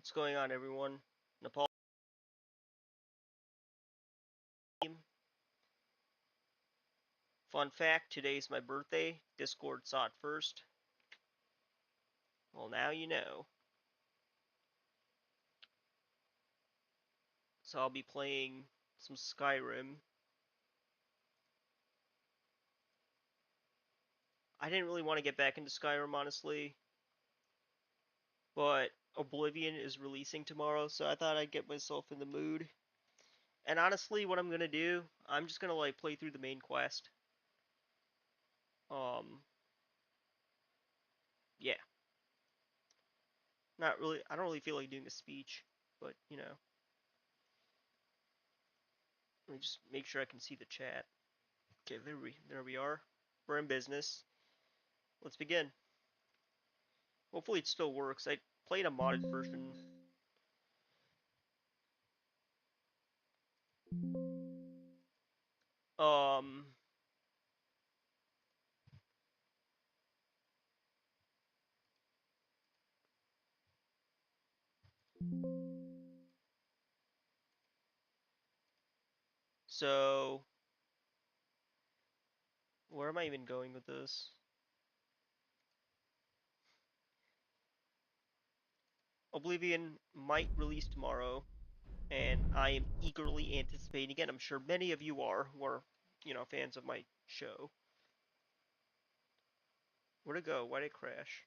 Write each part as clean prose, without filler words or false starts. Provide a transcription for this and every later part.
What's going on, everyone? Nepal team. Fun fact, today's my birthday. Discord saw it first. Well, now you know. So I'll be playing some Skyrim. I didn't really want to get back into Skyrim, honestly. But Oblivion is releasing tomorrow, so I thought I'd get myself in the mood. And honestly, what I'm gonna do, I'm just gonna like play through the main quest. Um, yeah. Not really, I don't really feel like doing a speech, but you know. Let me just make sure I can see the chat. Okay, there we are. We're in business. Let's begin. Hopefully it still works. I played a modded version. Um, so where am I even going with this? Oblivion might release tomorrow, and I am eagerly anticipating it. I'm sure many of you are who are, fans of my show. Where'd it go? Why'd it crash?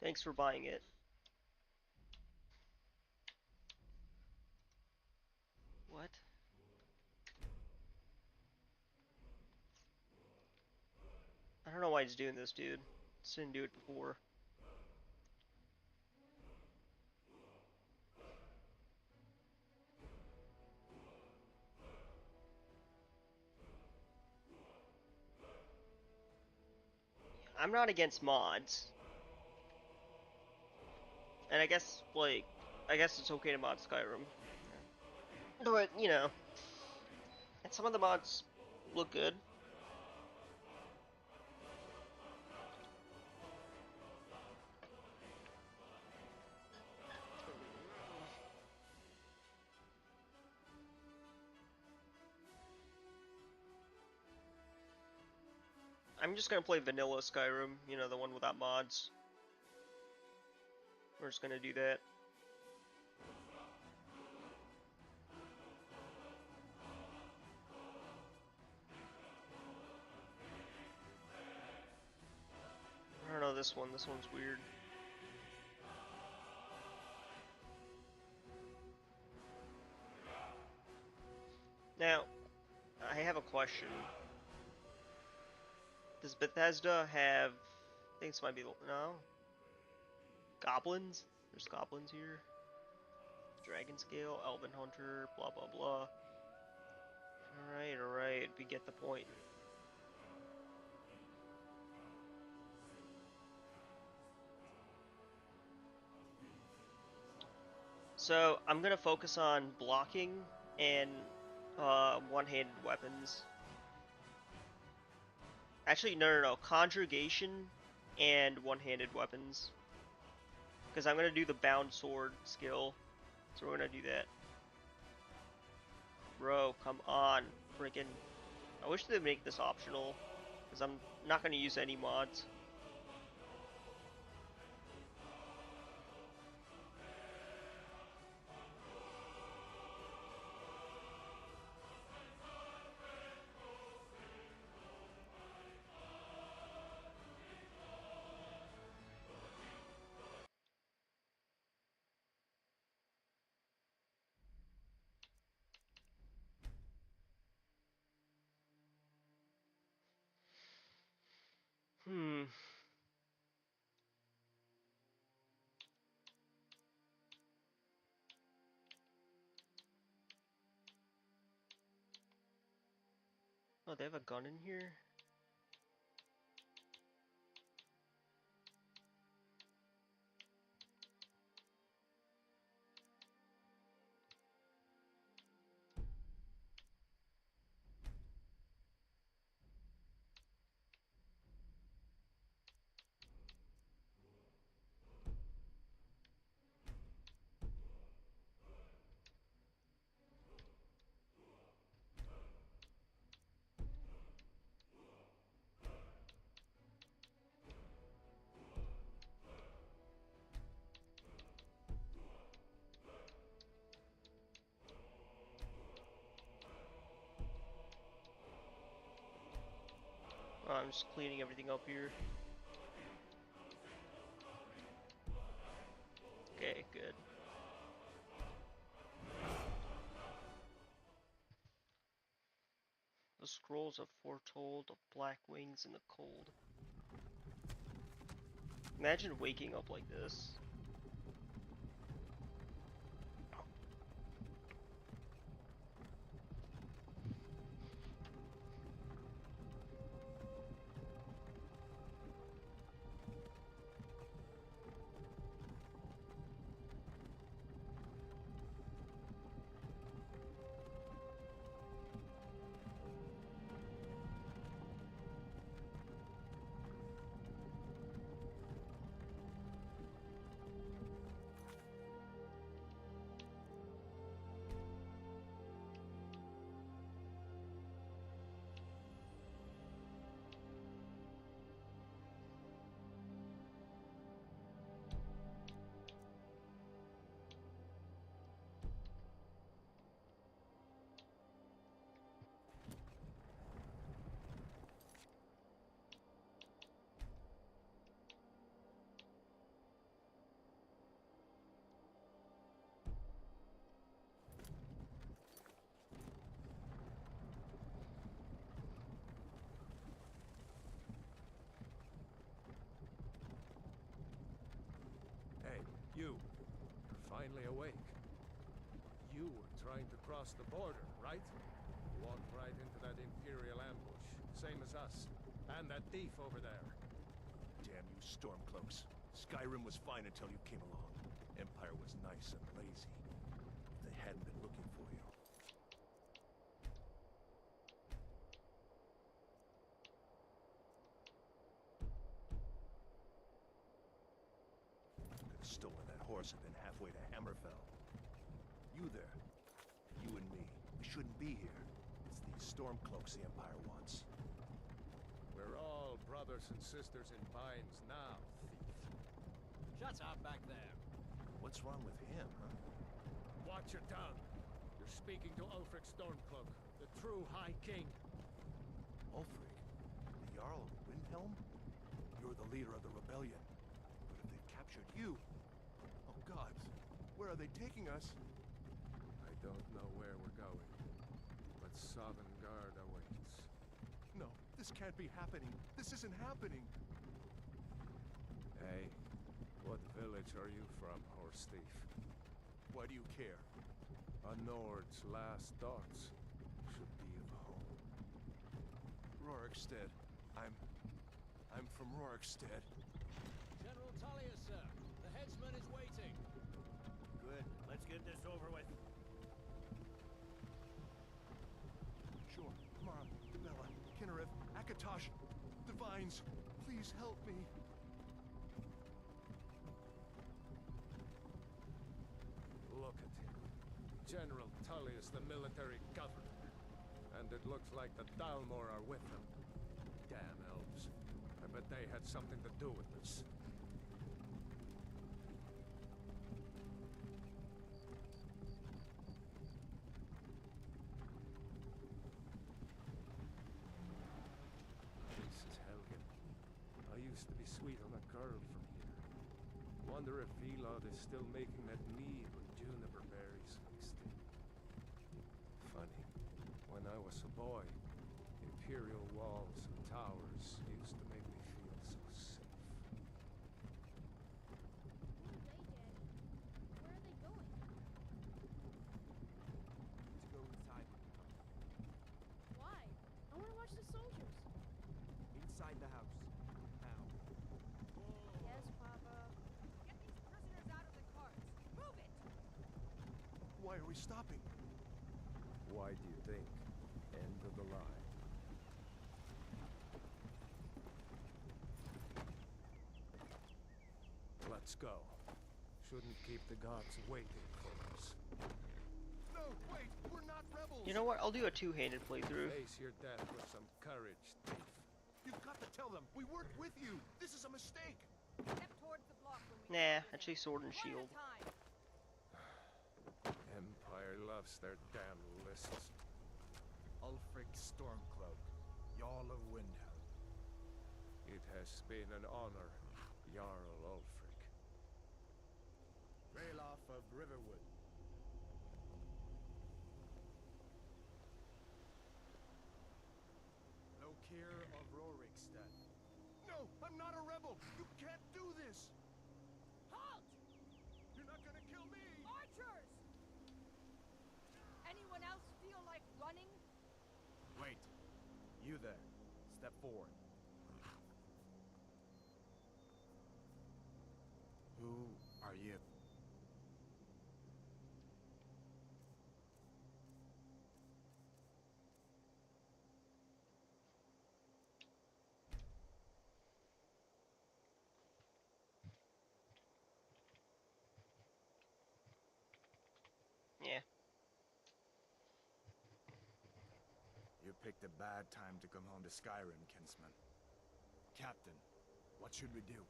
Thanks for buying it. What? I don't know why he's doing this, dude. Just didn't do it before. I'm not against mods. And I guess it's okay to mod Skyrim. But, and some of the mods look good. I'm just gonna play vanilla Skyrim, the one without mods. We're just gonna do that. I don't know this one. This one's weird. Now, I have a question. Does Bethesda have... I think this might be... No? Goblins? There's goblins here. Dragon Scale, Elven Hunter, blah blah blah. Alright, we get the point. So, I'm gonna focus on blocking and one-handed weapons. Actually, no. Conjugation and one-handed weapons. Because I'm going to do the bound sword skill. So we're going to do that. Bro, come on. Freaking. I wish they'd make this optional. Because I'm not going to use any mods. Oh, they have a gun in here? I'm just cleaning everything up here. Okay, good. The scrolls have foretold of black wings in the cold. Imagine waking up like this. Hey, you. You're finally awake. You were trying to cross the border, right? Walked right into that Imperial ambush, same as us. And that thief over there. Damn you Stormcloaks. Skyrim was fine until you came along. Empire was nice and lazy. If they hadn't been looking for you. Could have stolen that horse and been halfway to Hammerfell. You there. You and me. We shouldn't be here. It's these Stormcloaks the Empire wants. We're all brothers and sisters in binds now, thief. Shut up back there. What's wrong with him, huh? Watch your tongue. You're speaking to Ulfric Stormcloak, the true High King. Ulfric? The Jarl of Windhelm? You're the leader of the rebellion. But if they've captured you... Oh gods, where are they taking us? I don't know where we're going, but Sovngarde awaits. No, this can't be happening. This isn't happening. Hey, what village are you from, horse thief? Why do you care? A Nord's last thoughts should be of home. Rorikstead. I'm from Rorikstead. General Tullius, sir. The headsman is waiting. Good. Let's get this over with. Sure. Mara, Bella, Kinnereth, Akatosh, Divines, please help me. Look at him. General Tullius, the military governor. And it looks like the Dalmor are with him. Damn elves. I bet they had something to do with this. Mrs. Helgen. I used to be sweet on a girl from here. Wonder if Vilod is still making that mead with juniper berries mixed in. Funny. When I was a boy, Imperial walls and towers used to make me feel so safe. Who are they, Daddy? Where are they going? To go inside with you. Why? I want to watch the soldiers. Inside the house. Now. Yes, Papa. Get these prisoners out of the carts. Move it! Why are we stopping? Why do you think? End of the line. Let's go. Shouldn't keep the gods waiting for us. No, wait! We're not rebels! You know what? I'll do a two-handed playthrough. Face your death with some courage, thief. You've got to tell them! We worked with you! This is a mistake! Step towards the block when we Nah, get actually sword and One at shield. a time. Empire loves their damn lists. Ulfric Stormcloak. Jarl of Windhelm. It has been an honor, Jarl Ulfric. Ralof of Riverwood. Lokir of Rorikstead. No, I'm not a rebel! You can't do this! Halt! You're not gonna kill me! Archers! Anyone else feel like running? Wait. You there. Step forward. Who are you? Yeah. You picked a bad time to come home to Skyrim, kinsman. Captain, what should we do?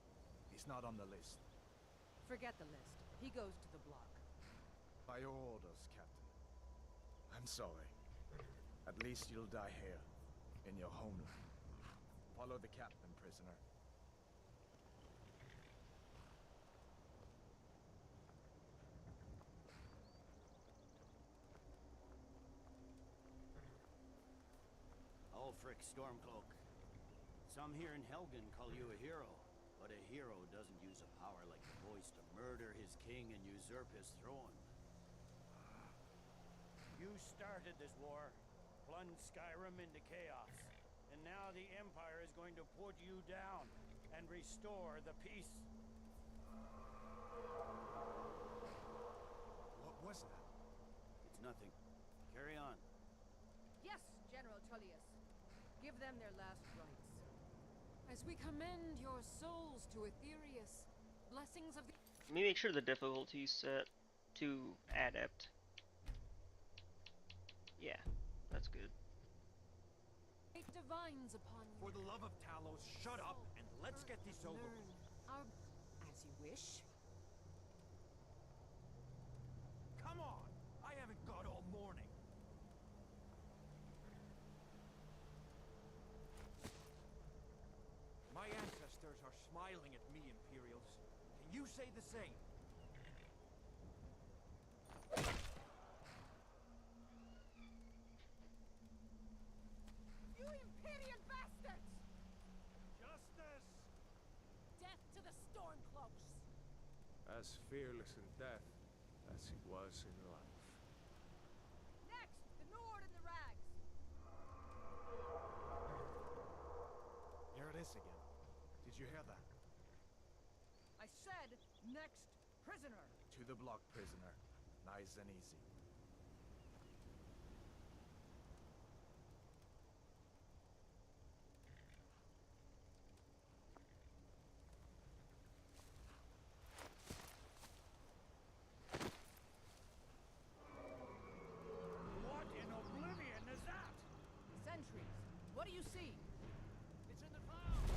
He's not on the list. Forget the list. He goes to the block. By your orders, Captain. I'm sorry. At least you'll die here, in your homeland. Follow the captain, prisoner. Ulfric Stormcloak. Some here in Helgen call you a hero, but a hero doesn't use a power like the voice to murder his king and usurp his throne. You started this war, plunged Skyrim into chaos, and now the Empire is going to put you down and restore the peace. What was that? It's nothing. Carry on. Yes, General Tullius. Give them their last rites. As we commend your souls to Aetherius, blessings of the Let me make sure the difficulty set to adept. Yeah, that's good. great divines upon you. For the love of Talos, shut up and let's get this over Learn with. our as you wish. Come on! I haven't got all morning. My ancestors are smiling at me, Imperials. Can you say the same? You Imperial bastards! Justice! Death to the Stormcloaks! As fearless in death as he was in life. Next, the Nord and the Rags. Here it is again. Did you hear that? I said, next prisoner. To the block, prisoner. Nice and easy. What in oblivion is that? Sentries, what do you see? It's in the clouds!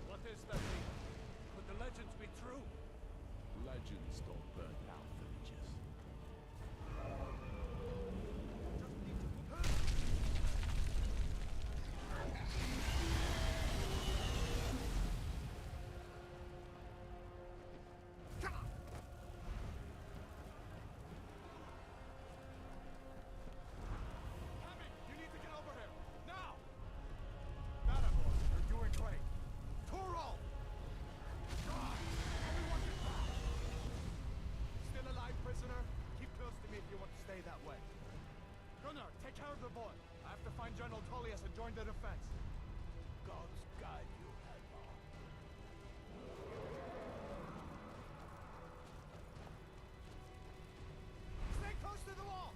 What is that thing? Could the legends be true? Legends don't burn down villages. Hammy, you need to get over here! Now! That boy, you're doing great. Toro! Everyone get back! Still alive, prisoner? Keep close to me if you want to stay that way. Gunnar, take care of the boy. I have to find General Tullius and join the defense. Gods guide you, Helma. Stay close to the wall!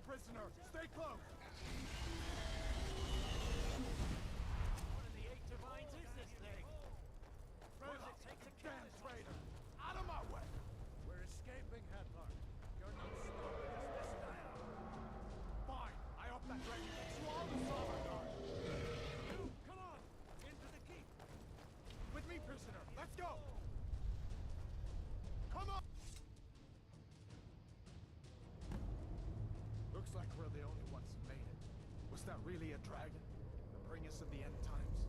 prisoner! Stay close! What in the eight divines is this thing? What does it take to kill Damn this traitor! Out of my way! We're escaping, Headlord. You're not stopping us this time. Fine! I hope that dragon takes you all to Summerguard! You, come on! Into the keep! With me, prisoner! Let's go! Come on! Looks like we're the only ones who made it. Was that really a dragon? To bring us to the end times?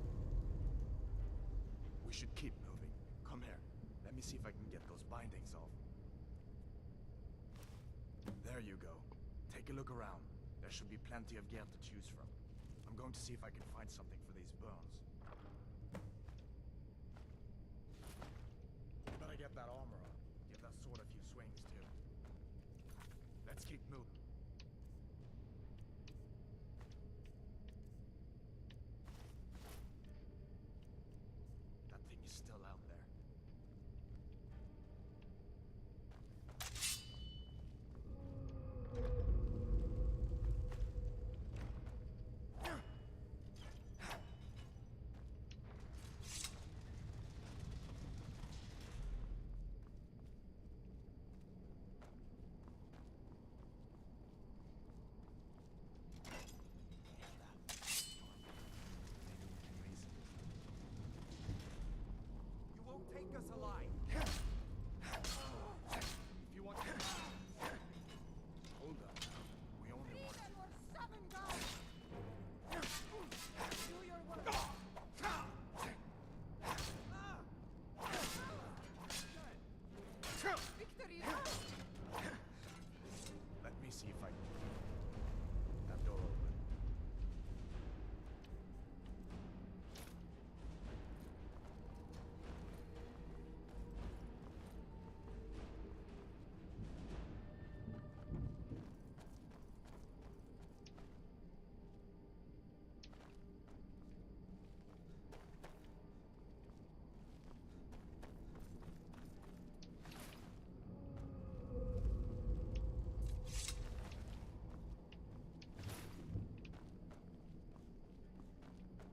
We should keep moving. Come here. Let me see if I can get those bindings off. There you go. Take a look around. There should be plenty of gear to choose from. I'm going to see if I can find something for these bones. You better get that armor on. Give that sword a few swings, too. Let's keep moving. That thing is still out there. You won't take us alive! If you want to... Hold up. We only want... Freedom or seven guards! Do your work! Victory! Let me see if I can... That door open.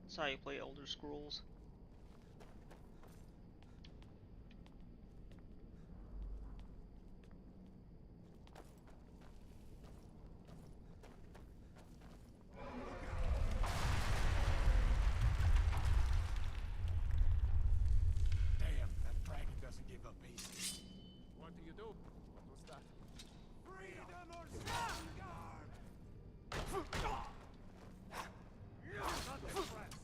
That's how you play Elder Scrolls. Damn, that dragon doesn't give up easy. What do you do? What was that? Freedom or Summerguard! Not impressed.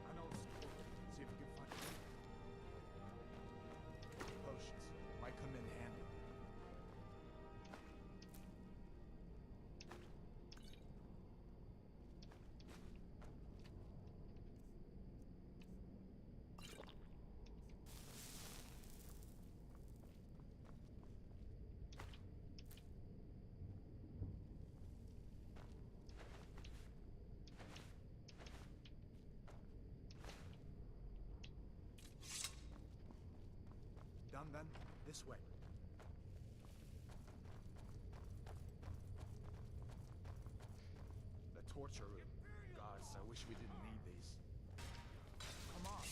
I know it's cool. See if we can find it. Potions. Might come in handy. Done then? This way. The torture room. Gods, I wish we didn't need these. Come on.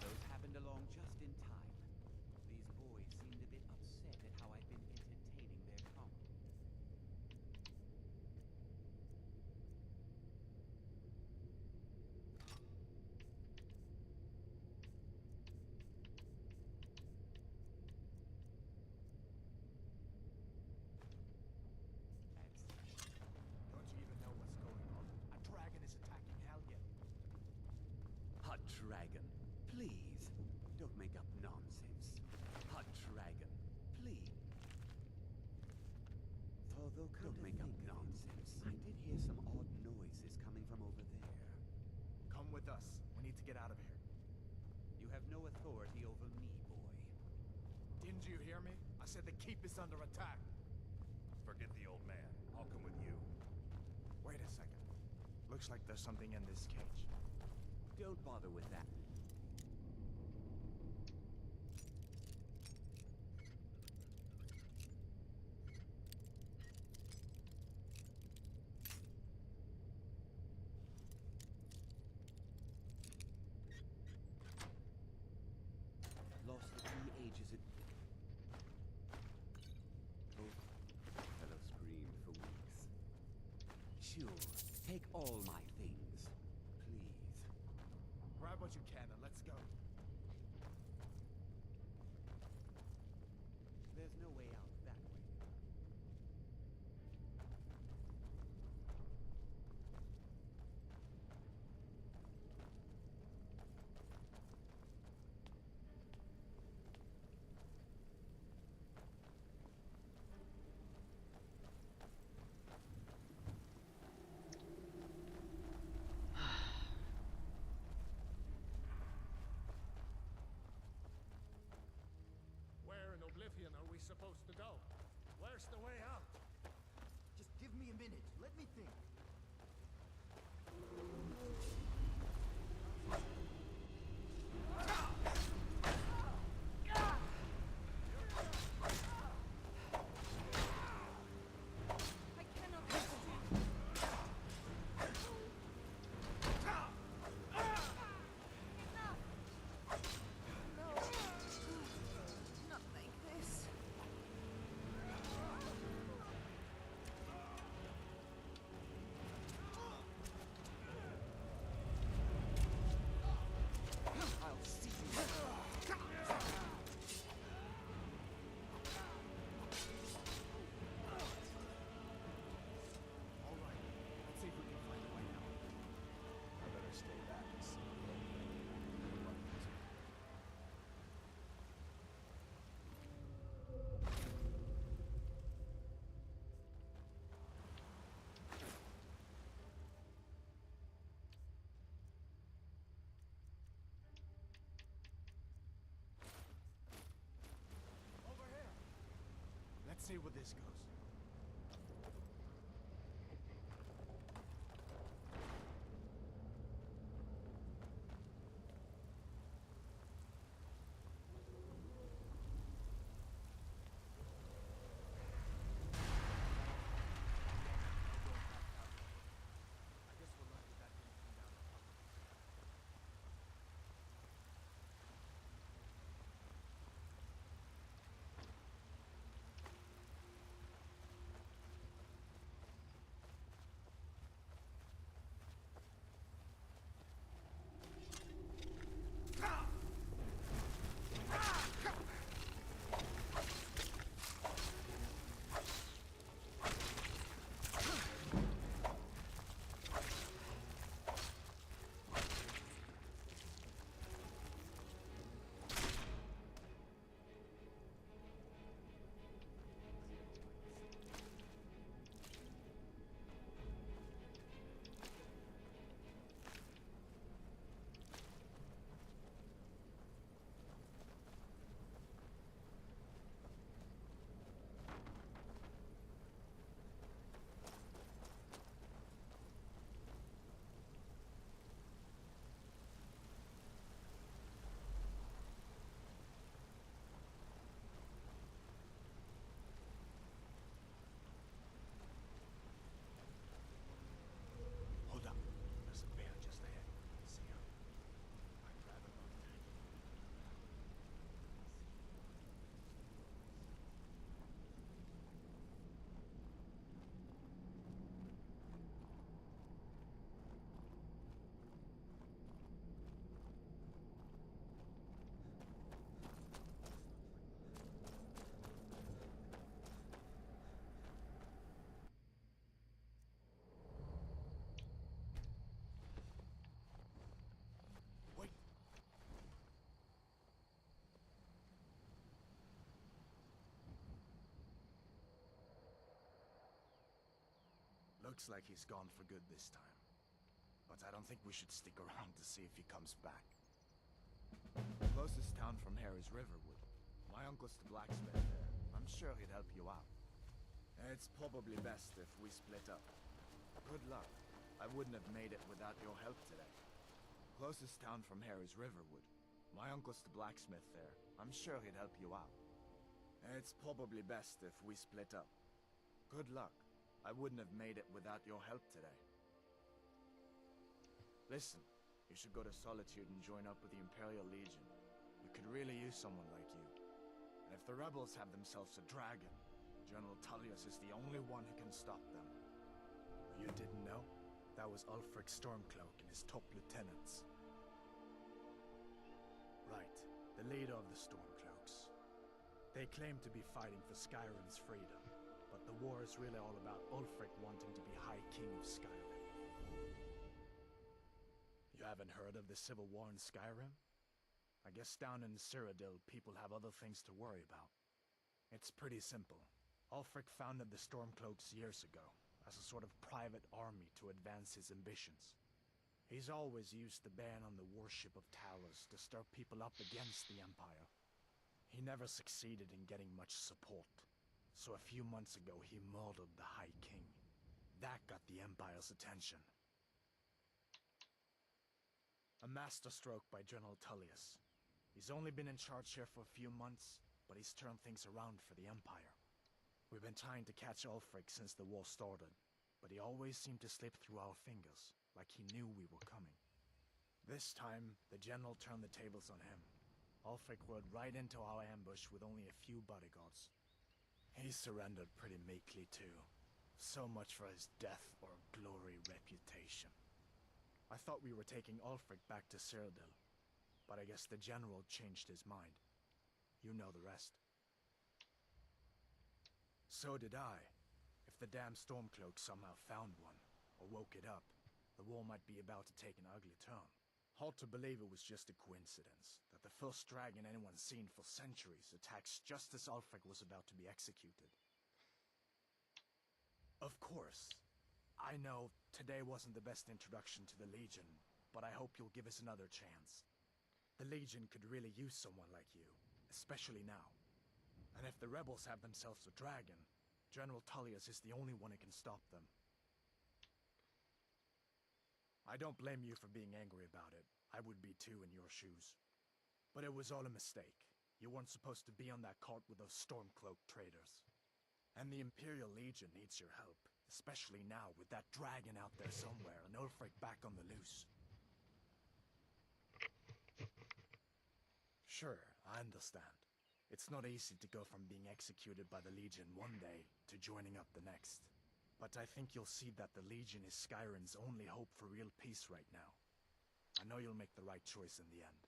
Those happened along just in time. These boys seemed a bit upset at how I've been entertaining their company. Don't you even know what's going on? A dragon is attacking Helgen. A dragon, please. Don't make up nonsense. A dragon, please. Don't make up nonsense. I did hear some odd noises coming from over there. come with us. We need to get out of here. You have no authority over me, boy. Didn't you hear me? I said the keep is under attack. Forget the old man. I'll come with you. Wait a second. Looks like there's something in this cage. Don't bother with that. Lost the key ages ago. Oh, fellow screamed for weeks. Sure, take all my things, please. Grab what you can and let's go. There's no way out that way. Where in Oblivion are we supposed to go? Where's the way out? Just give me a minute. Let me think. I cannot resist you. No. Not like this. I'll see you. All right. Let's see if we can find a way out. I better stay back and see. Over here. Let's see where this goes. I guess we're lucky that didn't come down to public. Hold up. There's a bear just ahead. See him? I'd rather not attack him. Wait. Looks like he's gone for good this time. but I don't think we should stick around to see if he comes back. Closest town from here is Riverwood. My uncle's the blacksmith there. I'm sure he'd help you out. It's probably best if we split up. Good luck. I wouldn't have made it without your help today. Closest town from here is Riverwood. My uncle's the blacksmith there. I'm sure he'd help you out. It's probably best if we split up. Good luck. I wouldn't have made it without your help today. Listen, you should go to Solitude and join up with the Imperial Legion. We could really use someone like you. And if the rebels have themselves a dragon, General Tullius is the only one who can stop them. You didn't know? That was Ulfric Stormcloak and his top lieutenants. Right, the leader of the Stormcloaks. They claim to be fighting for Skyrim's freedom, but the war is really all about Ulfric wanting to be High King of Skyrim. You haven't heard of the Civil War in Skyrim? I guess down in Cyrodiil, people have other things to worry about. It's pretty simple. Ulfric founded the Stormcloaks years ago, as a sort of private army to advance his ambitions. He's always used the ban on the worship of Talos to stir people up against the Empire. He never succeeded in getting much support, so a few months ago he murdered the High King. That got the Empire's attention. A masterstroke by General Tullius. He's only been in charge here for a few months, but he's turned things around for the Empire. We've been trying to catch Ulfric since the war started, but he always seemed to slip through our fingers, like he knew we were coming. This time, the general turned the tables on him. Ulfric rode right into our ambush with only a few bodyguards. He surrendered pretty meekly too. So much for his death or glory reputation. I thought we were taking Ulfric back to Cyrodiil, but I guess the general changed his mind. You know the rest. So did I. If the damn Stormcloak somehow found one, or woke it up, the war might be about to take an ugly turn. Hard to believe it was just a coincidence, that the first dragon anyone's seen for centuries attacks just as Ulfric was about to be executed. Of course, I know today wasn't the best introduction to the Legion, but I hope you'll give us another chance. The Legion could really use someone like you, especially now. And if the rebels have themselves a dragon, General Tullius is the only one who can stop them. I don't blame you for being angry about it. I would be too in your shoes. But it was all a mistake. You weren't supposed to be on that cart with those Stormcloak traitors. And the Imperial Legion needs your help, especially now with that dragon out there somewhere and Ulfric back on the loose. Sure, I understand. It's not easy to go from being executed by the Legion one day to joining up the next. But I think you'll see that the Legion is Skyrim's only hope for real peace right now. I know you'll make the right choice in the end.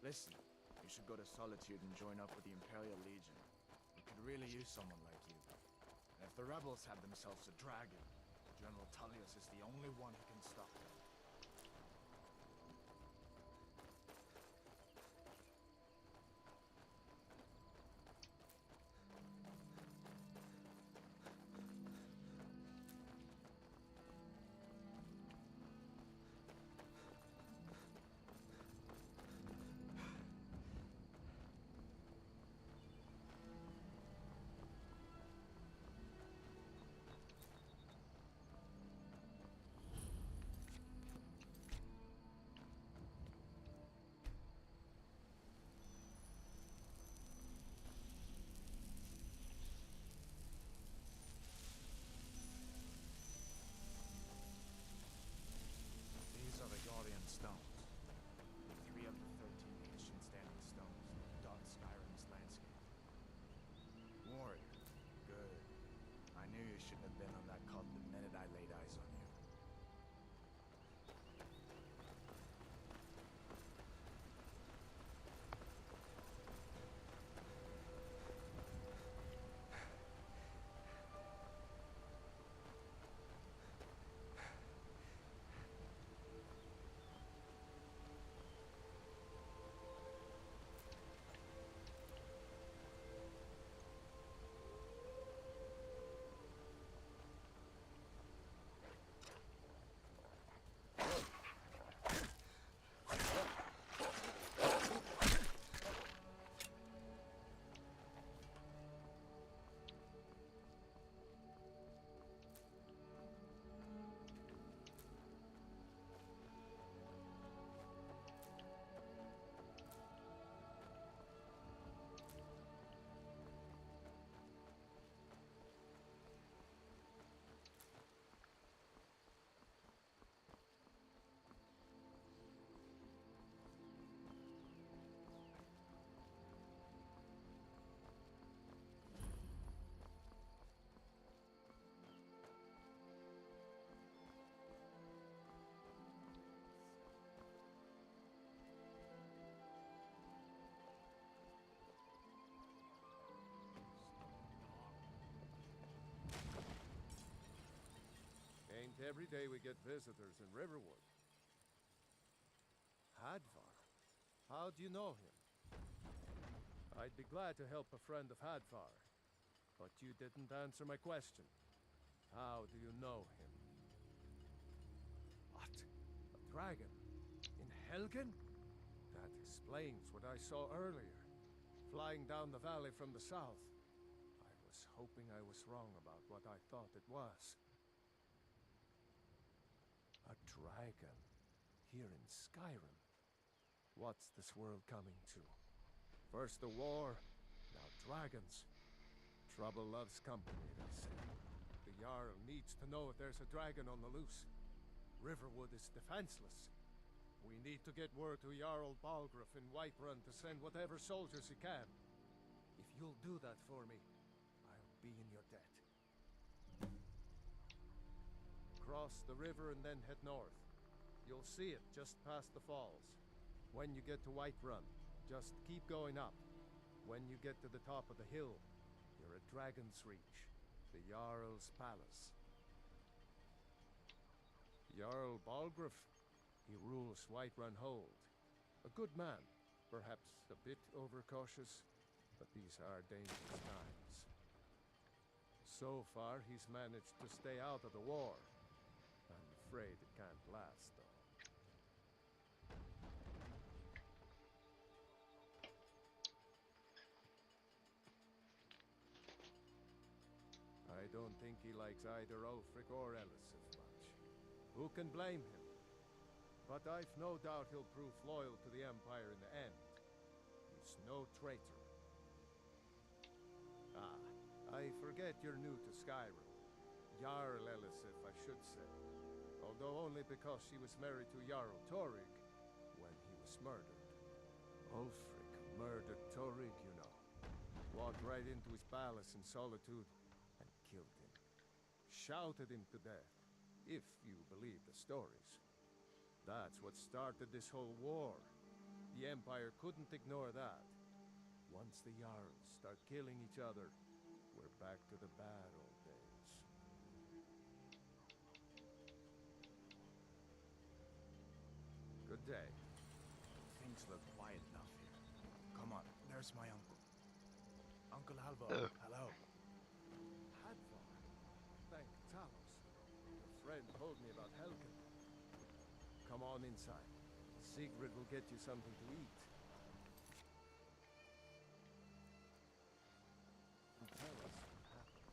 Listen, you should go to Solitude and join up with the Imperial Legion. We could really use someone like you. And if the rebels have themselves a dragon, General Tullius is the only one who can stop them. Ain't every day we get visitors in Riverwood. Hadvar? How do you know him? I'd be glad to help a friend of Hadvar, but you didn't answer my question. How do you know him? What? A dragon? In Helgen? That explains what I saw earlier, flying down the valley from the south. I was hoping I was wrong about what I thought it was. A dragon? Here in Skyrim? What's this world coming to? First the war, now dragons. Trouble loves company, they say. The Jarl needs to know if there's a dragon on the loose. Riverwood is defenseless. We need to get word to Jarl Balgruuf in Whiterun to send whatever soldiers he can. If you'll do that for me, I'll be in your debt. Cross the river and then head north. You'll see it just past the falls. When you get to Whiterun, just keep going up. When you get to the top of the hill, you're at Dragon's Reach, the Jarl's palace. Jarl Balgruuf, he rules Whiterun Hold. A good man, perhaps a bit overcautious, but these are dangerous times. So far, he's managed to stay out of the war. I'm afraid it can't last, though. I don't think he likes either Ulfric or Elisif much. Who can blame him? But I've no doubt he'll prove loyal to the Empire in the end. He's no traitor. Ah, I forget you're new to Skyrim. Jarl Elisif, I should say. Although only because she was married to Jarl Torygg when he was murdered. Ulfric murdered Torygg, you know. Walked right into his palace in Solitude and killed him. Shouted him to death, if you believe the stories. That's what started this whole war. The Empire couldn't ignore that. Once the Jarls start killing each other, we're back to the bad old days. Good day. Things look quiet enough here. Come on, there's my uncle. Uncle Halvor, hello. Hadvar. Thank Talos. Your friend told me about Helgen. Come on inside. Sigrid will get you something to eat. And tell us what happened.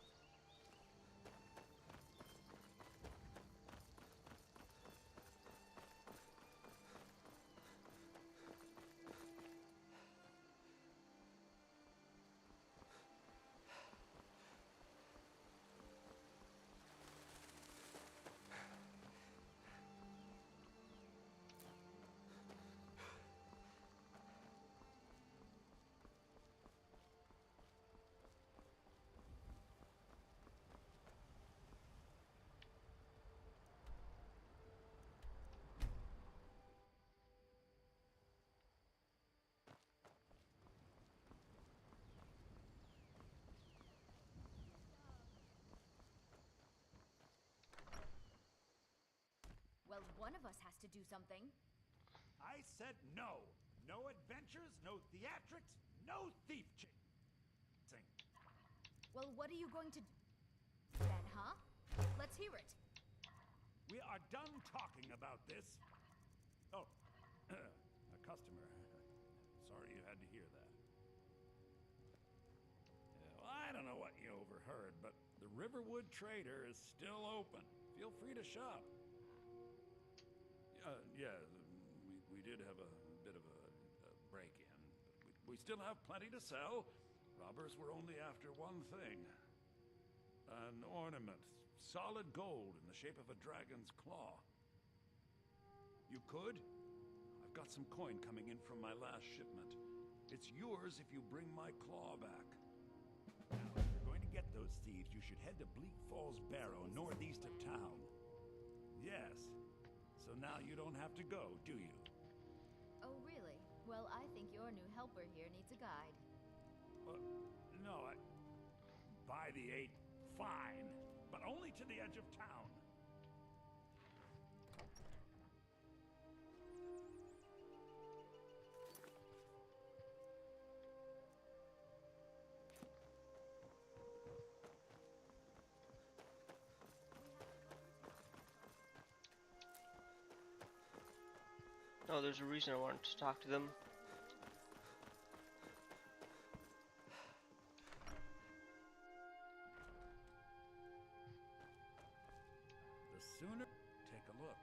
Well, one of us has to do something. I said no. No adventures, no theatrics, no thief chasing. Well, what are you going to do then, huh? Let's hear it. We are done talking about this. Oh, a customer. Sorry you had to hear that. Well, I don't know what you overheard, but the Riverwood Trader is still open. Feel free to shop. Yeah, we did have a bit of a break-in, but we still have plenty to sell. Robbers were only after one thing. An ornament, solid gold in the shape of a dragon's claw. You could? I've got some coin coming in from my last shipment. It's yours if you bring my claw back. Now, if you're going to get those thieves, you should head to Bleak Falls Barrow, northeast of town. Yes. So now you don't have to go, do you? Oh, really? Well, I think your new helper here needs a guide. No, by the 8, fine. But only to the edge of town. Oh, there's a reason I wanted to talk to them. The sooner... Take a look.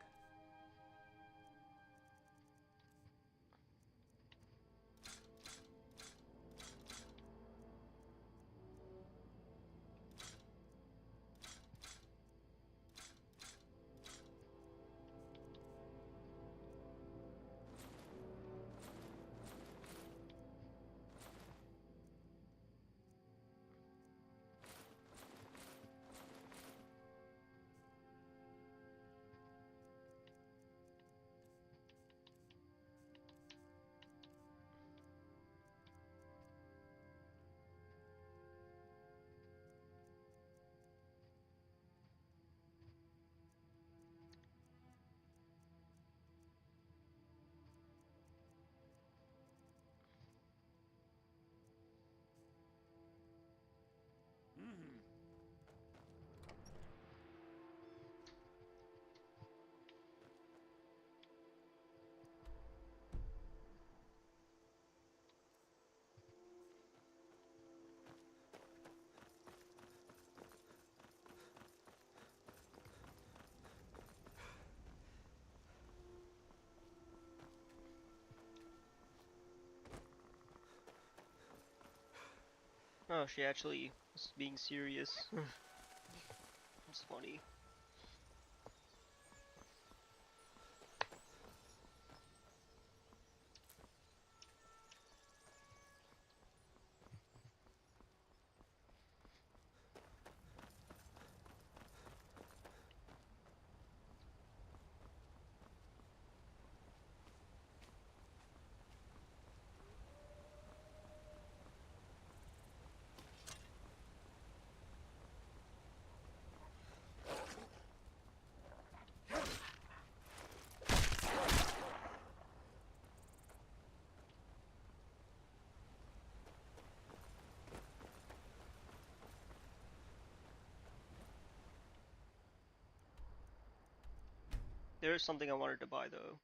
Oh, she actually was being serious. It's funny. There is something I wanted to buy though.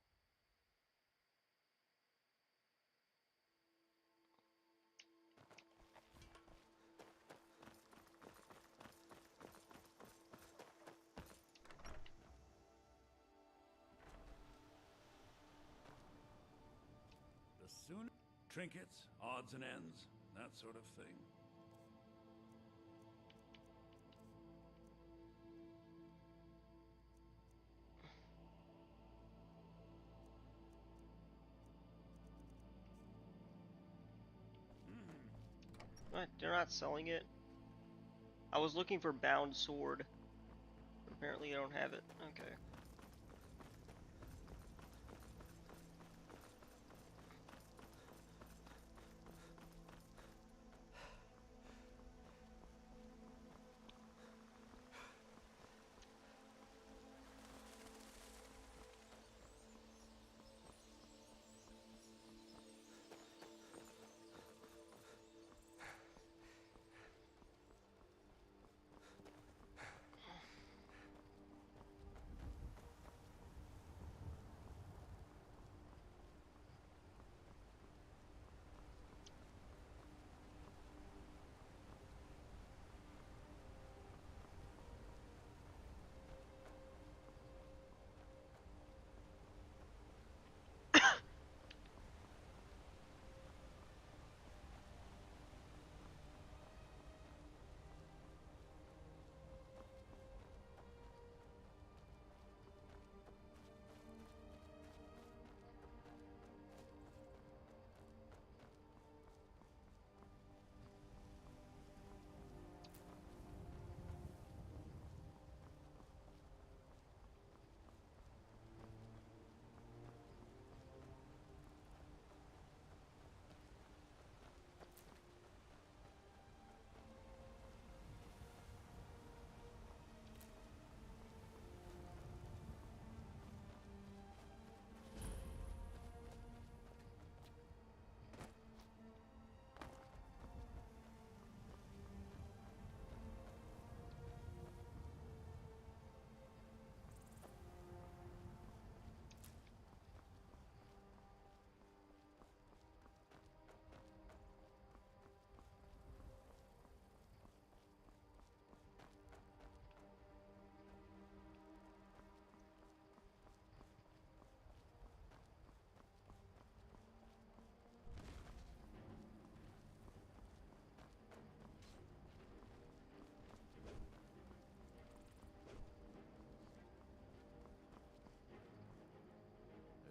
The sooner... Trinkets, odds and ends, that sort of thing. What? They're not selling it? I was looking for bound sword. But apparently I don't have it. Okay.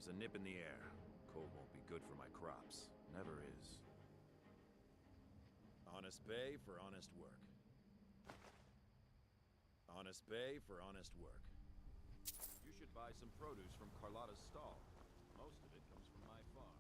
It's a nip in the air. Cold won't be good for my crops. Never is. Honest pay for honest work. Honest pay for honest work. You should buy some produce from Carlotta's stall. Most of it comes from my farm.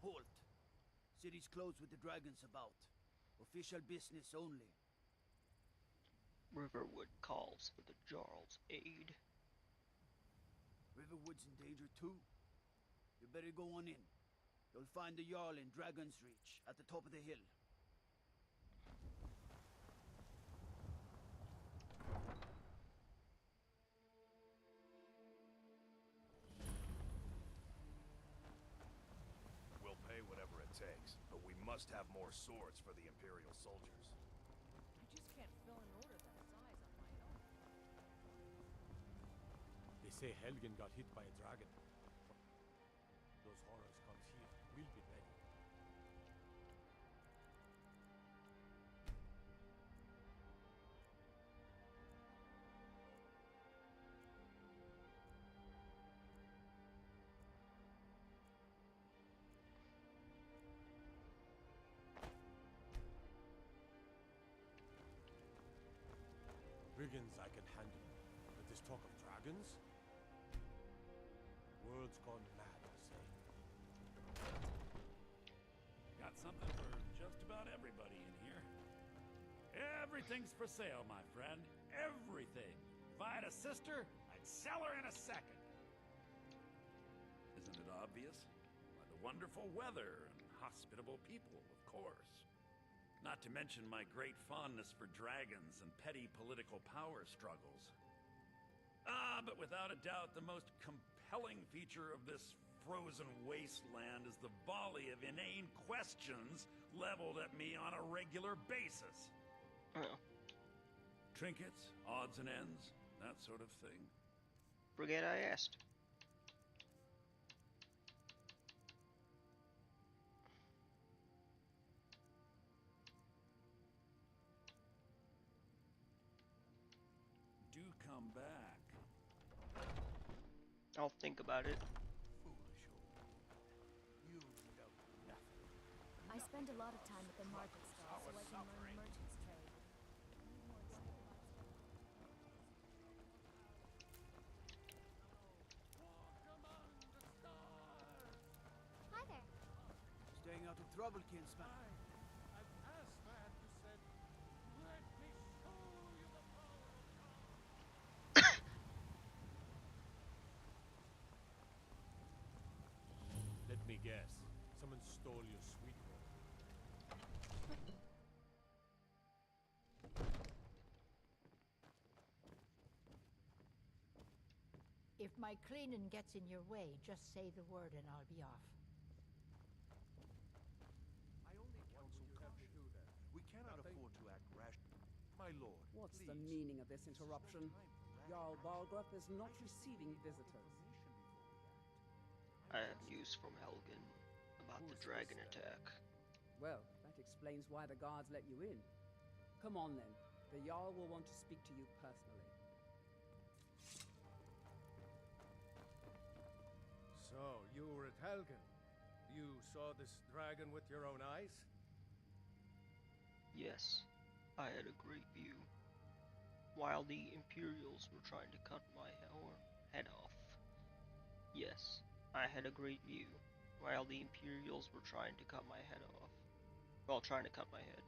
Halt! City's closed with the dragons about. Official business only. Riverwood calls for the Jarl's aid. Riverwood's in danger too. You better go on in. You'll find the Jarl in Dragon's Reach, at the top of the hill. We'll pay whatever it takes, but we must have more swords for the Imperial soldiers. I just can't fill an order that size on my own. They say Helgen got hit by a dragon. Those horrors comes here. We'll be ready. Brigands I can handle, but this talk of dragons? World's gone mad, I say. Got something for just about everybody in here. Everything's for sale, my friend. Everything. If I had a sister, I'd sell her in a second. Isn't it obvious? By the wonderful weather and hospitable people, of course. Not to mention my great fondness for dragons and petty political power struggles. But without a doubt, the most compelling feature of this frozen wasteland is the volley of inane questions leveled at me on a regular basis. Oh. Trinkets, odds and ends, that sort of thing. Forget I asked. Do come back. I'll think about it. Foolish old. You know nothing. I spend a lot of time at the market stall so I can learn the merchant's trade. Hi there. Staying out of trouble, kinsman. An ass man who said, "Let me show you the power of God." Let me guess. Someone stole your sweet roll. If my cleaning gets in your way, just say the word and I'll be off. I only counsel caution. We cannot afford to act rash. My lord, What's please. the meaning of this interruption? Jarl Balgruth is not receiving visitors. I have news from Helgen about the dragon attack. Well, that explains why the guards let you in. Come on then. The Jarl will want to speak to you personally. So, you were at Helgen. You saw this dragon with your own eyes? Yes, I had a great view. While the Imperials were trying to cut my head off. Yes, I had a great view. While the Imperials were trying to cut my head off. Well, trying to cut my head.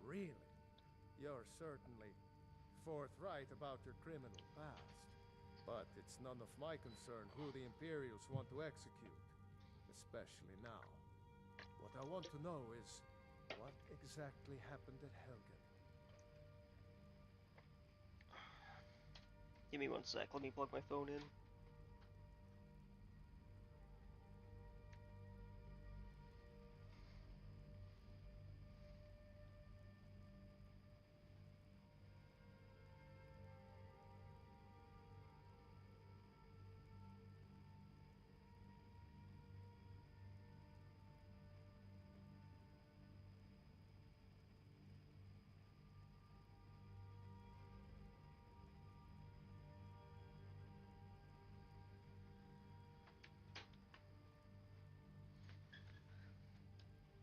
Really? You're certainly forthright about your criminal past. But it's none of my concern who the Imperials want to execute, especially now. What I want to know is, what exactly happened at Helgen? Give me one sec, let me plug my phone in.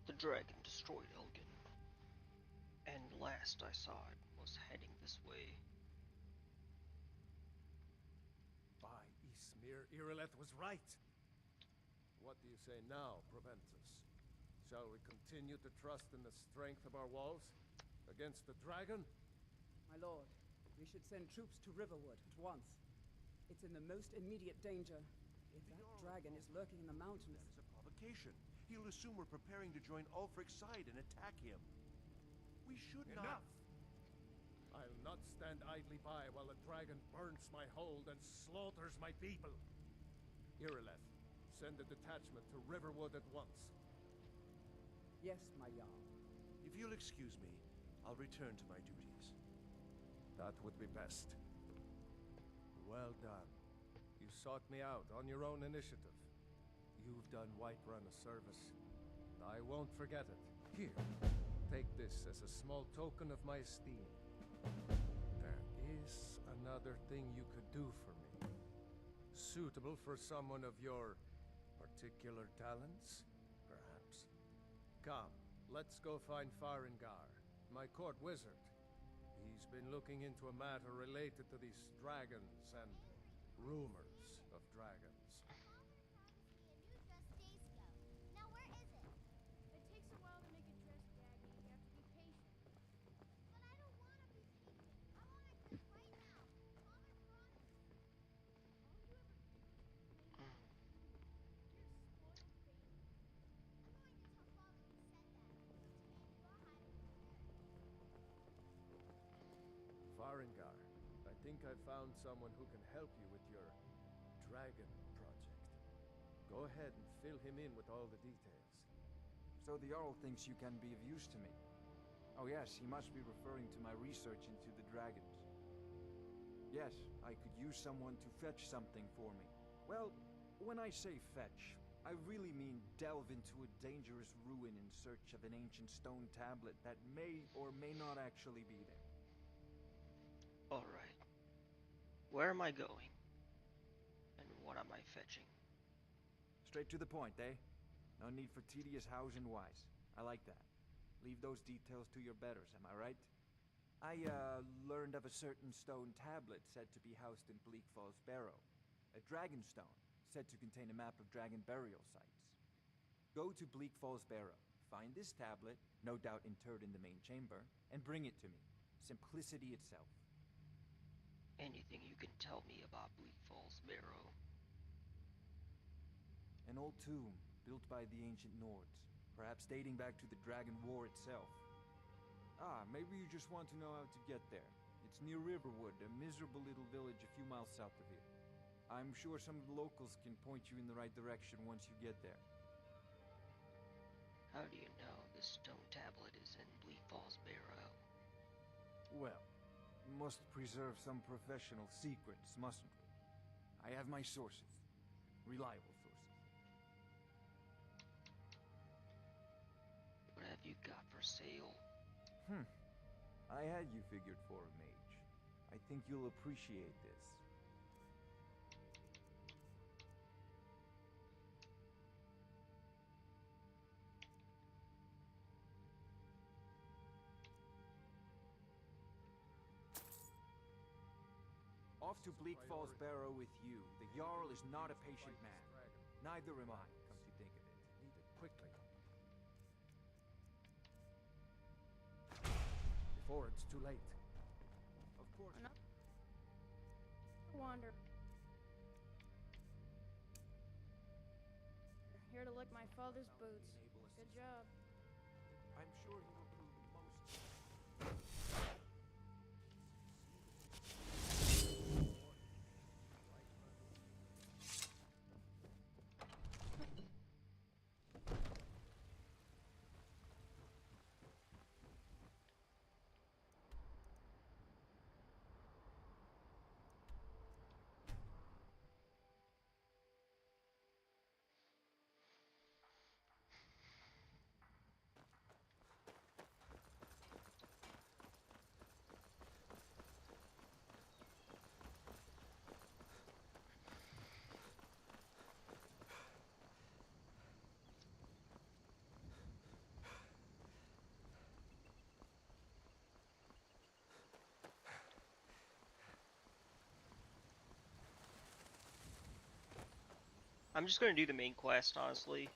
The dragon destroyed Elgin, and last I saw it was heading this way. By Ysmir, Irileth was right. What do you say now, Proventus? Shall we continue to trust in the strength of our walls against the dragon? My lord, we should send troops to Riverwood at once. It's in the most immediate danger. If that dragon is lurking in the mountains... That is a provocation. He'll assume we're preparing to join Ulfric's side and attack him. We should not... Enough! I'll not stand idly by while the dragon burns my hold and slaughters my people. Irileth, send a detachment to Riverwood at once. Yes, my Jarl. If you'll excuse me, I'll return to my duties. That would be best. Well done. You sought me out on your own initiative. You've done Whiterun a service, and I won't forget it. Here, take this as a small token of my esteem. There is another thing you could do for me. Suitable for someone of your particular talents, perhaps. Come, let's go find Farengar, my court wizard. He's been looking into a matter related to these dragons and rumors of dragons. Now where is it? It takes a while to make a dress, Daddy. You have to be patient. But I don't want to be patient. I want it just right now. Father promised. All you ever do is complain. You're a spoiled baby. I'm going to tell Father you said that. To make your hide of Farengar, I think I found someone who can help you with your dragon project. Go ahead and fill him in with all the details. So the Jarl thinks you can be of use to me. Oh yes, he must be referring to my research into the dragons. Yes, I could use someone to fetch something for me. Well, when I say fetch, I really mean delve into a dangerous ruin in search of an ancient stone tablet that may or may not actually be there. Alright. Where am I going? And what am I fetching? Straight to the point, eh? No need for tedious hows and whys. I like that. Leave those details to your betters, am I right? I, learned of a certain stone tablet said to be housed in Bleak Falls Barrow. A dragon stone, said to contain a map of dragon burial sites. Go to Bleak Falls Barrow, find this tablet, no doubt interred in the main chamber, and bring it to me. Simplicity itself. Anything you can tell me about Bleak Falls Barrow? An old tomb, built by the ancient Nords, perhaps dating back to the Dragon War itself. Ah, maybe you just want to know how to get there. It's near Riverwood, a miserable little village a few miles south of here. I'm sure some of the locals can point you in the right direction once you get there. How do you know the stone tablet is in Bleak Falls Barrow? Well, must preserve some professional secrets, mustn't we? I have my sources. Reliable sources. What have you got for sale? I had you figured for a mage. I think you'll appreciate this. Off to Bleak Falls Barrow with you. The Jarl is not a patient man. Neither am I, come to think of it. Need it quickly. Before it's too late. Of course. Wander. to lick my father's boots. Good job. I'm sure he will prove most. I'm just gonna do the main quest, honestly.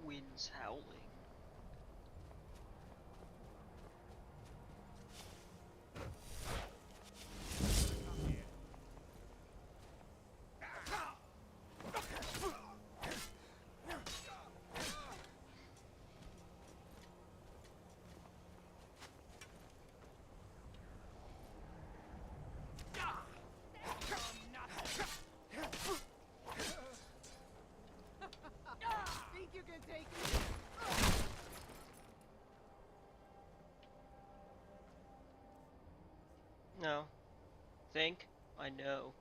Winds howling. Think you can take me? No. Think? I know.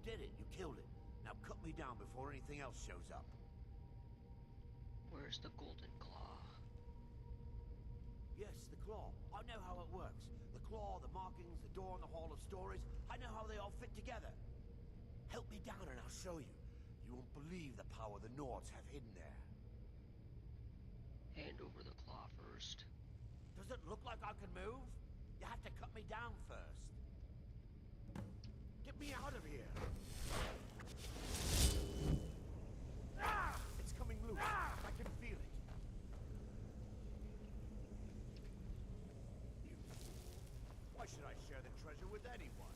did it. You killed it. Now cut me down before anything else shows up. Where's the golden claw? Yes, the claw. I know how it works. The claw, the markings, the door in the Hall of Stories. I know how they all fit together. Help me down and I'll show you. You won't believe the power the Nords have hidden there. Hand over the claw first. Does it look like I can move? You have to cut me down first. Get me out of here! Ah! It's coming loose. Ah! I can feel it. Why should I share the treasure with anyone?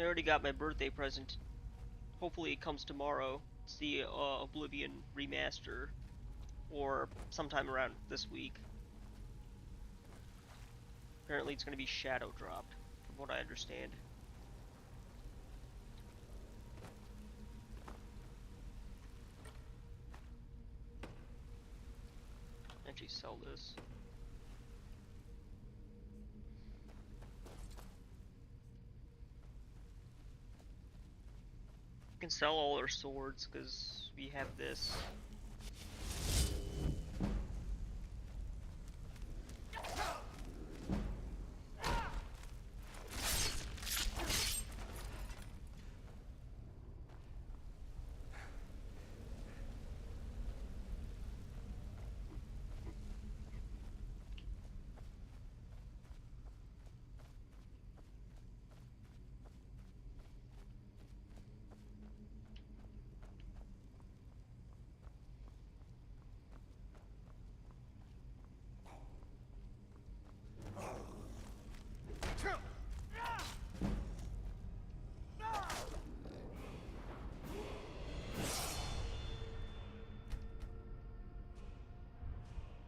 I already got my birthday present. Hopefully it comes tomorrow. It's the Oblivion remaster, or sometime around this week. Apparently it's going to be shadow dropped, from what I understand. Actually sell this. We can sell all our swords because we have this.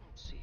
Let's see.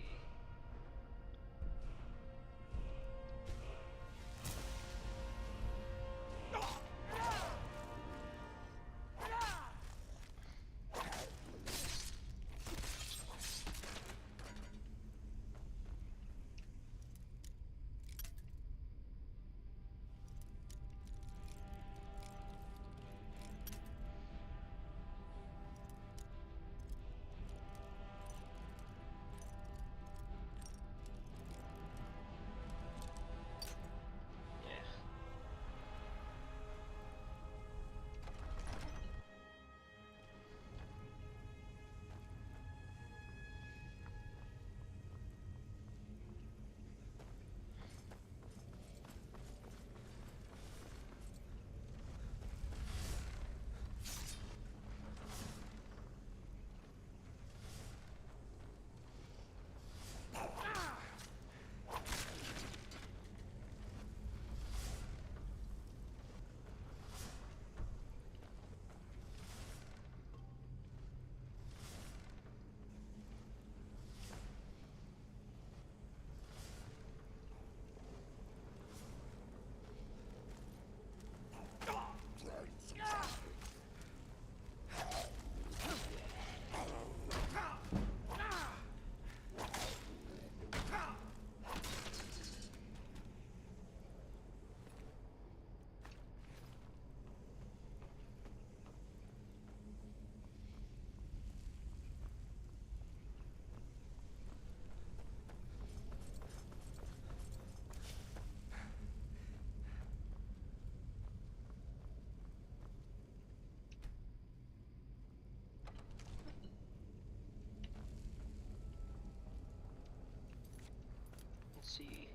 Let's see.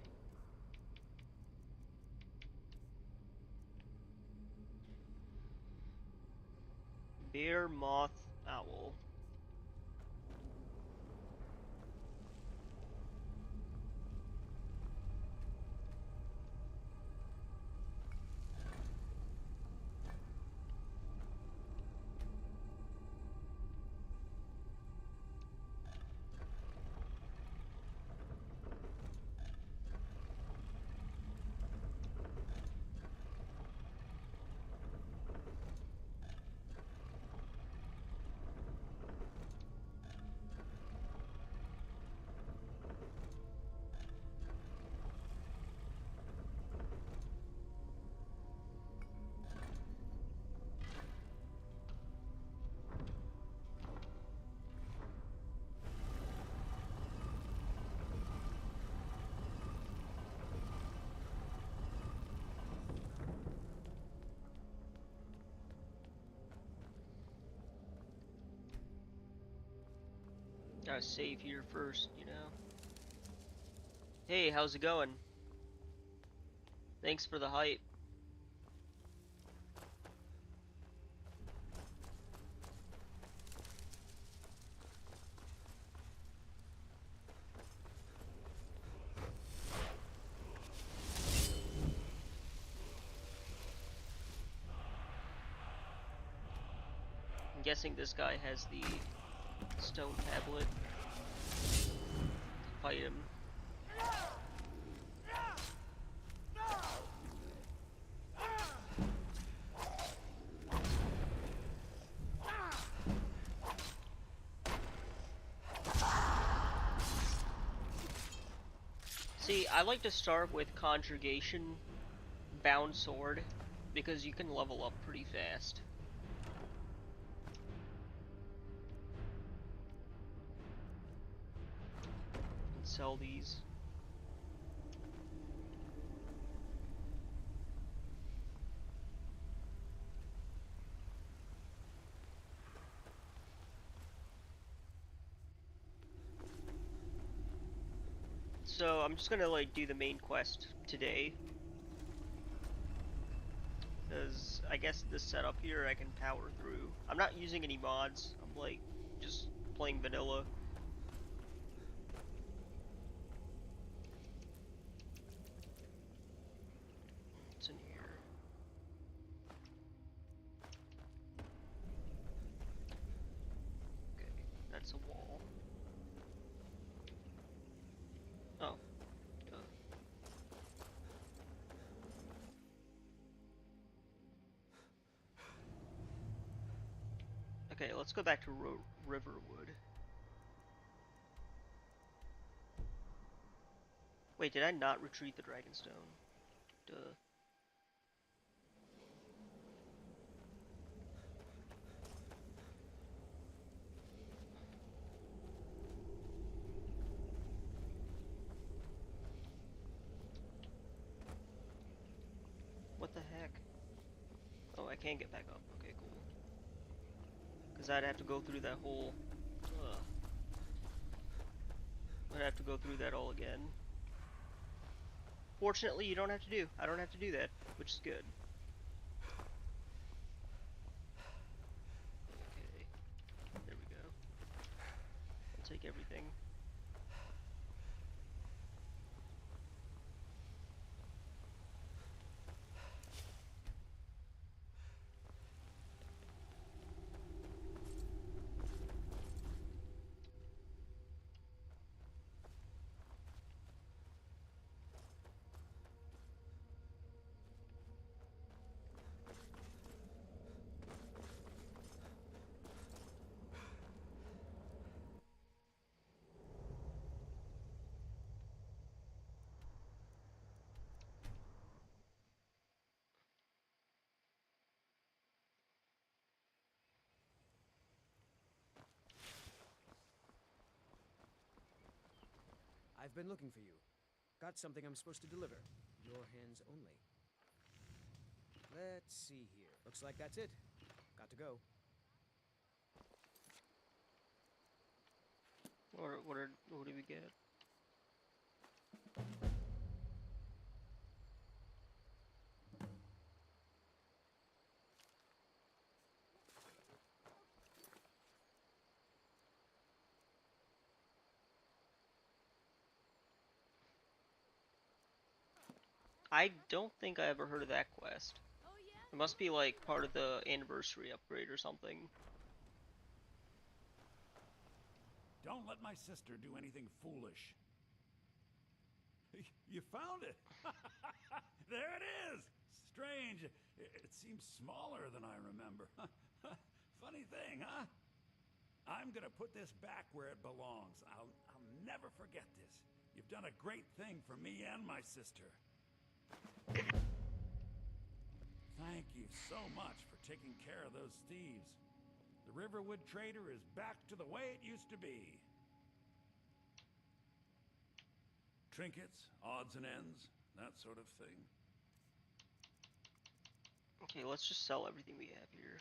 Bear, moth, owl. Gotta save here first, you know. Hey, how's it going? Thanks for the hype. guessing this guy has the stone tablet. Fight him. See, I like to start with Conjugation Bound Sword because you can level up pretty fast. And sell these. So I'm just gonna like do the main quest today, because I guess this setup here I can power through. I'm not using any mods. I'm like just playing vanilla. What's in here? Okay, that's a wall. Oh. Okay, let's go back to Riverwood. Wait, did I not retreat the Dragonstone? Duh. What the heck? Oh, I can get back up. Okay, cool. Because I'd have to go through that whole... I'd have to go through that all again. Fortunately, you don't have to do. I don't have to do that, which is good. Okay. There we go. I'll take everything. I've been looking for you. Got something I'm supposed to deliver. Your hands only. Let's see here. Looks like that's it. Got to go. What do we get? I don't think I ever heard of that quest. It must be like part of the anniversary upgrade or something. Don't let my sister do anything foolish. You found it! There it is! Strange. It seems smaller than I remember. Funny thing, huh? I'm gonna put this back where it belongs. I'll never forget this. You've done a great thing for me and my sister. Thank you so much for taking care of those thieves. The Riverwood Trader is back to the way it used to be. Trinkets, odds and ends, that sort of thing. Okay, let's just sell everything we have here.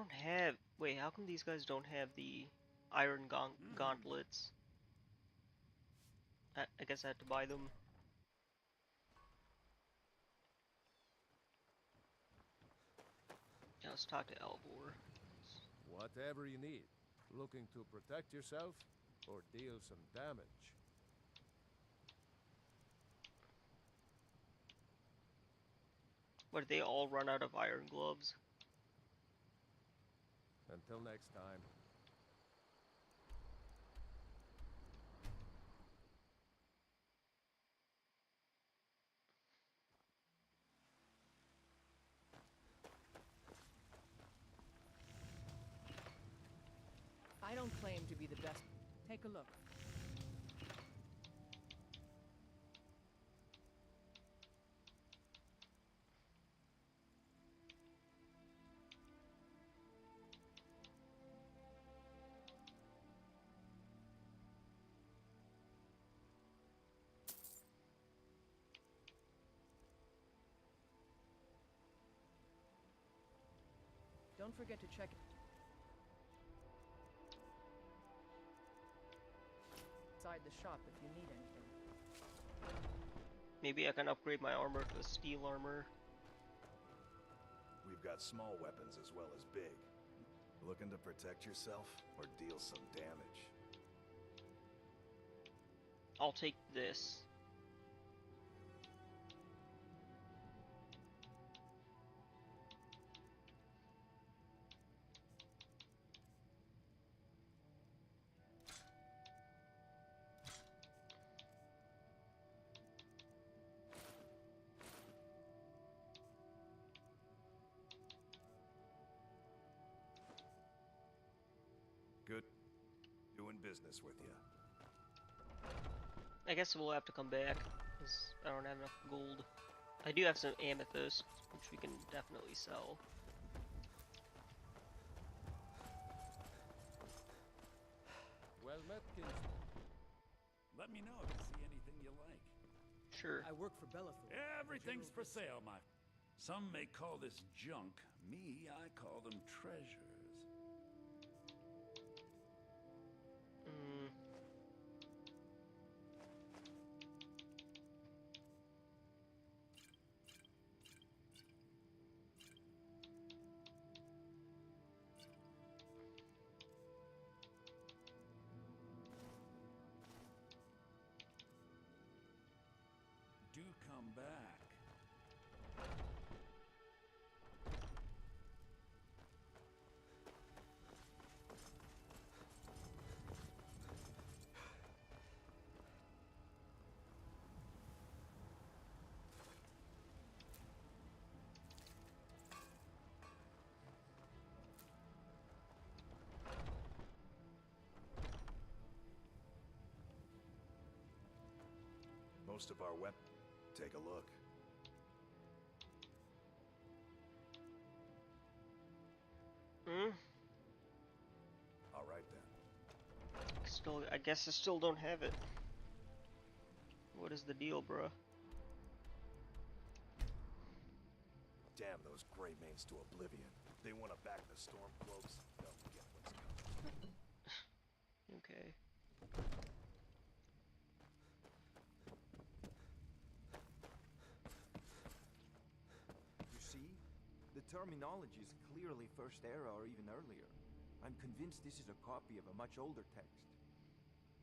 don't have. Wait, how come these guys don't have the iron gauntlets? I guess I had to buy them. Yeah, let's talk to Alvor. Whatever you need. Looking to protect yourself or deal some damage? But they all run out of iron gloves. Until next time. I don't claim to be the best. Take a look. Don't forget to check it. Inside the shop if you need anything. Maybe I can upgrade my armor to steel armor. We've got small weapons as well as big. Looking to protect yourself or deal some damage? I'll take this. Good. Doing business with you. I guess we'll have to come back, because I don't have enough gold. I do have some amethyst, which we can definitely sell. Well met, Kingston. Let me know if you see anything you like. Sure. I work for Bellathor. Everything's for sale, my... Some may call this junk. Me, I call them treasures. Do come back. Most of our weapons. Take a look. All right then. I guess I still don't have it. What is the deal, bruh? Damn those gray mains to oblivion. They want to back the storm cloaks. They'll get what's coming. Okay. You see? The terminology is clearly First Era or even earlier. I'm convinced this is a copy of a much older text.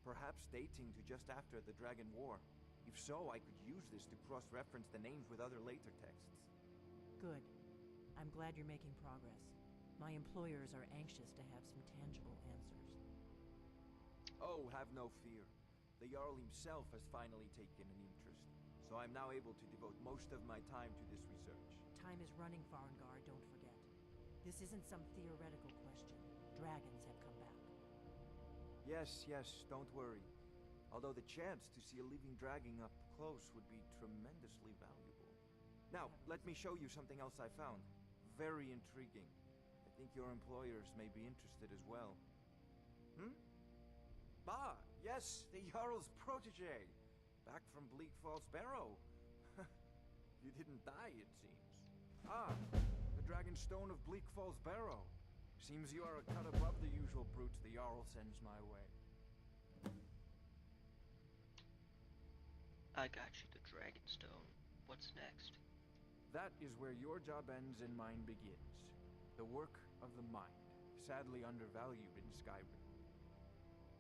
Perhaps dating to just after the Dragon War. If so, I could use this to cross-reference the names with other later texts. Good. I'm glad you're making progress. My employers are anxious to have some tangible answers. Oh, have no fear. The Jarl himself has finally taken an interest, so I'm now able to devote most of my time to this research. Time is running, Farengar, don't forget. This isn't some theoretical question. Dragons have come back. Yes, don't worry. Although the chance to see a living dragon up close would be tremendously valuable. Now, let me show you something else I found. Very intriguing. I think your employers may be interested as well. Bah, yes, the Jarl's protege. Back from Bleak Falls Barrow. You didn't die, it seems. Ah, the Dragon Stone of Bleak Falls Barrow. Seems you are a cut above the usual brutes the Jarl sends my way. I got you the Dragonstone. What's next? That is where your job ends and mine begins. The work of the mind, sadly undervalued in Skyrim.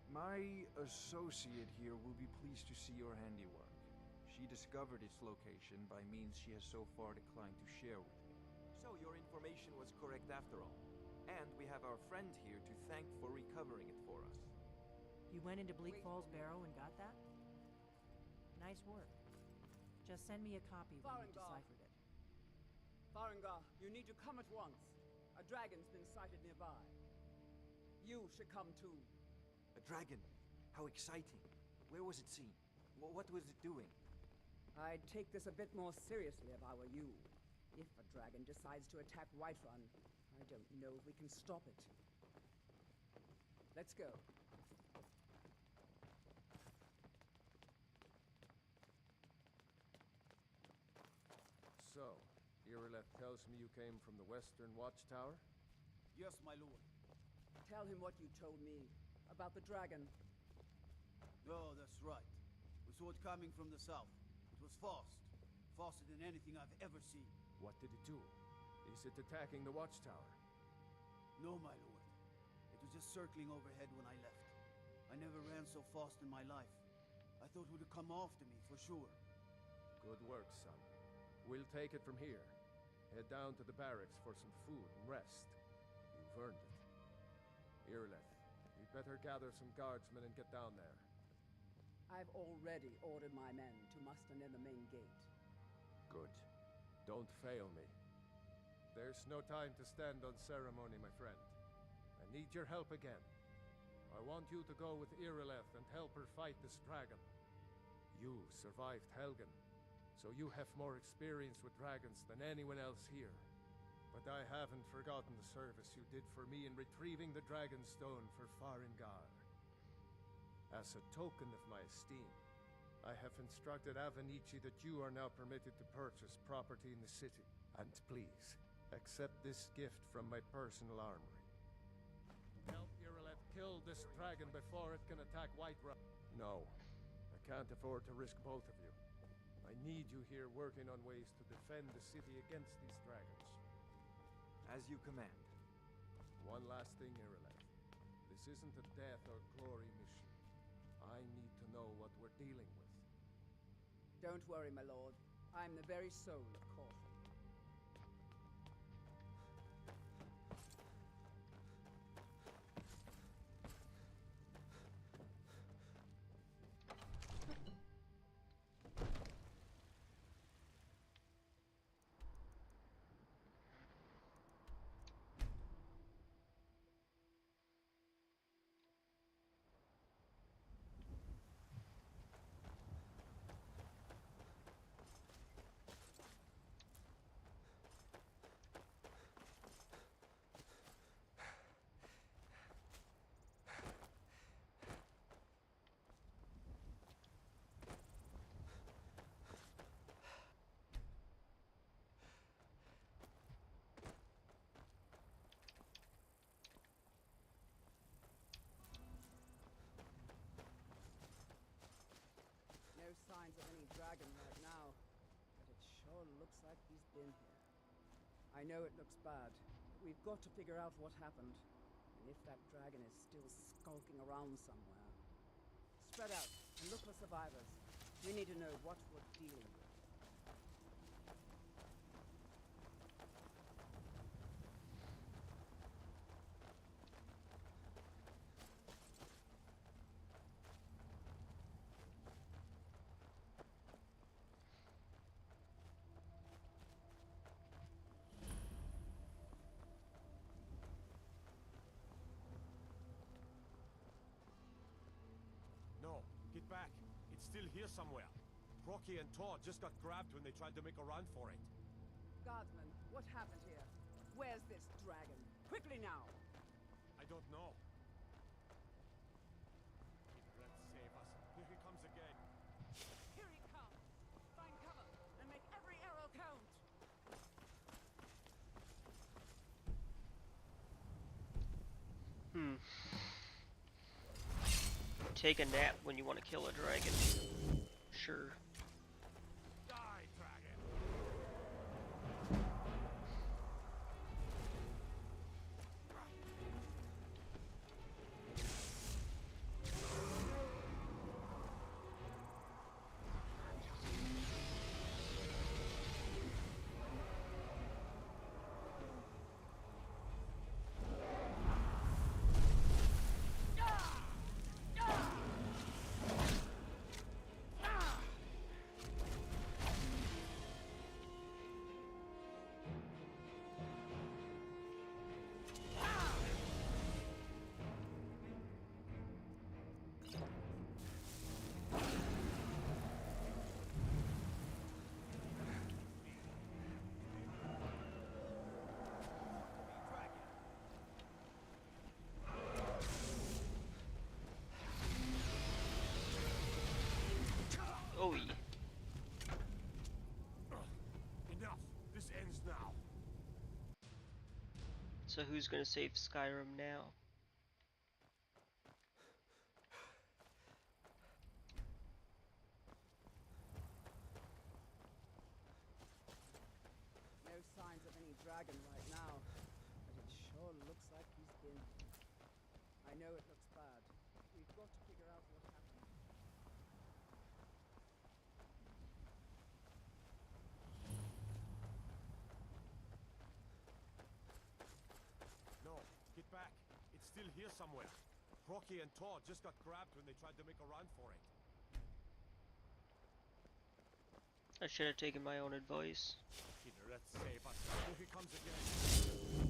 My associate here will be pleased to see your handiwork. She discovered its location by means she has so far declined to share with me. So your information was correct after all. And we have our friend here to thank for recovering it for us. You went into Bleak Falls Barrow and got that? Nice work. Just send me a copy when you've deciphered it. Farengar, you need to come at once. A dragon's been sighted nearby. You should come too. A dragon? How exciting. Where was it seen? What was it doing? I'd take this a bit more seriously if I were you. If a dragon decides to attack Whiterun, I don't know if we can stop it. Let's go. So, Irileth tells me you came from the Western Watchtower? Yes, my lord. Tell him what you told me about the dragon. Oh, that's right. We saw it coming from the south. It was fast. Faster than anything I've ever seen. What did it do? Is it attacking the Watchtower? No, my lord. It was just circling overhead when I left. I never ran so fast in my life. I thought it would come after me, for sure. Good work, son. We'll take it from here. Head down to the barracks for some food and rest. You've earned it. Irileth, you'd better gather some guardsmen and get down there. I've already ordered my men to muster near the main gate. Good. Don't fail me. There's no time to stand on ceremony, my friend. I need your help again. I want you to go with Irileth and help her fight this dragon. You survived Helgen, so you have more experience with dragons than anyone else here. But I haven't forgotten the service you did for me in retrieving the Dragonstone for Farengar. As a token of my esteem, I have instructed Avenici that you are now permitted to purchase property in the city. And please, accept this gift from my personal armory. Help Irileth kill this dragon before it can attack Whiterun. No, I can't afford to risk both of you. I need you here working on ways to defend the city against these dragons. As you command. One last thing, Irileth. This isn't a death or glory mission. I need to know what we're dealing with. Don't worry, my lord. I'm the very soul of caution. No signs of any dragon right now, but it sure looks like he's been here. I know it looks bad, but we've got to figure out what happened, and if that dragon is still skulking around somewhere. Spread out and look for survivors. We need to know what we're dealing with. No, get back. It's still here somewhere. Crocky and Todd just got grabbed when they tried to make a run for it. Guardsman, what happened here? Where's this dragon? Quickly now! I don't know. Let's save us. Here he comes again. Here he comes! Find cover and make every arrow count! take a nap when you want to kill a dragon. Sure. Die, dragon! Oh, yeah. Enough! This ends now. So who's gonna save Skyrim now? No signs of any dragon right now, but it sure looks like he's been here. I know it looks bad. We've got to figure out what happened. No, get back. It's still here somewhere. Rocky and Todd just got grabbed when they tried to make a run for it. I should have taken my own advice. Either let's save us before he comes again.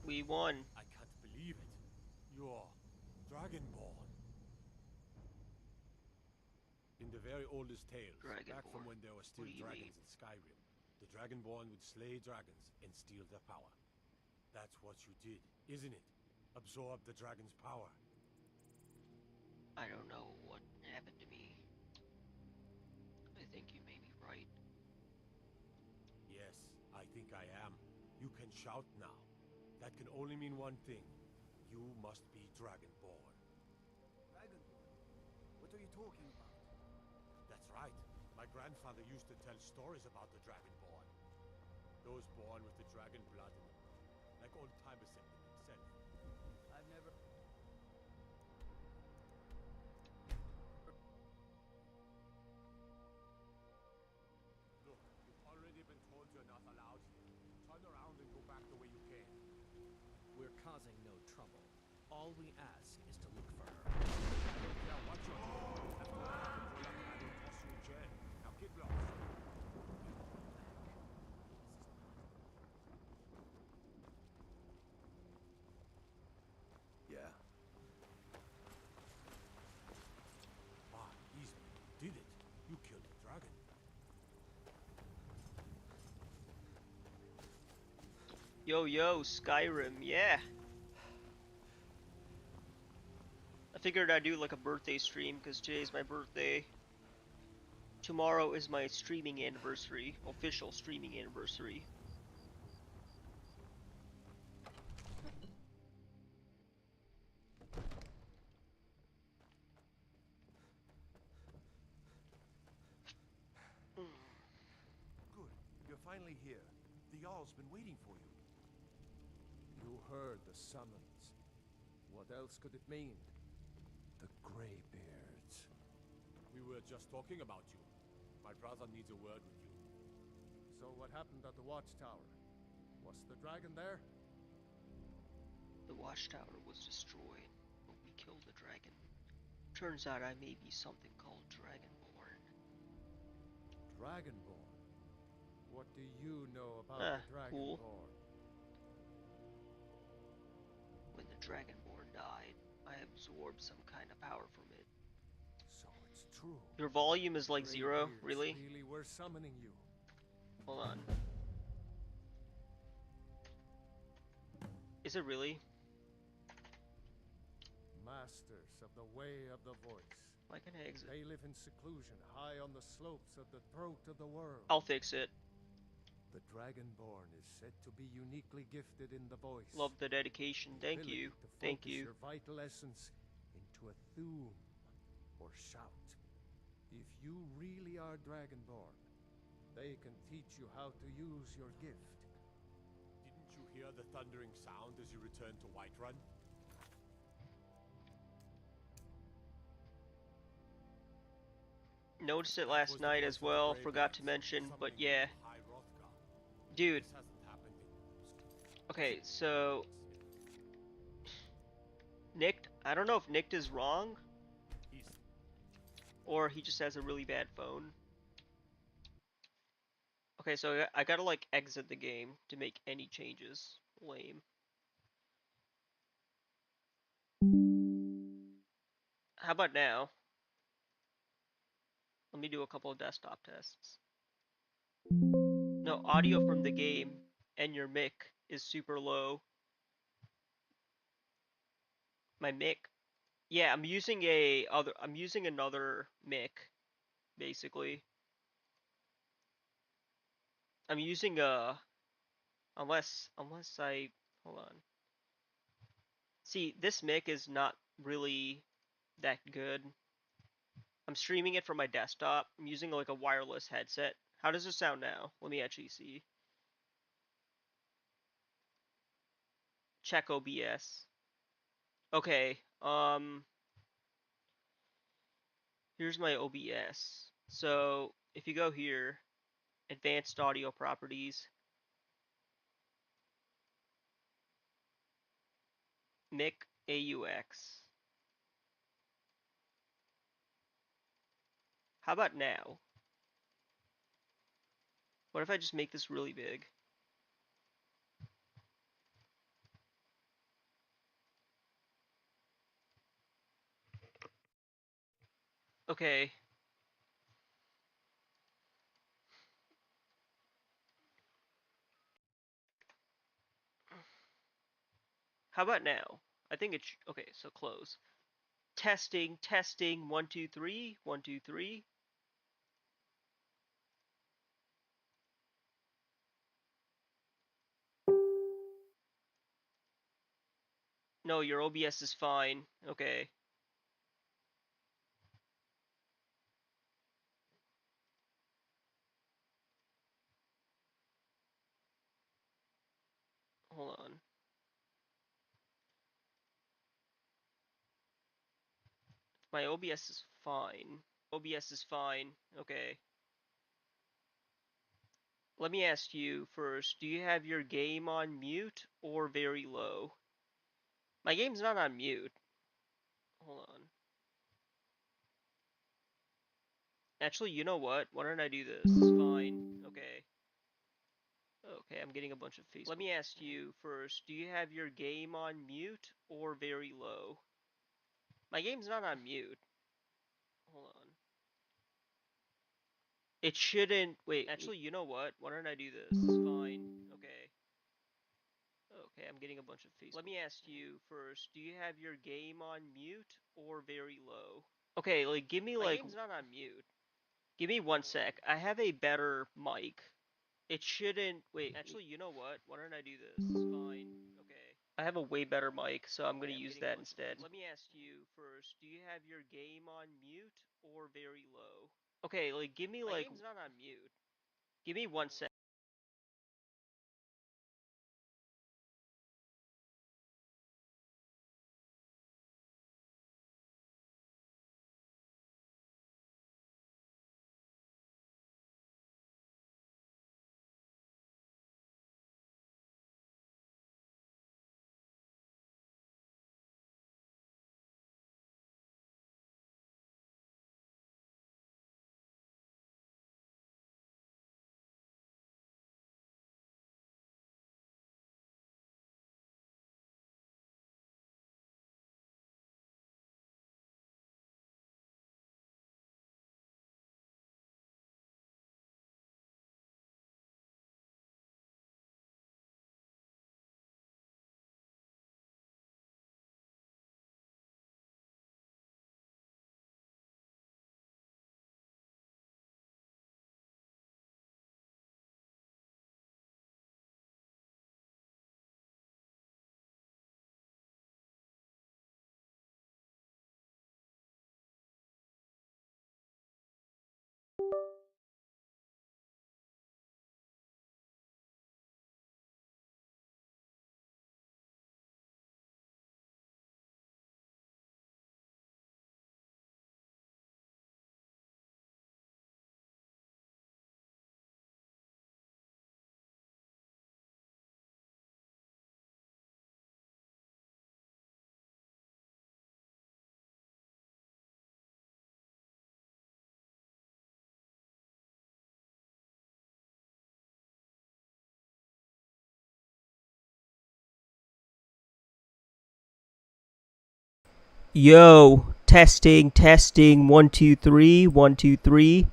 We won. I can't believe it. You're Dragonborn. In the very oldest tales, back from when there were still dragons in Skyrim, the Dragonborn would slay dragons and steal their power. That's what you did, isn't it? Absorb the dragon's power. I don't know what happened to me. I think you may be right. Yes, I think I am. You can shout now. That can only mean one thing. You must be Dragonborn. Dragonborn? What are you talking about? That's right. My grandfather used to tell stories about the Dragonborn. Those born with the dragon blood in them. Like old Tibersek himself. I've never... Look, you've already been told you're not allowed here. Turn around and go back the way you came. We're causing no trouble. All we ask is to look for her. I don't care what you're doing. After what happened to your I will toss you in jail. Now get lost. Yeah. Yo, Skyrim, yeah. I figured I'd do like a birthday stream because today's my birthday. Tomorrow is my streaming anniversary, official streaming anniversary. Good. You're finally here. The Jarl's been waiting for you. You heard the summons. What else could it mean? The Greybeards. We were just talking about you. My brother needs a word with you. So what happened at the watchtower? Was the dragon there? The watchtower was destroyed, but we killed the dragon. Turns out I may be something called Dragonborn. Dragonborn? What do you know about the Dragonborn? Cool. When the Dragonborn died, I absorbed some kind of power from it. So it's true. Your volume is like 0, really? Really were summoning you. Hold on. Is it really? Masters of the way of the voice. Why can't I exit? They live in seclusion, high on the slopes of the throat of the world. I'll fix it. The Dragonborn is said to be uniquely gifted in the voice. Love the dedication. Thank you. Thank you. Your vital essence into a thum or shout. If you really are Dragonborn, they can teach you how to use your gift. Didn't you hear the thundering sound as you returned to Whiterun? Noticed it last night as well, forgot to mention, but yeah. Dude. Okay, so... Nicked, I don't know if Nicked is wrong, or he just has a really bad phone. Okay, so I gotta like exit the game to make any changes. Lame. How about now? Let me do a couple of desktop tests. No, audio from the game and your mic is super low. My mic, yeah, I'm using another mic, basically. I'm using unless I hold on. See, this mic is not really that good. I'm streaming it from my desktop. I'm using like a wireless headset. How does it sound now? Let me actually see. Check OBS. Okay, here's my OBS. So if you go here, advanced audio properties, mic AUX. How about now? What if I just make this really big? Okay. How about now? I think it's okay, so close. Testing, 1 2 3, 1 2 3. No, your OBS is fine. Okay. Hold on. My OBS is fine. OBS is fine. Okay. Let me ask you first, do you have your game on mute or very low? My game's not on mute. Hold on. Actually, you know what? Why don't I do this? Fine. Okay. Okay, I'm getting a bunch of Facebook. Let me ask you first, do you have your game on mute or very low? My game's not on mute. Hold on. It shouldn't... Wait, actually, you know what? Why don't I do this? Fine. Okay. Okay, I'm getting a bunch of Facebook. Let me ask you first, do you have your game on mute or very low? Okay, like, give me, like... My game's not on mute. Give me 1 sec. I have a better mic. It shouldn't... Wait, actually, you know what? Why don't I do this? Fine. Okay. I have a way better mic, so I'm gonna use that instead. Let me ask you first, do you have your game on mute or very low? Okay, like, give me, like... My game's not on mute. Give me 1 sec. Yo, testing, testing, 1, 2, 3, 1, 2, 3.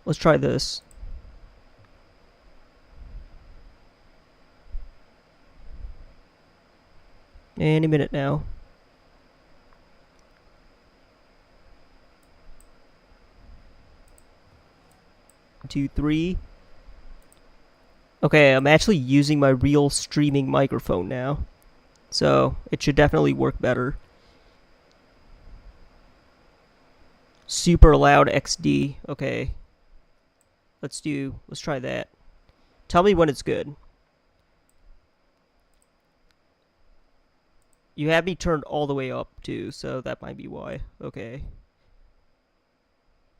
Let's try this. Any minute now. 1, 2, 3. Okay, I'm actually using my real streaming microphone now. So, it should definitely work better. Super loud XD. Okay. Let's try that. Tell me when it's good. You have me turned all the way up too, so that might be why. Okay.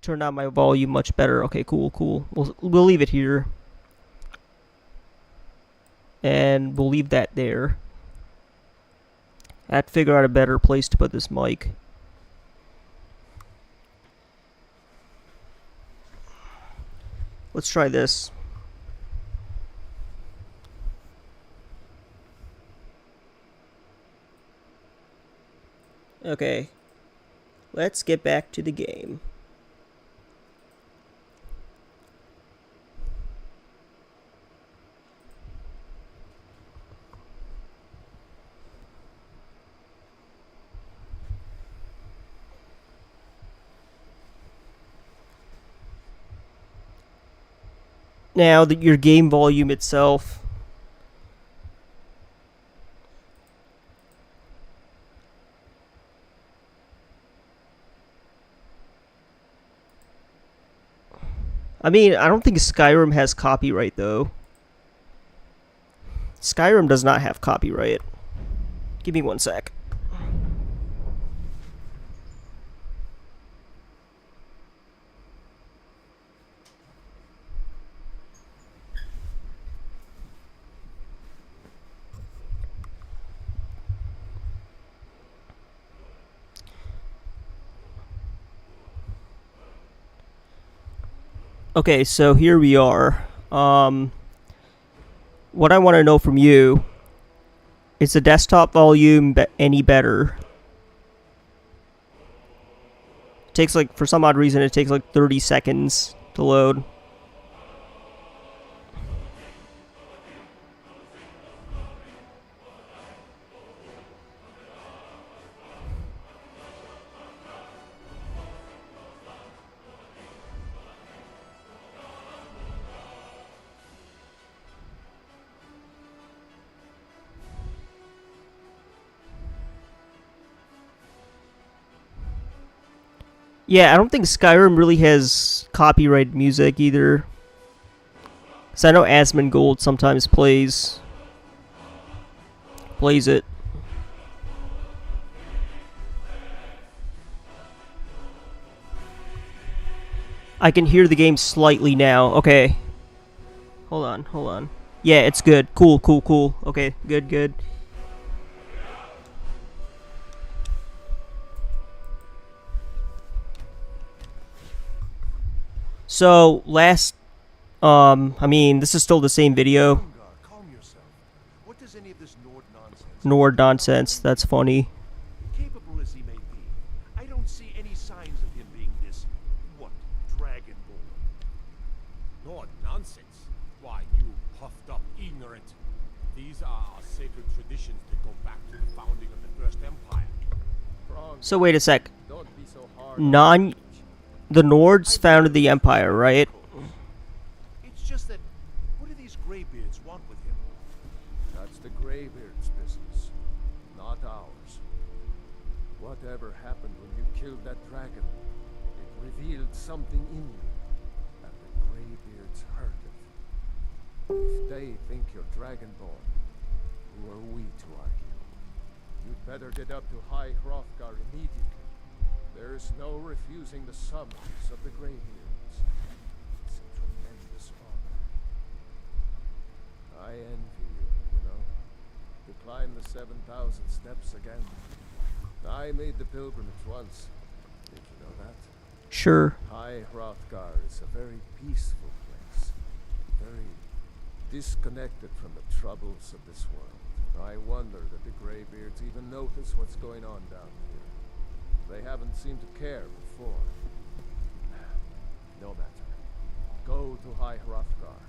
Turned on my volume much better. Okay, cool, cool. We'll leave it here. And we'll leave that there. I have to figure out a better place to put this mic. Let's try this. Okay. Let's get back to the game. Now, your game volume itself. I mean, I don't think Skyrim has copyright, though. Skyrim does not have copyright. Give me 1 sec. Okay, so here we are. What I want to know from you is the desktop volume any better? It takes like, for some odd reason, it takes like 30 seconds to load. Yeah, I don't think Skyrim really has copyrighted music either. So I know Asmongold sometimes plays it. I can hear the game slightly now. Okay. Hold on. Yeah, it's good. Cool. Okay, good. So, I mean, this is still the same video. Calm yourself. What does any of this Nord nonsense, that's funny. Capable as he may be, I don't see any signs of him being this, dragonborn. Nord nonsense? Why, you puffed up ignorant. These are our sacred traditions that go back to the founding of the First Empire. So wait a sec. The Nords founded the Empire, right? It's just that, what do these Greybeards want with him? That's the Greybeards' business, not ours. Whatever happened when you killed that dragon, it revealed something in you, and the Greybeards heard it. If they think you're Dragonborn, who are we to argue? You'd better get up to High Hrothgar immediately. There's no refusing the summons of the Greybeards. It's a tremendous honor. I envy you, to climb the 7,000 steps again. I made the pilgrimage once. Did you know that? Sure. High Hrothgar is a very peaceful place. Very disconnected from the troubles of this world. I wonder that the Greybeards even notice what's going on down here. They haven't seemed to care before. No matter. Go to High Hrothgar.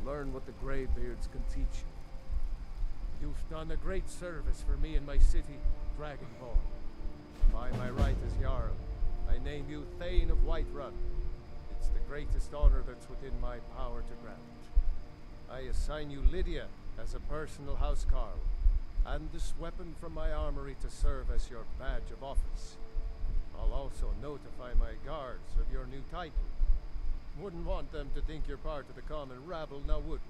Learn what the Greybeards can teach you. You've done a great service for me and my city, Dragonborn. By my right as Jarl, I name you Thane of Whiterun. It's the greatest honor that's within my power to grant. I assign you Lydia as a personal housecarl, and this weapon from my armory to serve as your badge of office. I'll also notify my guards of your new title. Wouldn't want them to think you're part of the common rabble, now would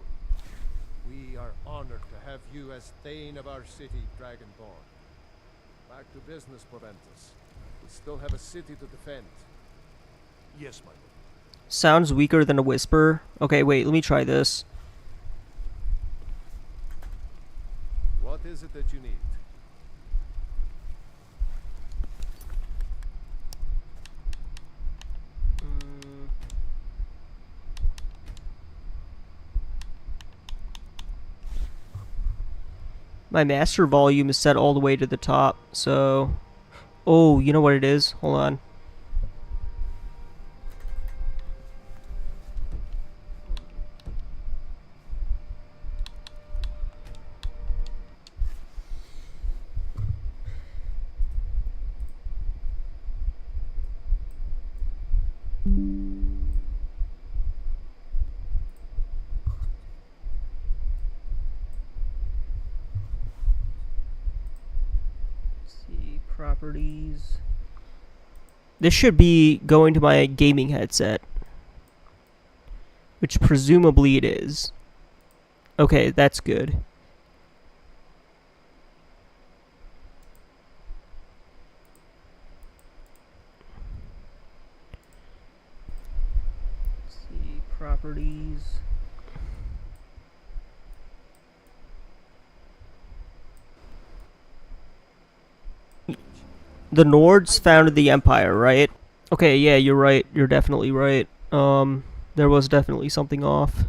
we? We are honored to have you as Thane of our city, Dragonborn. Back to business, Proventus. We still have a city to defend. Yes, my lord. Sounds weaker than a whisper. Okay, wait, let me try this. What is it that you need? My master volume is set all the way to the top, so... Oh, you know what it is? Hold on. Properties. This should be going to my gaming headset, which presumably it is. Okay, that's good. Let's see, properties. The Nords founded the Empire, right? Okay, yeah, you're right. You're definitely right. There was definitely something off.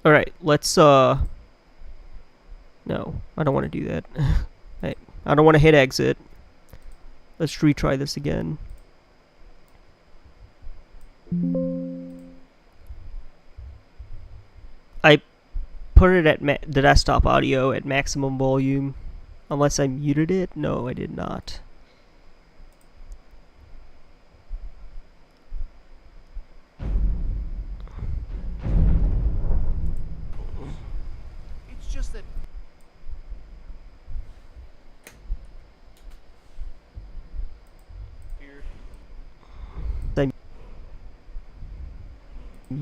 Alright, let's, No, I don't want to do that. I don't want to hit exit. Let's retry this again. I put it at the desktop audio at maximum volume. Unless I muted it? No, I did not.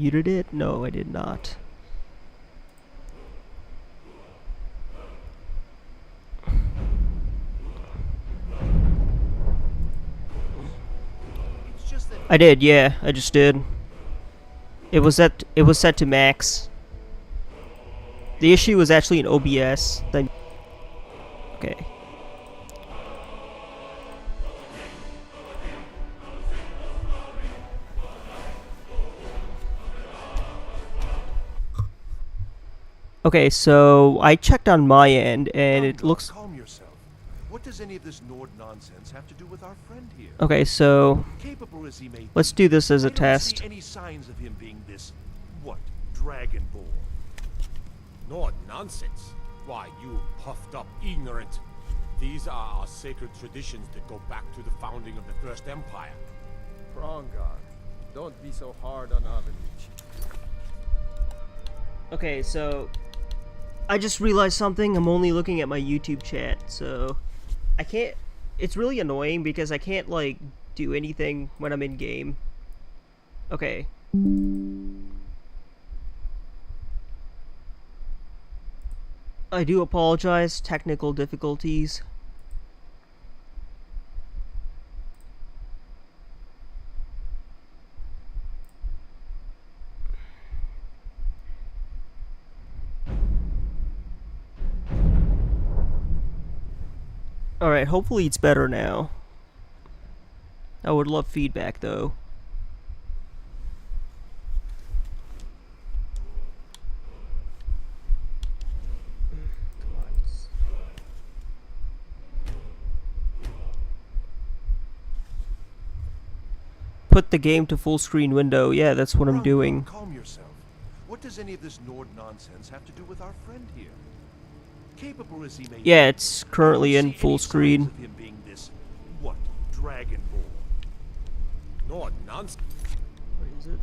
muted it? No, I did not. I did, yeah, I just did. It was set to max. The issue was actually in OBS. Okay. Okay, so I checked on my end, and it looks... Calm yourself. What does any of this Nord nonsense have to do with our friend here? Okay, so... Capable as he may let's do this as a I don't test. see any signs of him being this, what, Dragonborn? Nord nonsense? Why, you puffed up ignorant. These are our sacred traditions that go back to the founding of the First Empire. Prongar, don't be so hard on Avenucci. Okay, so... I just realized something. I'm only looking at my YouTube chat, so... I can't... It's really annoying because I can't, like, do anything when I'm in-game. Okay. I do apologize. Technical difficulties. Alright, hopefully it's better now. I would love feedback, though. Put the game to full screen window. Yeah, that's what I'm doing. Calm yourself. What does any of this Nord nonsense have to do with our friend here? Capable as he may yeah, it's currently in full screen. Of him being this, what, Dragonborn? Nord nonsense. What is it?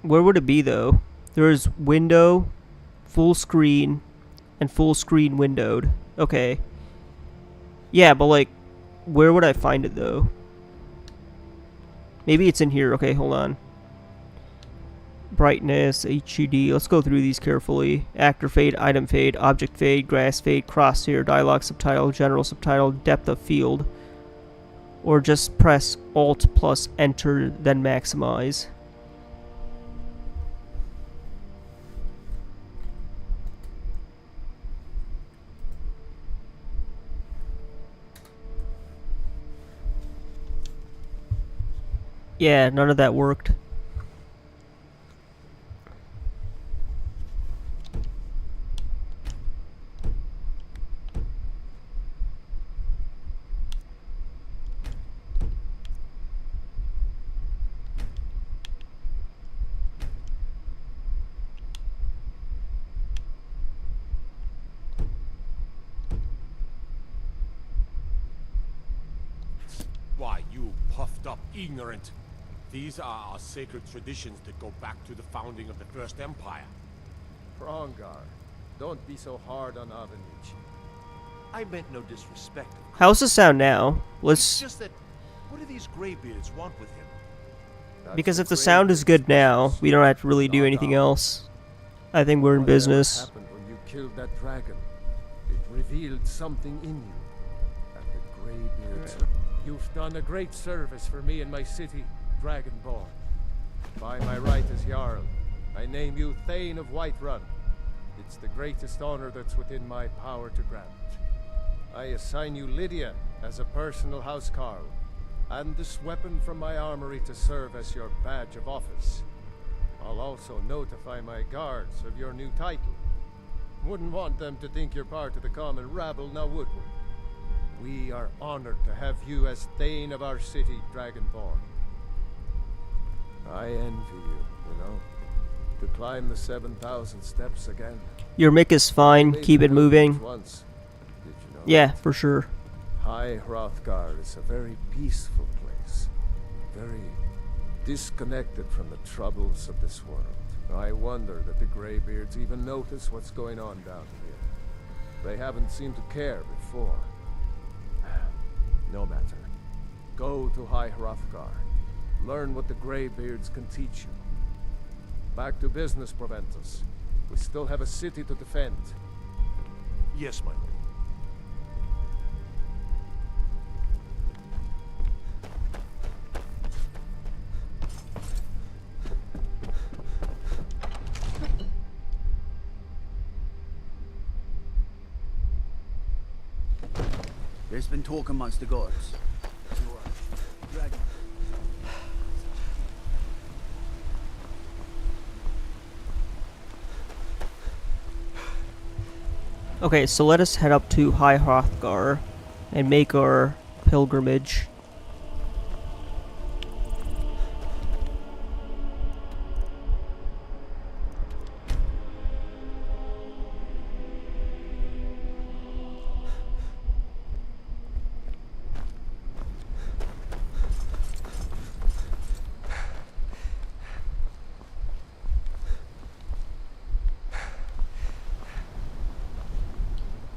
Where would it be, though? There's window, full screen, and full screen windowed. Okay. Yeah, but, like, where would I find it, though? Maybe it's in here. Okay, hold on. Brightness, HUD. Let's go through these carefully. Actor fade, item fade, object fade, grass fade, crosshair, dialogue subtitle, general subtitle, depth of field. Or just press Alt plus Enter, then maximize. Yeah, none of that worked. Why, you puffed up ignorant. These are our sacred traditions that go back to the founding of the First Empire. Prongar, don't be so hard on Avenucci. I meant no disrespect. How's the sound now? Let's... It's just that, what do these graybeards want with him? Because if the sound is good now, we don't have to really do anything else. I think we're in business. What happened when you killed that dragon? It revealed something in you. And the graybeards... You've done a great service for me and my city, Dragonborn. By my right as Jarl, I name you Thane of Whiterun. It's the greatest honor that's within my power to grant. I assign you Lydia as a personal housecarl, and this weapon from my armory to serve as your badge of office. I'll also notify my guards of your new title. Wouldn't want them to think you're part of the common rabble, now would we? We are honored to have you as Thane of our city, Dragonborn. I envy you know? To climb the 7,000 steps again. Your mic is fine. Keep it moving. Once. Did you know yeah, that? For sure. High Hrothgar is a very peaceful place. Very disconnected from the troubles of this world. I wonder that the Greybeards even notice what's going on down here. They haven't seemed to care before. No matter. Go to High Hrothgar. Learn what the Greybeards can teach you. Back to business, Proventus. We still have a city to defend. Yes, my lord. There's been talk amongst the gods. Dragon. Okay, so let us head up to High Hrothgar and make our pilgrimage.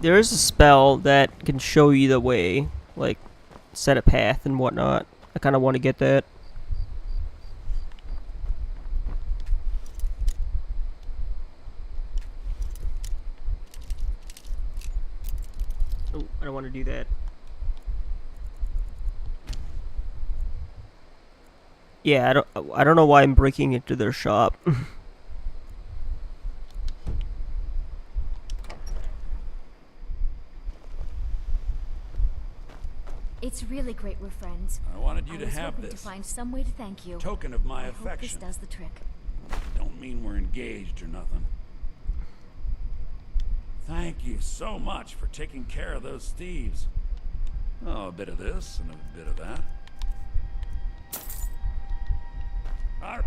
There is a spell that can show you the way, like set a path and whatnot. I kind of want to get that. Oh, I don't want to do that. Yeah, I don't know why I'm breaking into their shop. It's really great we're friends. I wanted you to was have hoping this. to find some way to thank you. Token of my I hope affection. this does the trick. Don't mean we're engaged or nothing. Thank you so much for taking care of those thieves. Oh, a bit of this and a bit of that. All right.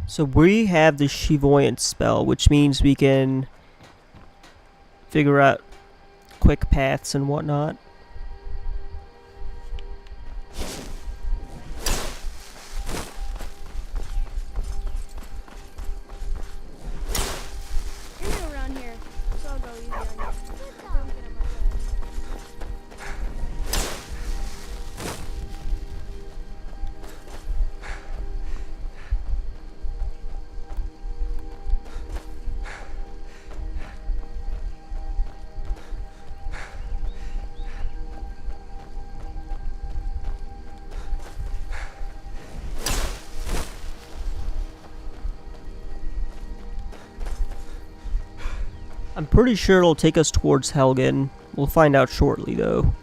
So we have the Chivoyant spell, which means we can figure out quick paths and whatnot. You're new around here, so I'll go easy on you. Don't get on my I'm pretty sure it'll take us towards Helgen. We'll find out shortly, though.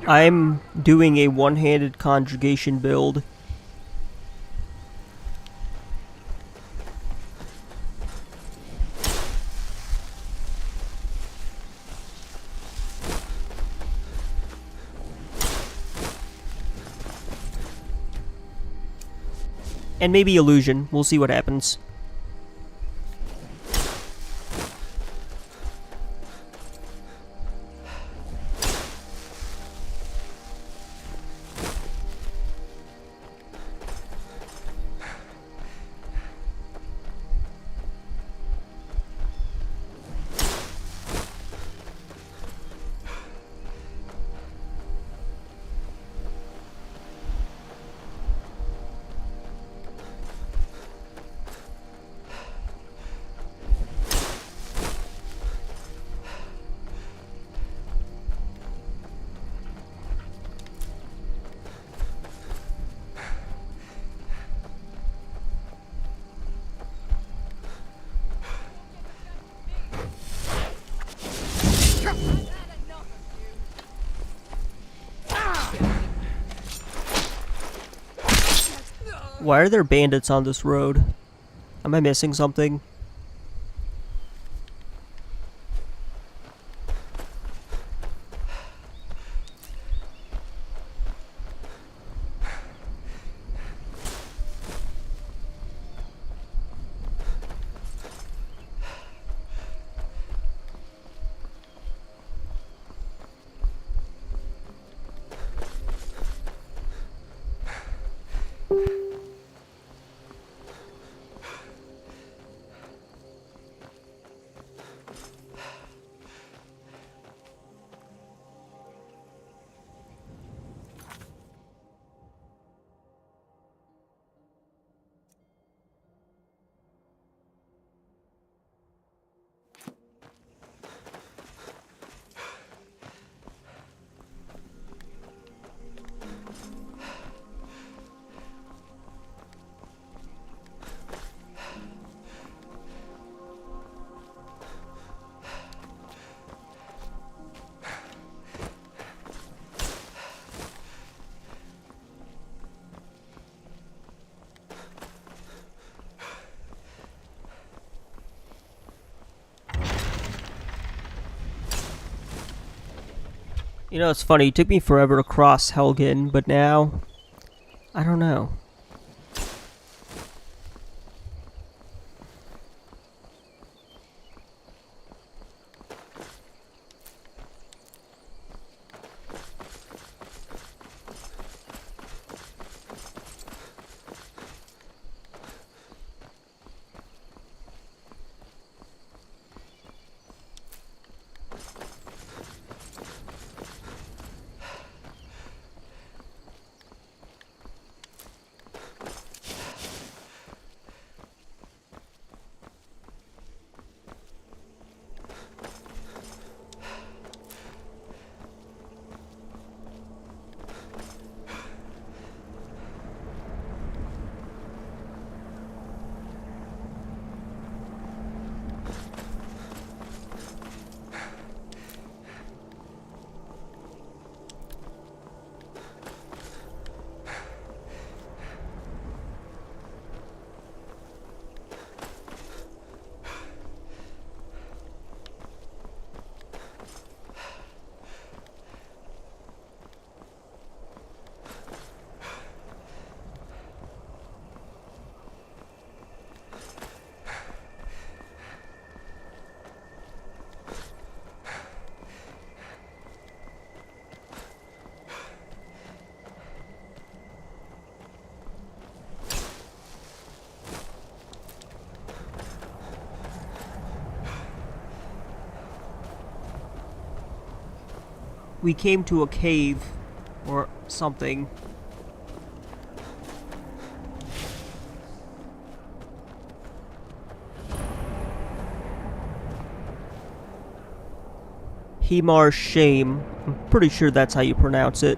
I'm doing a one-handed conjugation build. And maybe illusion. We'll see what happens. Why are there bandits on this road? Am I missing something? You know, it's funny, it took me forever to cross Helgen, but now, I don't know. We came to a cave, or something. Hemar Shame. I'm pretty sure that's how you pronounce it.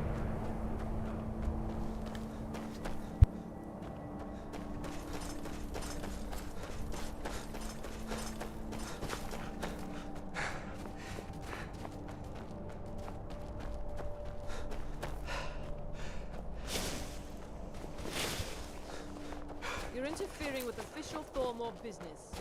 interfering with official Thormore business.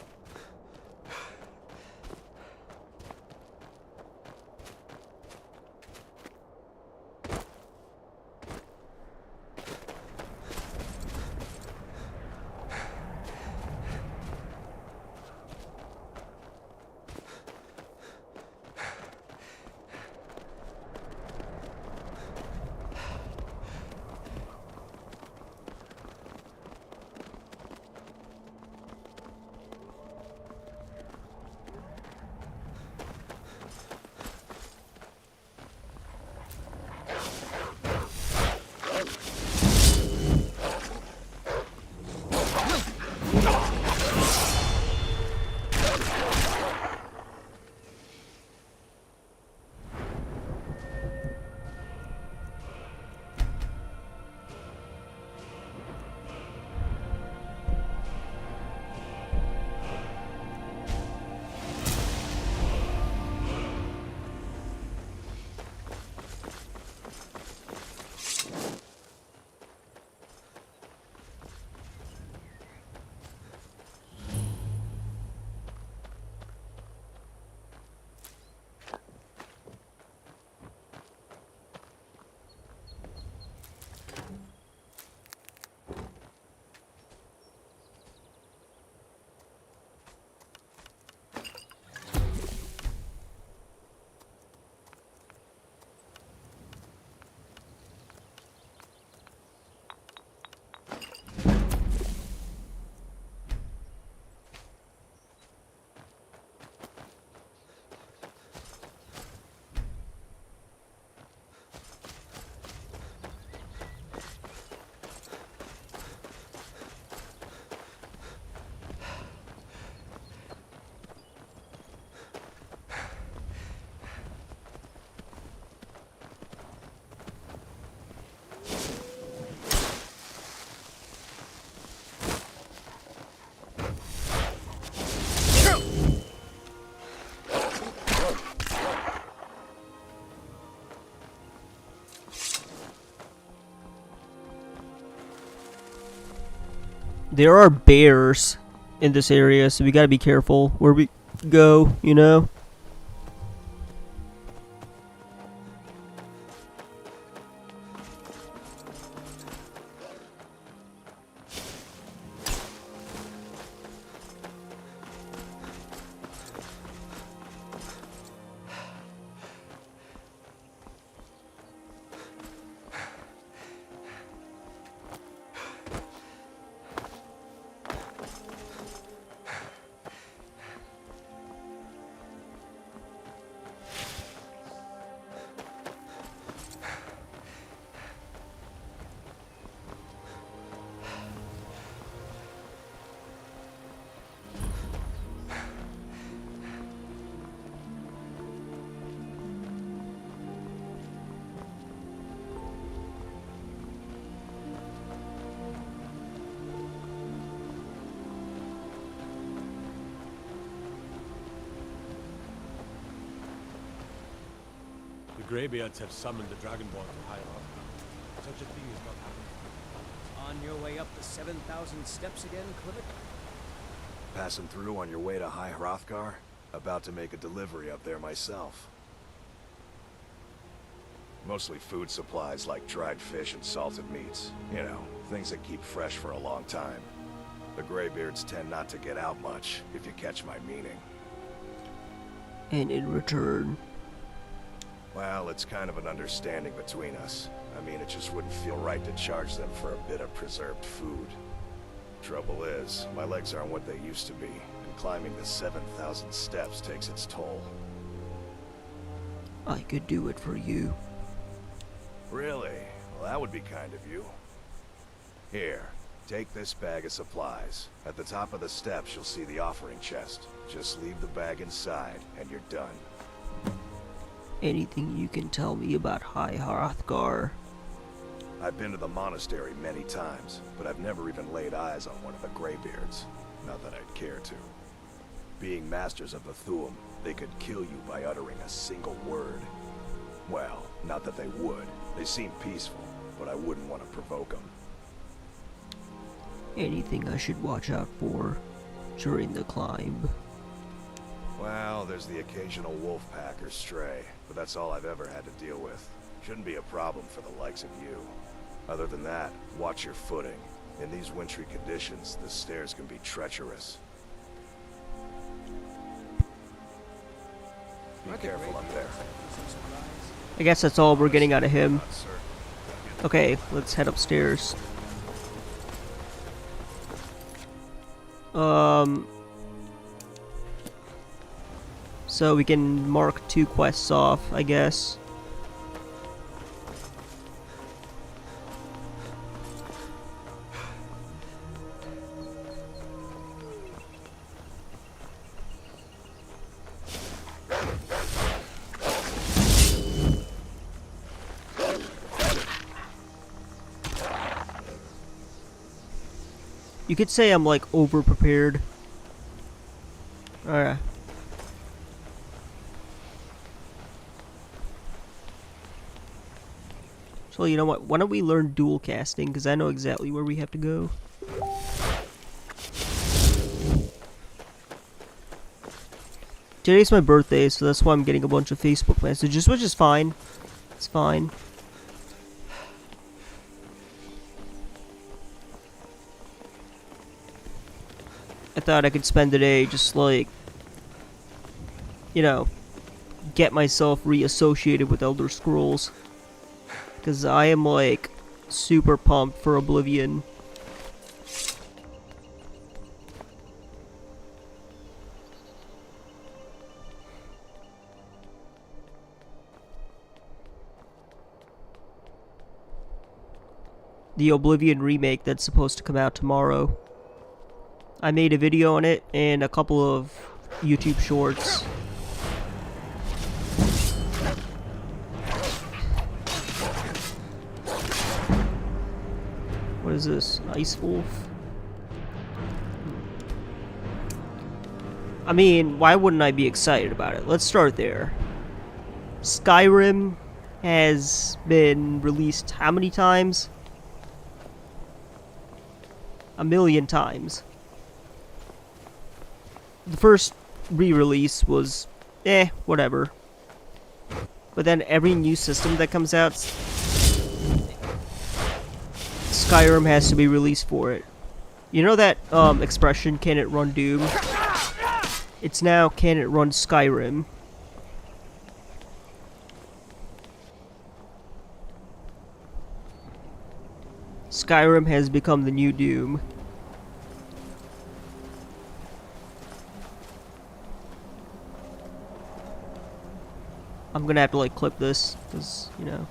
There are bears in this area, so we gotta be careful where we go, you know? Greybeards have summoned the Dragonborn to higher up. Such a thing is not happening. On your way up the 7,000 steps again, Clivic? Passing through on your way to High Hrothgar? About to make a delivery up there myself. Mostly food supplies like dried fish and salted meats. You know, things that keep fresh for a long time. The Greybeards tend not to get out much, if you catch my meaning. And in return... Well, it's kind of an understanding between us. I mean, it just wouldn't feel right to charge them for a bit of preserved food. Trouble is, my legs aren't what they used to be, and climbing the 7,000 steps takes its toll. I could do it for you. Really? Well, that would be kind of you. Here, take this bag of supplies. At the top of the steps, you'll see the offering chest. Just leave the bag inside, and you're done. Anything you can tell me about High Hrothgar? I've been to the monastery many times, but I've never even laid eyes on one of the Greybeards. Not that I'd care to. Being masters of the Thu'um, they could kill you by uttering a single word. Well, not that they would. They seem peaceful, but I wouldn't want to provoke them. Anything I should watch out for during the climb? Well, there's the occasional wolf pack or stray, but that's all I've ever had to deal with. Shouldn't be a problem for the likes of you. Other than that, watch your footing. In these wintry conditions, the stairs can be treacherous. Be careful up there. I guess that's all we're getting out of him. Okay, let's head upstairs. So we can mark 2 quests off, I guess. You could say I'm like over prepared. Alright. So you know what? Why don't we learn dual casting? Because I know exactly where we have to go. Today's my birthday, so that's why I'm getting a bunch of Facebook messages, which is fine. It's fine. I thought I could spend the day just like, you know, get myself reassociated with Elder Scrolls. Because I am like super pumped for Oblivion. The Oblivion remake that's supposed to come out tomorrow. I made a video on it and a couple of YouTube shorts. What is this? Ice Wolf? I mean, why wouldn't I be excited about it? Let's start there. Skyrim has been released how many times? A million times. The first re-release was, whatever. But then every new system that comes out, Skyrim has to be released for it. You know that expression, can it run Doom? It's now, can it run Skyrim? Skyrim has become the new Doom. I'm gonna have to like clip this, because, you know.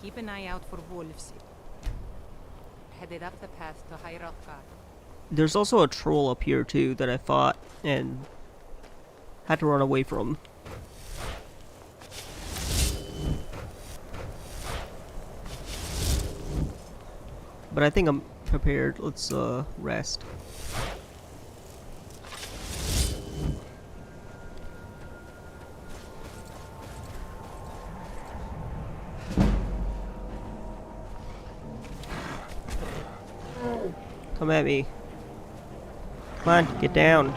Keep an eye out for wolves. Headed up the path to Hyralka. There's also a troll up here too that I fought and had to run away from. But I think I'm prepared. Let's rest. Come at me. Come on, get down.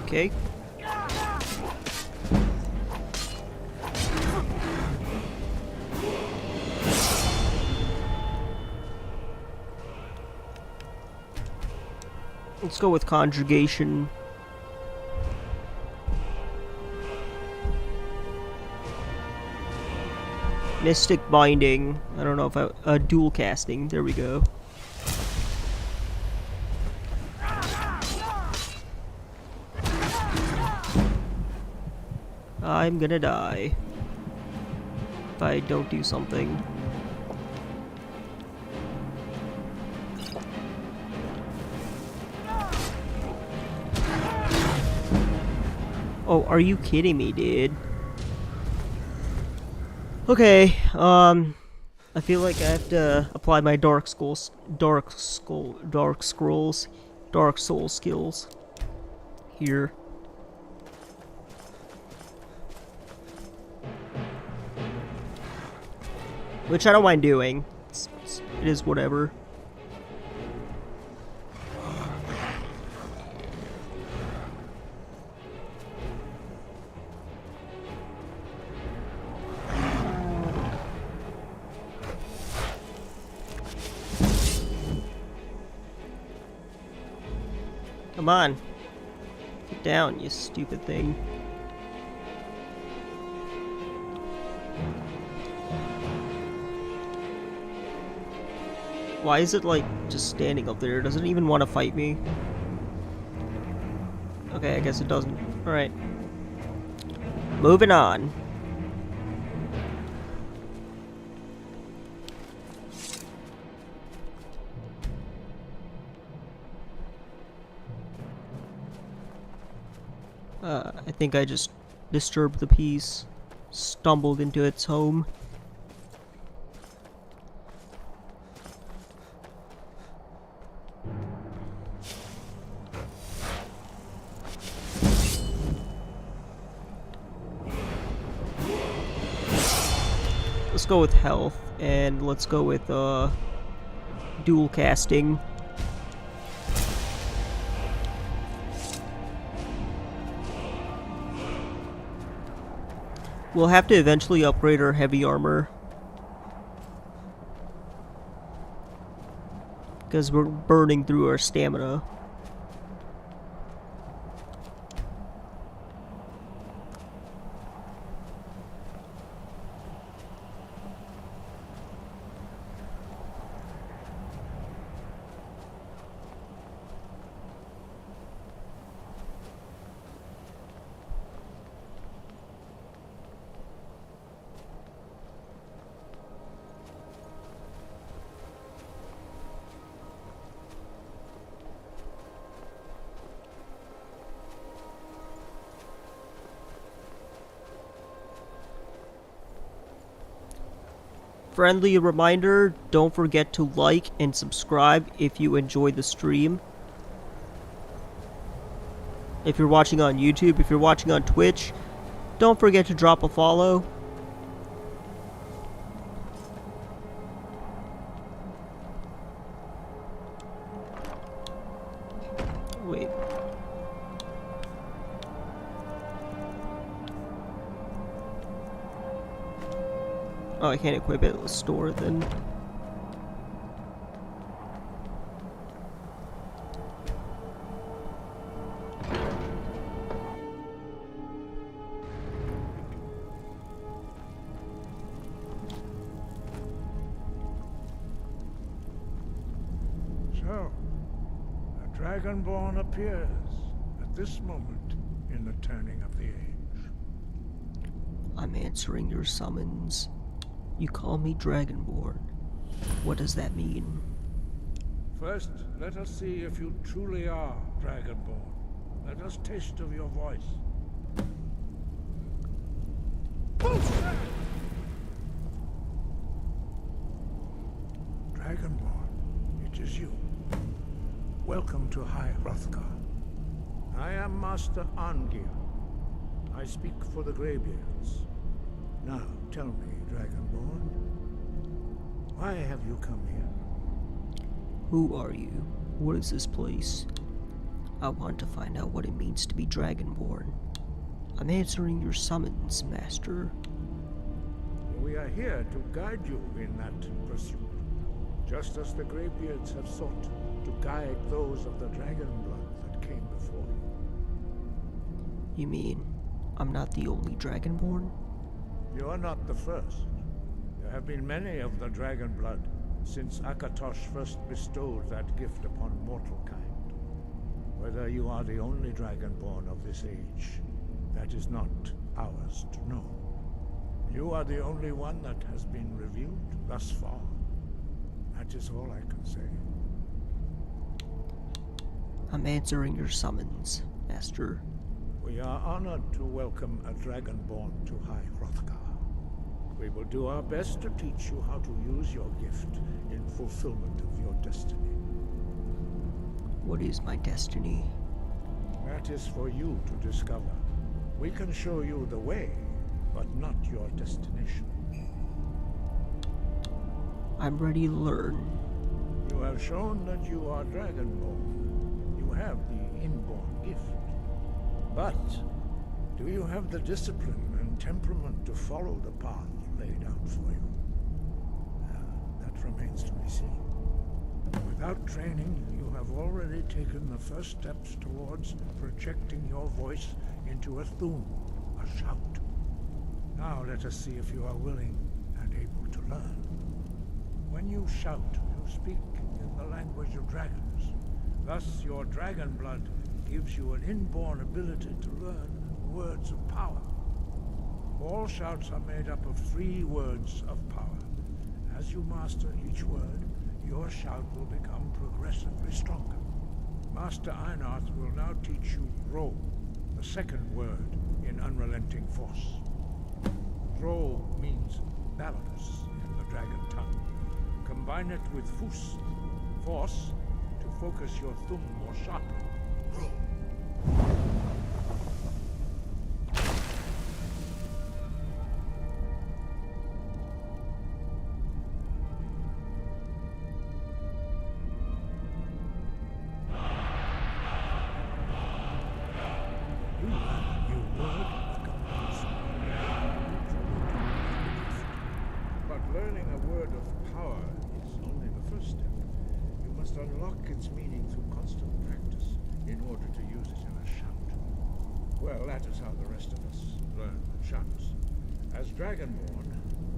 Okay. Let's go with conjugation. Mystic Binding. I don't know if dual casting. There we go. I'm gonna die if I don't do something. Oh, are you kidding me, dude? Okay, I feel like I have to apply my Dark Souls skills here. Which I don't mind doing. It is whatever. Come on. Get down, you stupid thing. Why is it like just standing up there? Doesn't it even want to fight me? Okay, I guess it doesn't. Alright. Moving on. I think I just disturbed the piece. Stumbled into its home. Let's go with health, and let's go with dual casting. We'll have to eventually upgrade our heavy armor, because we're burning through our stamina. Friendly reminder, don't forget to like and subscribe if you enjoyed the stream. If you're watching on YouTube, if you're watching on Twitch, don't forget to drop a follow. Wait. Oh, I can't equip it. Let's store it then. So, a Dragonborn appears at this moment in the turning of the age. I'm answering your summons. You call me Dragonborn. What does that mean? First, let us see if you truly are Dragonborn. Let us taste of your voice. Dragonborn, it is you. Welcome to High Hrothgar. I am Master Arngir. I speak for the Greybeards. Now, tell me, Dragonborn, why have you come here? Who are you? What is this place? I want to find out what it means to be Dragonborn. I'm answering your summons, Master. We are here to guide you in that pursuit, just as the Greybeards have sought to guide those of the dragon blood that came before you. You mean I'm not the only Dragonborn? You are not the first. There have been many of the dragon blood since Akatosh first bestowed that gift upon mortal kind. Whether you are the only Dragonborn of this age That is not ours to know. You are the only one that has been revealed thus far. That is all I can say. I'm answering your summons, Master. We are honored to welcome a Dragonborn to High Hrothgar. We will do our best to teach you how to use your gift in fulfillment of your destiny. What is my destiny? That is for you to discover. We can show you the way, but not your destination. I'm ready to learn. You have shown that you are Dragonborn. You have the inborn gift. But do you have the discipline and temperament to follow the path laid out for you? That remains to be seen. Without training, you have already taken the first steps towards projecting your voice into a thum, a shout. Now let us see if you are willing and able to learn. When you shout, you speak in the language of dragons. Thus, your dragon blood gives you an inborn ability to learn words of power. All shouts are made up of 3 words of power. As you master each word, your shout will become progressively stronger. Master Einarth will now teach you Ro, the second word in Unrelenting Force. Ro means balance in the dragon tongue. Combine it with Fus, force, to focus your thumb more sharply. Ro. Unlock its meaning through constant practice in order to use it in a shout. Well, that is how the rest of us learn shouts. As Dragonborn,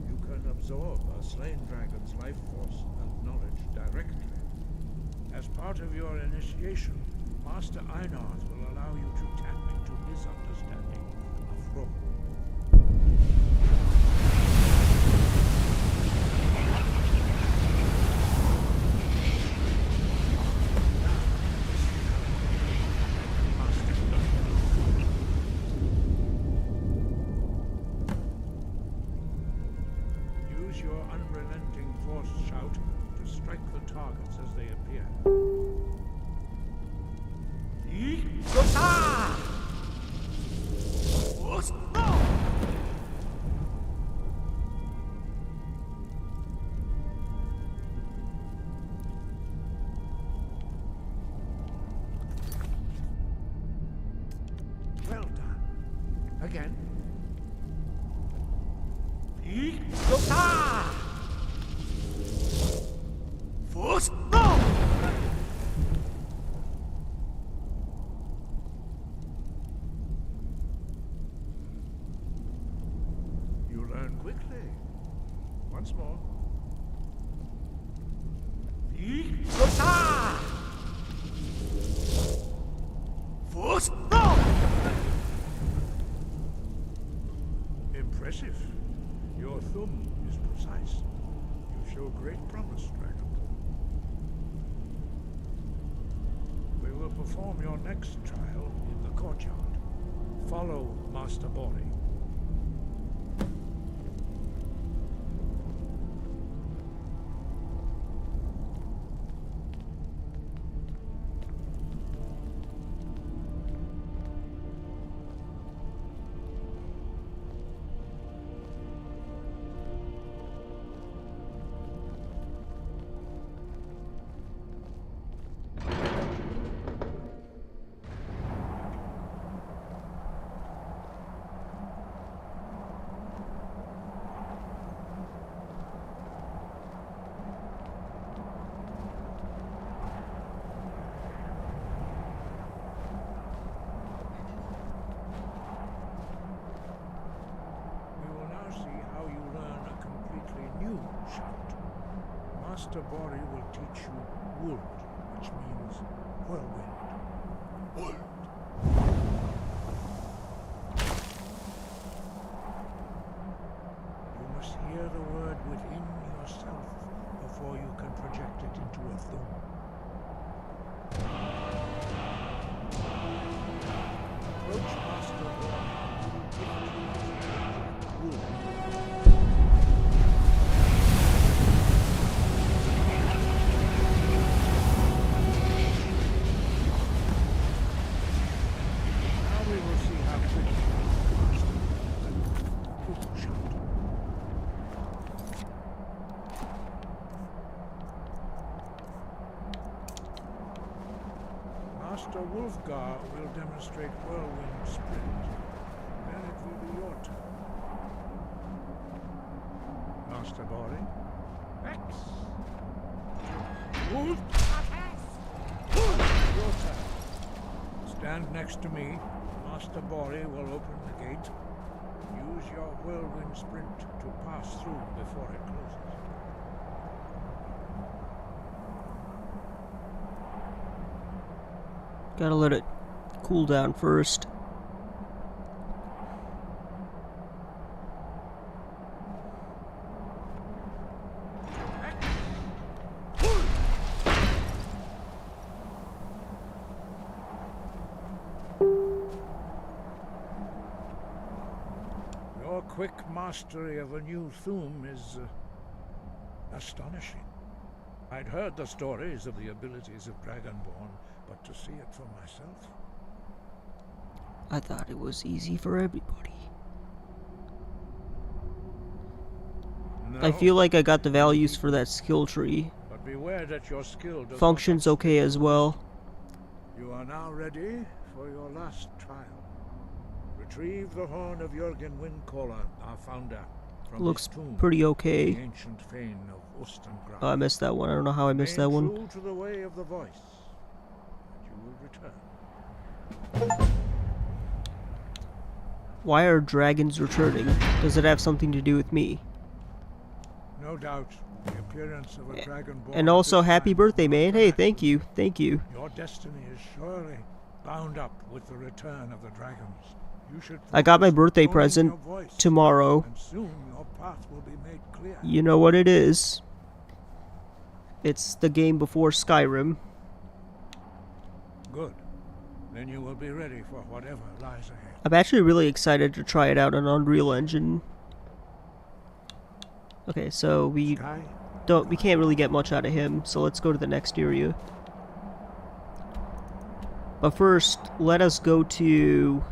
you can absorb a slain dragon's life force and knowledge directly. As part of your initiation, Master Einarth will allow you to tap into his understanding of Ro. Your unrelenting force shout to strike the targets as they appear. Well done. Again. Force no! You learn quickly. Once more. Force no! Impressive. Your thumb is precise. You show great promise, Dragon. We will perform your next trial in the courtyard. Follow Master Bori. Master Bori will teach you Wold, which means whirlwind. Wold. Wolfgar will demonstrate whirlwind sprint. Then it will be your turn. Master Bori. X. Wolf. Your turn. Stand next to me. Master Bori will open the gate. Use your whirlwind sprint to pass through before it closes. Gotta let it cool down first. Your quick mastery of a new Thuum is astonishing. I'd heard the stories of the abilities of Dragonborn, but to see it for myself... I thought it was easy for everybody. No, I feel like I got the values for that skill tree. but beware that your skill does Functions not okay as well. You are now ready for your last trial. Retrieve the horn of Jürgen Windcaller, our founder, from Looks his tomb, pretty okay. the ancient fane of Ustengrad. Oh, I missed that one. I don't know how I missed that one. Remain true to the way of the voice, and you will return. Why are dragons returning? Does it have something to do with me? No doubt, the appearance of a dragonborn. And also, happy birthday, man. Hey, thank you. Thank you. Your destiny is surely bound up with the return of the dragons. You should I got my birthday focus on present your voice, tomorrow. and soon your path will be made clear. You know what it is. It's the game before Skyrim. Good. Then you will be ready for whatever lies ahead. I'm actually really excited to try it out on Unreal Engine. Okay, so we can't really get much out of him, so let's go to the next area. But first, let us go to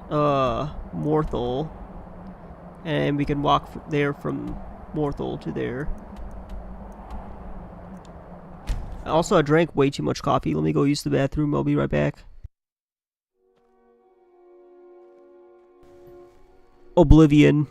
Morthal, and we can walk there from Morthal to there. Also, I drank way too much coffee. Let me go use the bathroom. I'll be right back. Oblivion.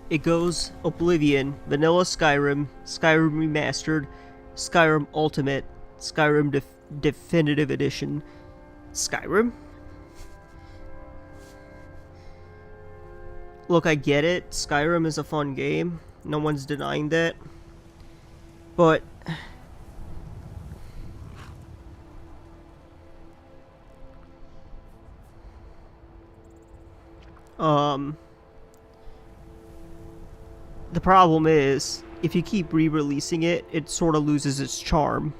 It goes Oblivion, Vanilla Skyrim, Skyrim Remastered, Skyrim Ultimate, Skyrim Definitive Edition. Skyrim? Look, I get it. Skyrim is a fun game. No one's denying that. But the problem is, if you keep re-releasing it, it sort of loses its charm.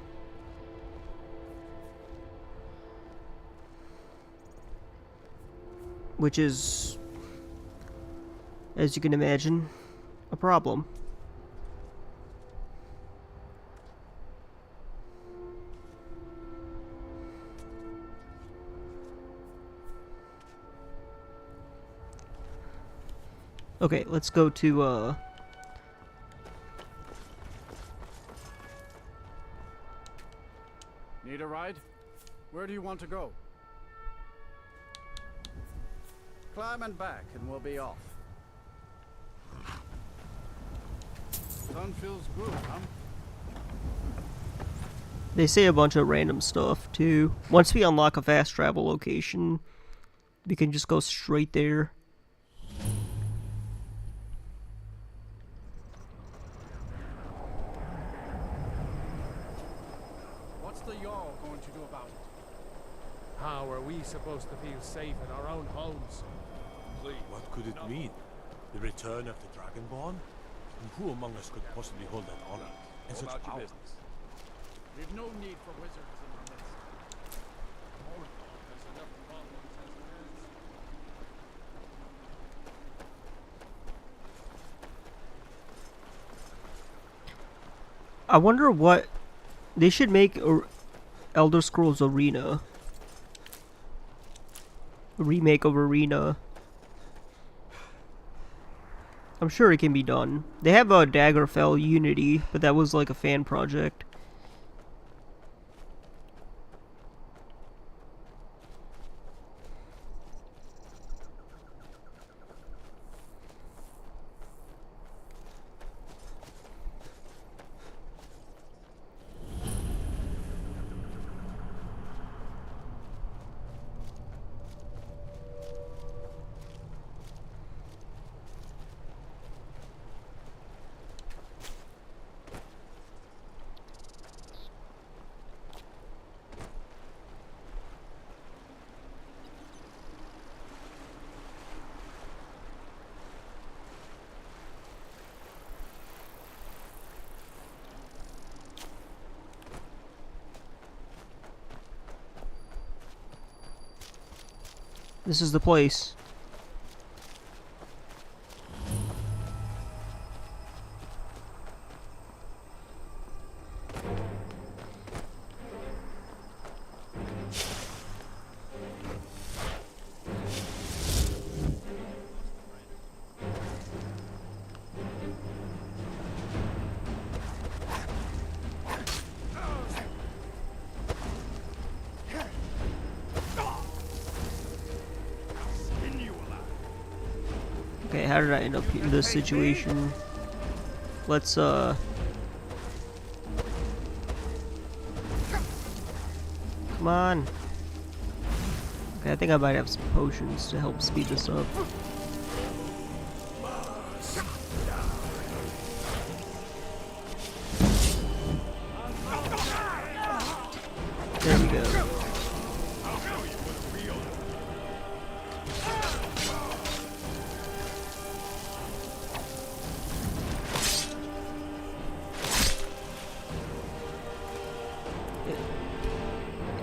Which is, as you can imagine, a problem. Okay, let's go to, Need a ride? Where do you want to go? Climb and back and we'll be off. Sun feels good, huh? They say a bunch of random stuff, too. Once we unlock a fast travel location, we can just go straight there. What's the Jarl going to do about it? How are we supposed to feel safe in our own homes? Please. What could it mean? The return of the Dragonborn? And who among us could possibly hold that honor and such power? We've no need for wizards in our midst. There's enough problems as it is. I wonder what... They should make Elder Scrolls Arena. A remake of Arena. I'm sure it can be done. They have a Daggerfell Unity, but that was like a fan project. This is the place. Okay, how did I end up in this situation? Let's, Come on! Okay, I think I might have some potions to help speed this up. There we go.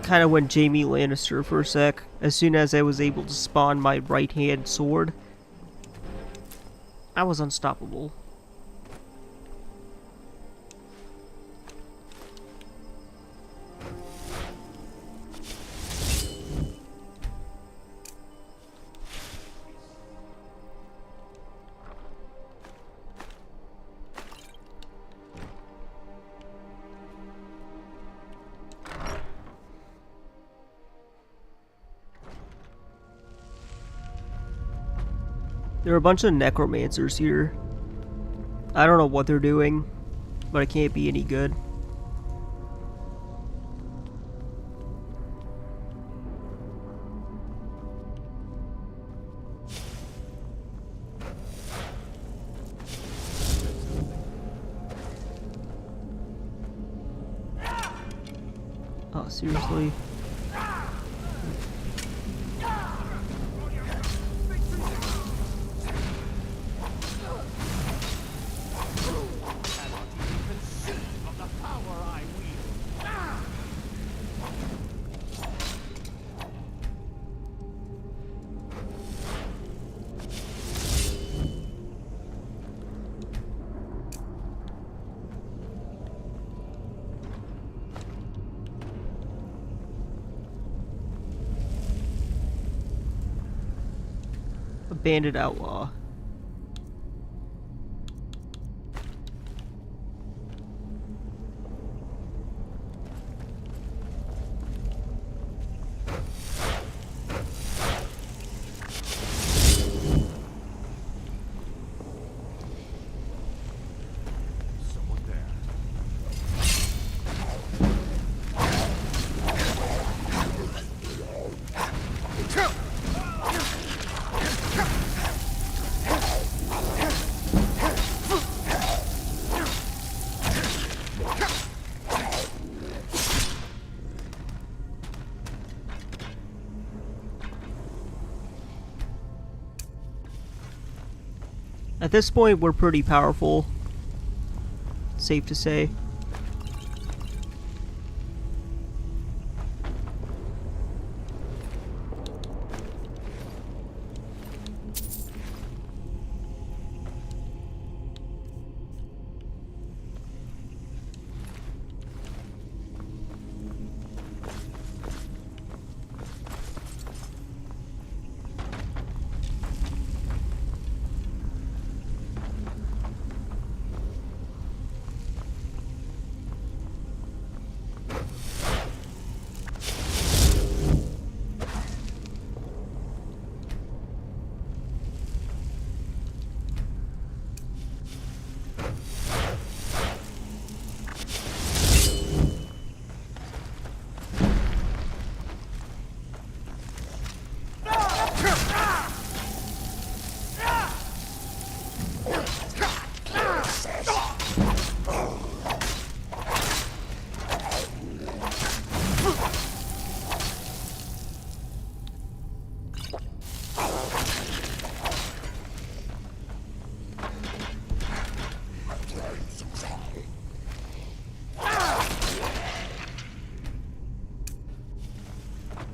Kind of went Jaime Lannister for a sec. As soon as I was able to spawn my right-hand sword, I was unstoppable. There are a bunch of necromancers here. I don't know what they're doing, but it can't be any good. Oh, seriously? Bandit outlaw. At this point, we're pretty powerful. Safe to say.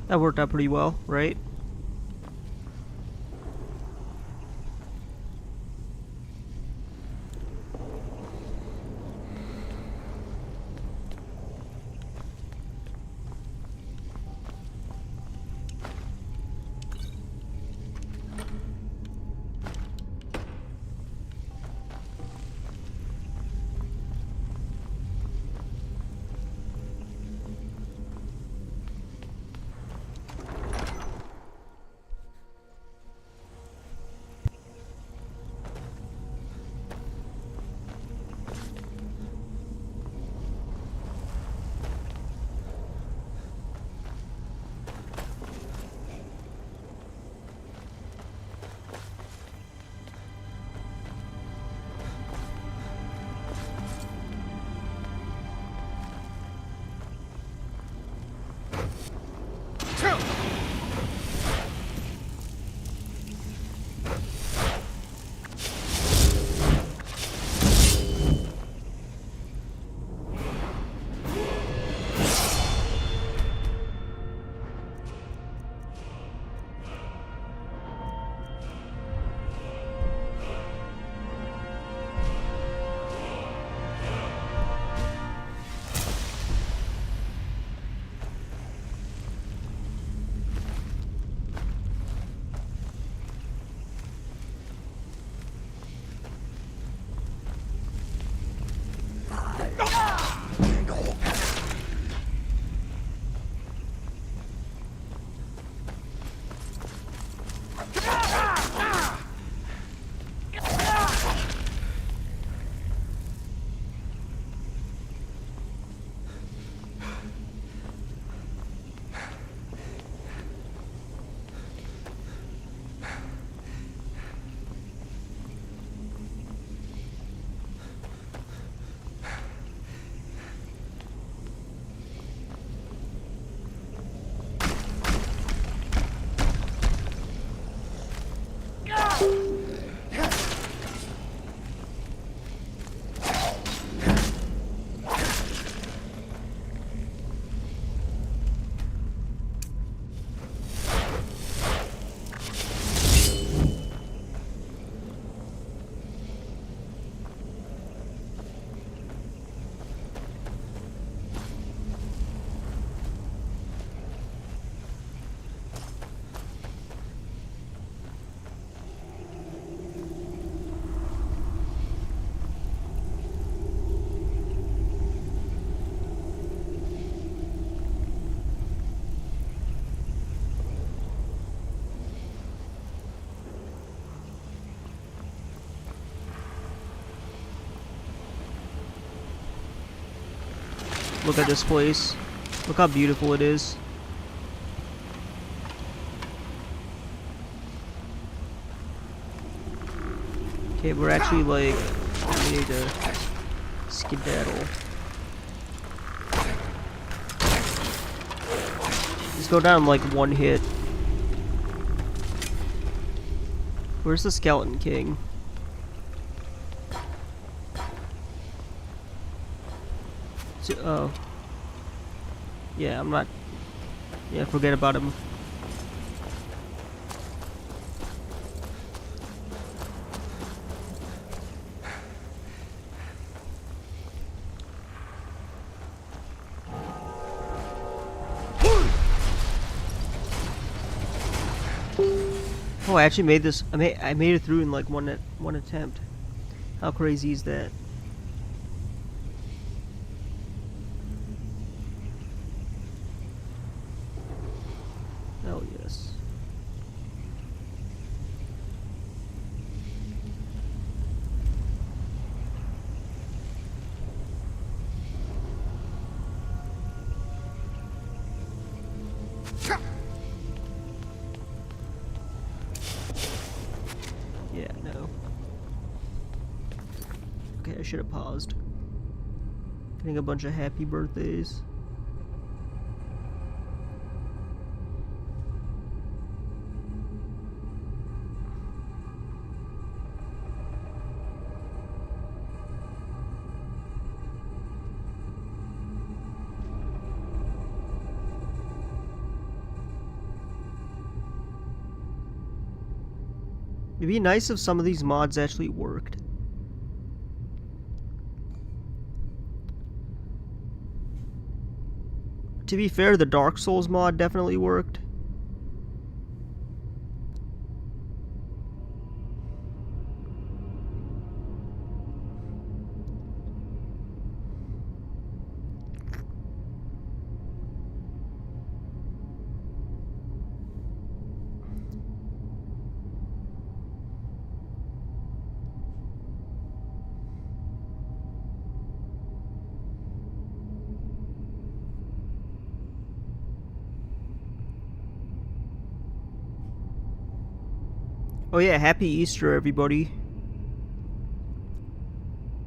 That worked out pretty well, right? Look at this place. Look how beautiful it is. Okay, we're actually like, we need to skedaddle. Just go down like one hit. Where's the Skeleton King? Oh. Yeah, I'm not... Yeah, forget about him. Oh, I actually made this. I made it through in like one attempt. How crazy is that? Oh yes. Yeah, no. Okay, I should have paused. Getting a bunch of happy birthdays. It'd be nice if some of these mods actually worked. To be fair, the Dark Souls mod definitely worked. Oh yeah, happy Easter everybody.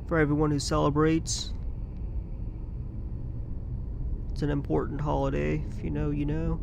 For everyone who celebrates. It's an important holiday. If you know, you know.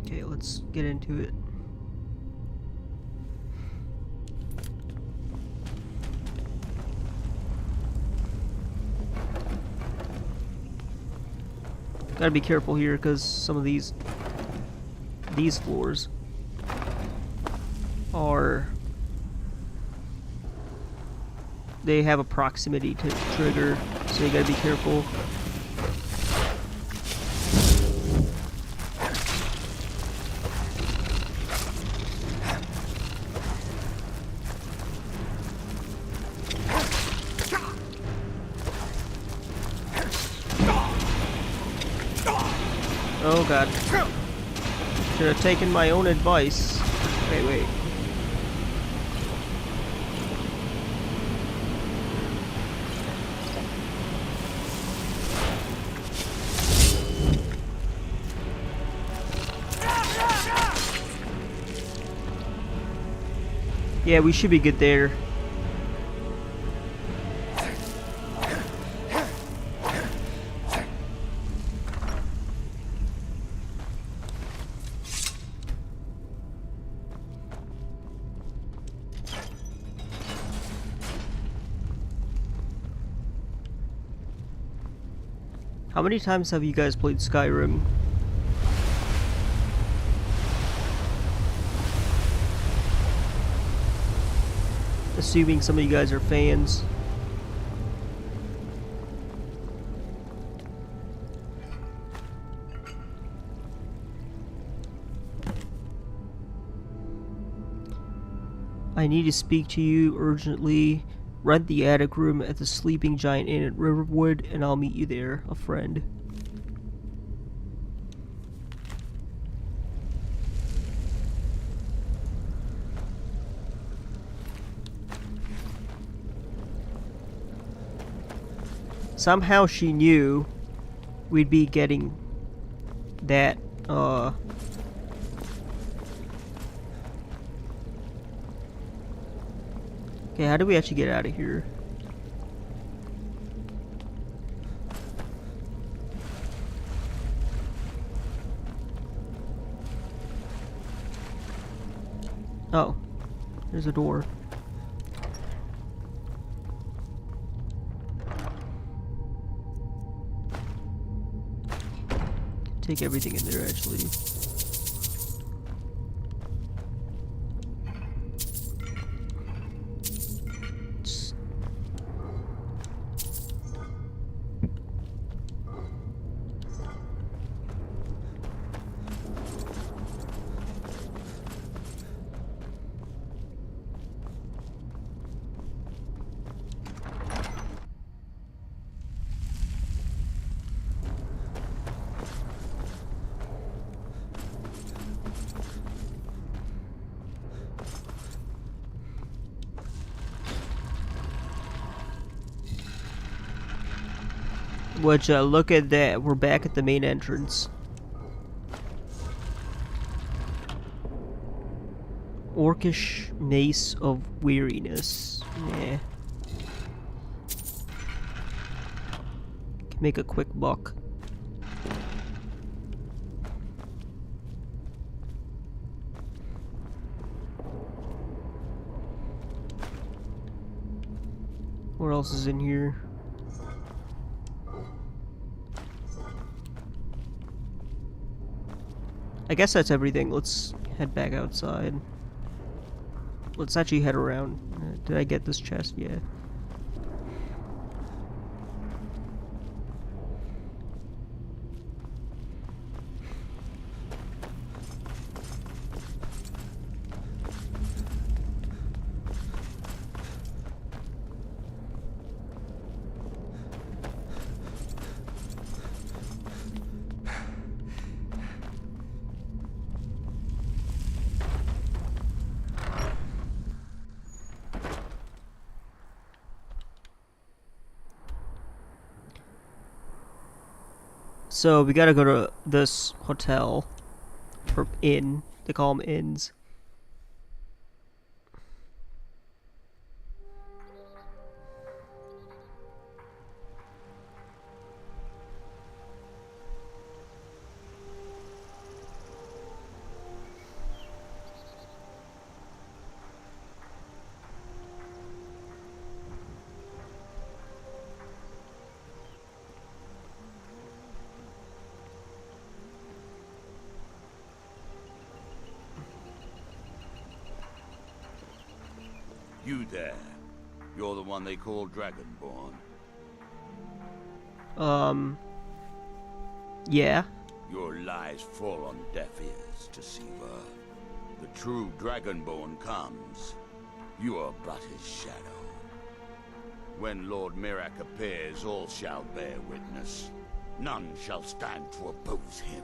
Okay, let's get into it. Gotta be careful here because some of these floors are, they have a proximity to trigger, so you gotta be careful. Oh god. Should have taken my own advice. Wait. Yeah, we should be good there. How many times have you guys played Skyrim? Assuming some of you guys are fans. I need to speak to you urgently. Rent the attic room at the Sleeping Giant Inn at Riverwood, and I'll meet you there, a friend. Somehow she knew we'd be getting that, Okay, how do we actually get out of here? Oh, there's a door. Take everything in there, actually. Which, look at that, we're back at the main entrance. Orcish Mace of Weariness. Yeah. Can make a quick buck. What else is in here? I guess that's everything. Let's head back outside. Let's actually head around. Did I get this chest? Yeah. So we gotta go to this hotel, or inn. They call them inns. You there. You're the one they call Dragonborn. Yeah. Your lies fall on deaf ears, Deceiver. The true Dragonborn comes. You are but his shadow. When Lord Mirak appears, all shall bear witness. None shall stand to oppose him.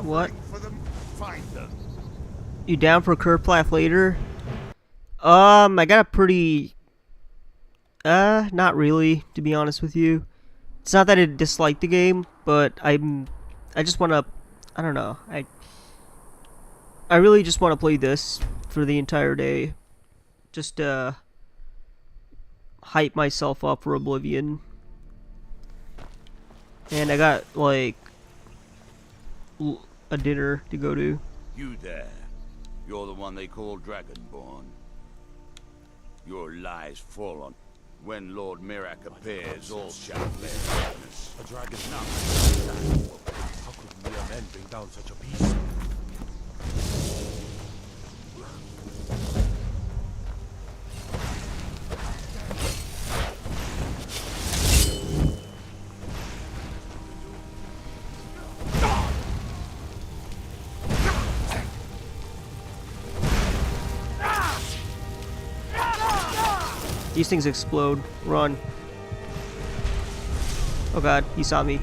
What? For them, find them. You down for a Kerplaf later? I got a pretty... not really, to be honest with you. It's not that I dislike the game, but I just want to, I don't know, I really just want to play this for the entire day, just to hype myself up for Oblivion. And I got like a dinner to go to. You there, you're the one they call Dragonborn. Your lies fall on. When Lord Mirak appears, all shall live darkness. A dragon now. How could mere men bring down such a beast? These things explode. Run. Oh god, he saw me.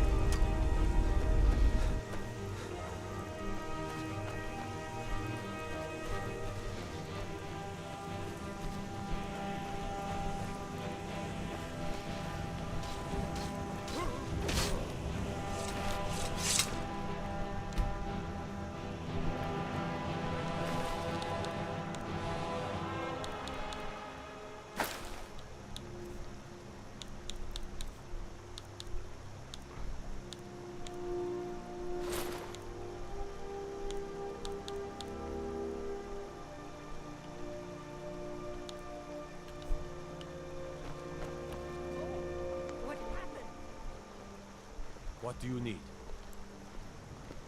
What do you need?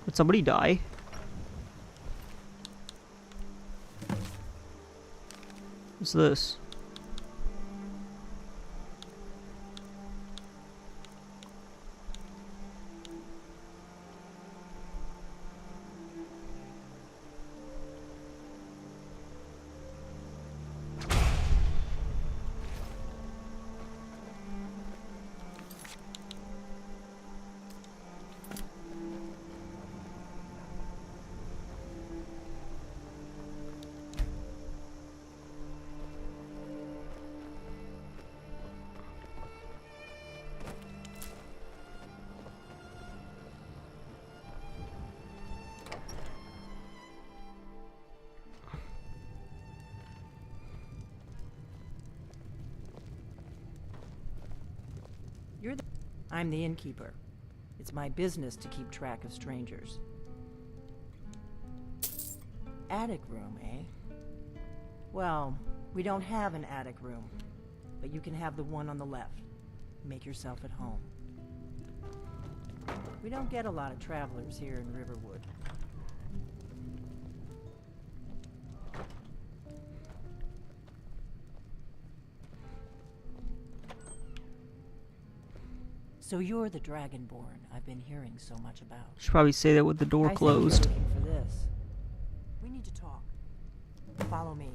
Did somebody die? What's this? I'm the innkeeper. It's my business to keep track of strangers. Attic room, eh? Well, we don't have an attic room, but you can have the one on the left. Make yourself at home. We don't get a lot of travelers here in Riverwood. So you're the Dragonborn I've been hearing so much about. Should probably say that with the door closed. I think you're looking for this. We need to talk. Follow me.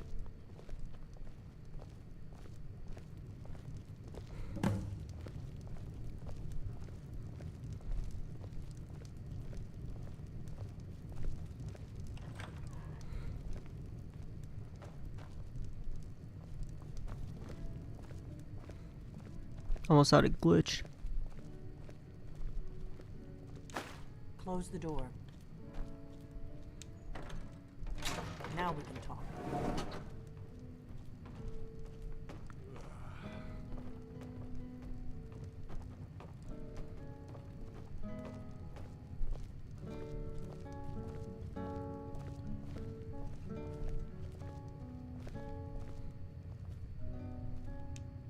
Almost out of glitch. Close the door. Now we can talk.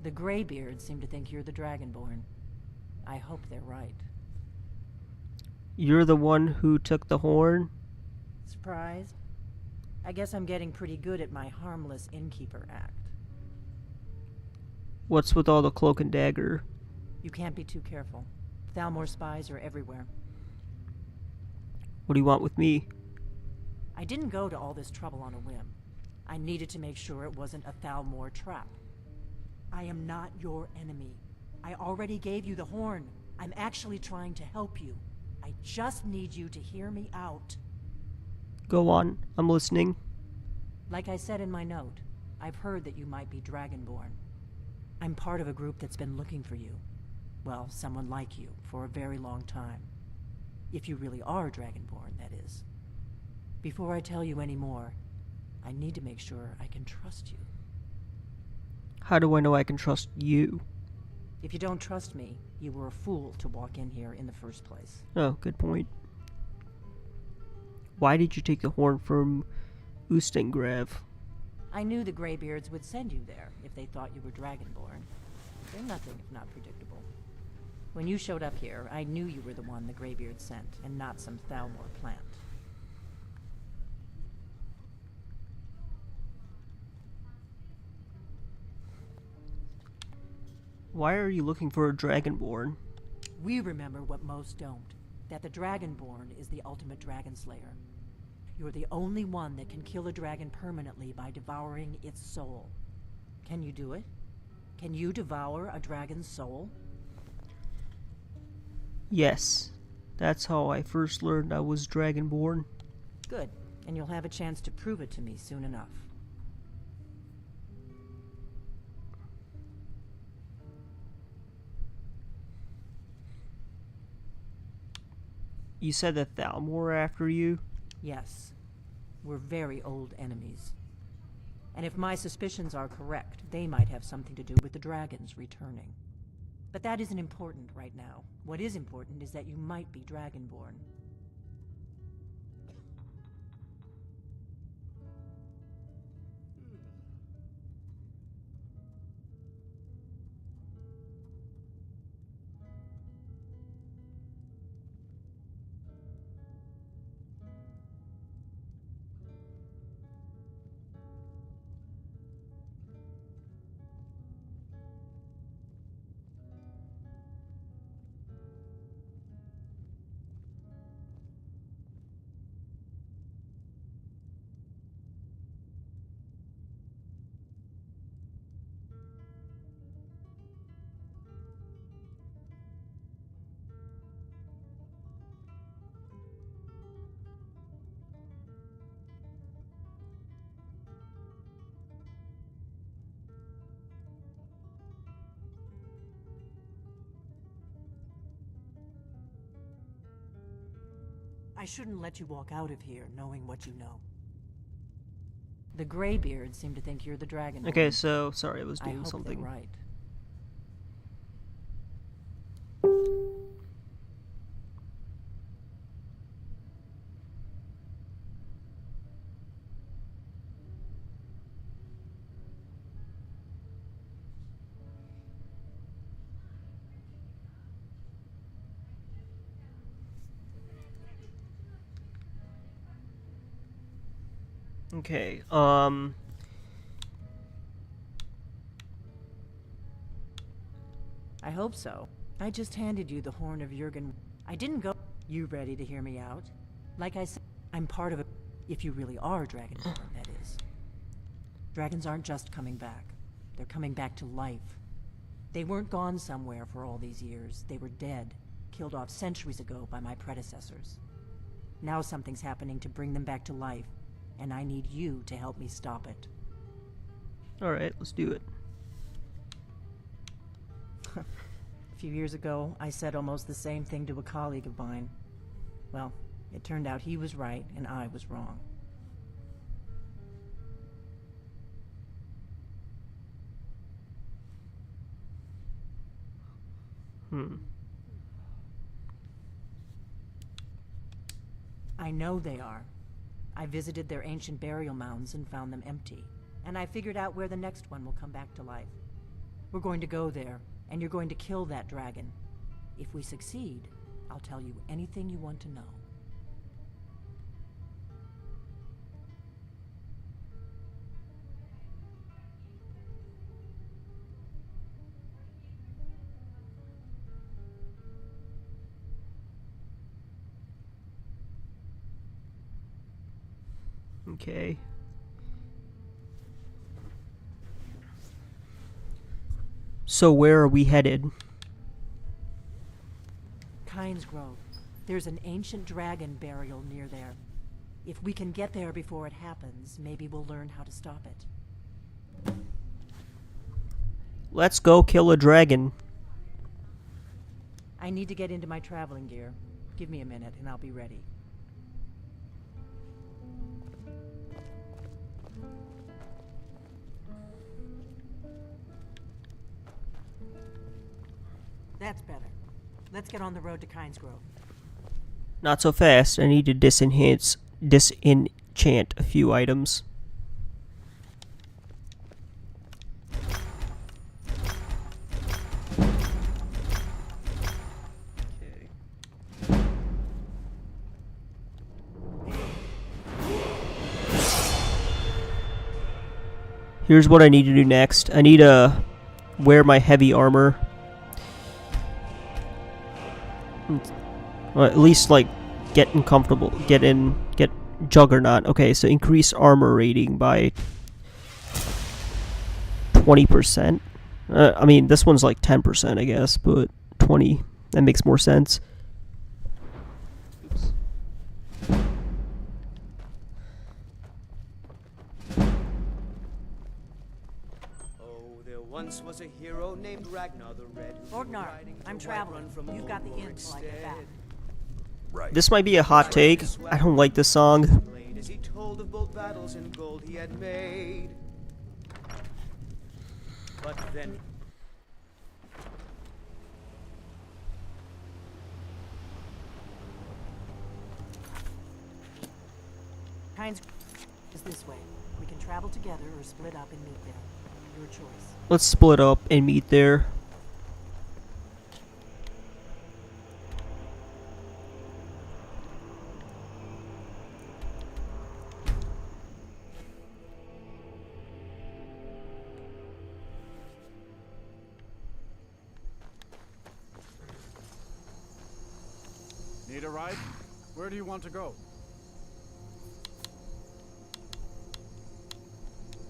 The Greybeards seem to think you're the Dragonborn. I hope they're right. You're the one who took the horn? Surprised? I guess I'm getting pretty good at my harmless innkeeper act. What's with all the cloak and dagger? You can't be too careful. Thalmor spies are everywhere. What do you want with me? I didn't go to all this trouble on a whim. I needed to make sure it wasn't a Thalmor trap. I am not your enemy. I already gave you the horn. I'm actually trying to help you. I just need you to hear me out. Go on, I'm listening. Like I said in my note, I've heard that you might be Dragonborn. I'm part of a group that's been looking for you. Well, someone like you, for a very long time. If you really are Dragonborn, that is. Before I tell you any more, I need to make sure I can trust you. How do I know I can trust you? If you don't trust me, you were a fool to walk in here in the first place. Oh, good point. Why did you take the horn from Ustengrav? I knew the Greybeards would send you there if they thought you were Dragonborn. They're nothing if not predictable. When you showed up here, I knew you were the one the Greybeards sent, and not some Thalmor plant. Why are you looking for a Dragonborn? We remember what most don't, that the Dragonborn is the ultimate dragon slayer. You're the only one that can kill a dragon permanently by devouring its soul. Can you do it? Can you devour a dragon's soul? Yes. That's how I first learned I was Dragonborn. Good, and you'll have a chance to prove it to me soon enough. You said that Thalmor are after you? Yes. We're very old enemies. And if my suspicions are correct, they might have something to do with the dragons returning. But that isn't important right now. What is important is that you might be Dragonborn. I shouldn't let you walk out of here knowing what you know. The Greybeards seem to think you're the Dragonborn. Okay, so, sorry, I was doing I hope something. they're right. Okay, I hope so. I just handed you the Horn of Jurgen. I didn't go... You ready to hear me out? Like I said, I'm part of a... If you really are Dragonborn, that is. Dragons aren't just coming back. They're coming back to life. They weren't gone somewhere for all these years. They were dead, killed off centuries ago by my predecessors. Now something's happening to bring them back to life, and I need you to help me stop it. alright, let's do it. A few years ago, I said almost the same thing to a colleague of mine. Well, it turned out he was right and I was wrong. I know they are. I visited their ancient burial mounds and found them empty. And I figured out where the next one will come back to life. We're going to go there, and you're going to kill that dragon. If we succeed, I'll tell you anything you want to know. Okay. So where are we headed? Kynes Grove. There's an ancient dragon burial near there. If we can get there before it happens, maybe we'll learn how to stop it. Let's go kill a dragon. I need to get into my traveling gear. Give me a minute and I'll be ready. That's better. Let's get on the road to Kynesgrove. Not so fast. I need to disenchant a few items. Here's what I need to do next. I need to wear my heavy armor. Or at least, like, get Juggernaut. Okay, so increase armor rating by 20%. I mean, this one's like 10%, I guess, but 20, that makes more sense. Oops. Once was a hero named Ragnar the Red. Orgnar, I'm traveling. You've got the inn till I get back. Right. This might be a hot take. I don't like this song. As he told of bold battles and gold he had made. But then Kynesgrove is this way. We can travel together or split up and meet there. Your choice. Let's split up and meet there. Need a ride? Where do you want to go?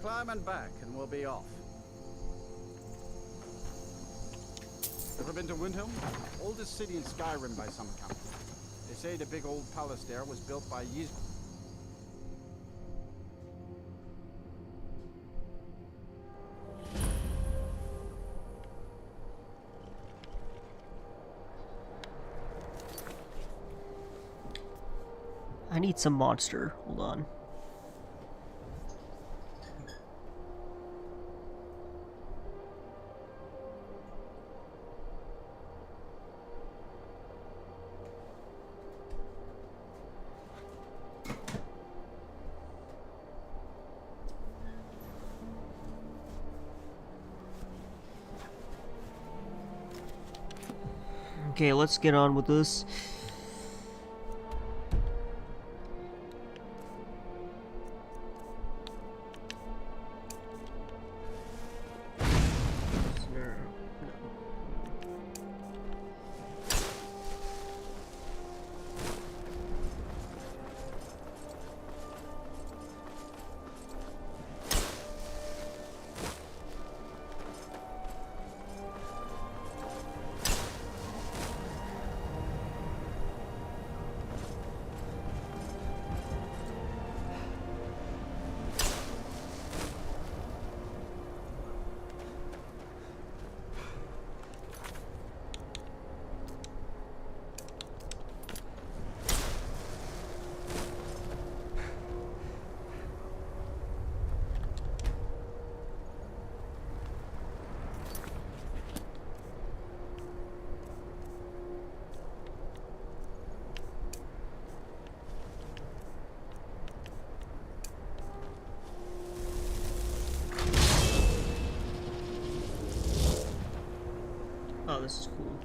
Climb and back and we'll be off. Ever been to Windhelm? Oldest city in Skyrim by some account. They say the big old palace there was built by Ys. I need some monster. Hold on. Okay, let's get on with this. Oh, this is cool.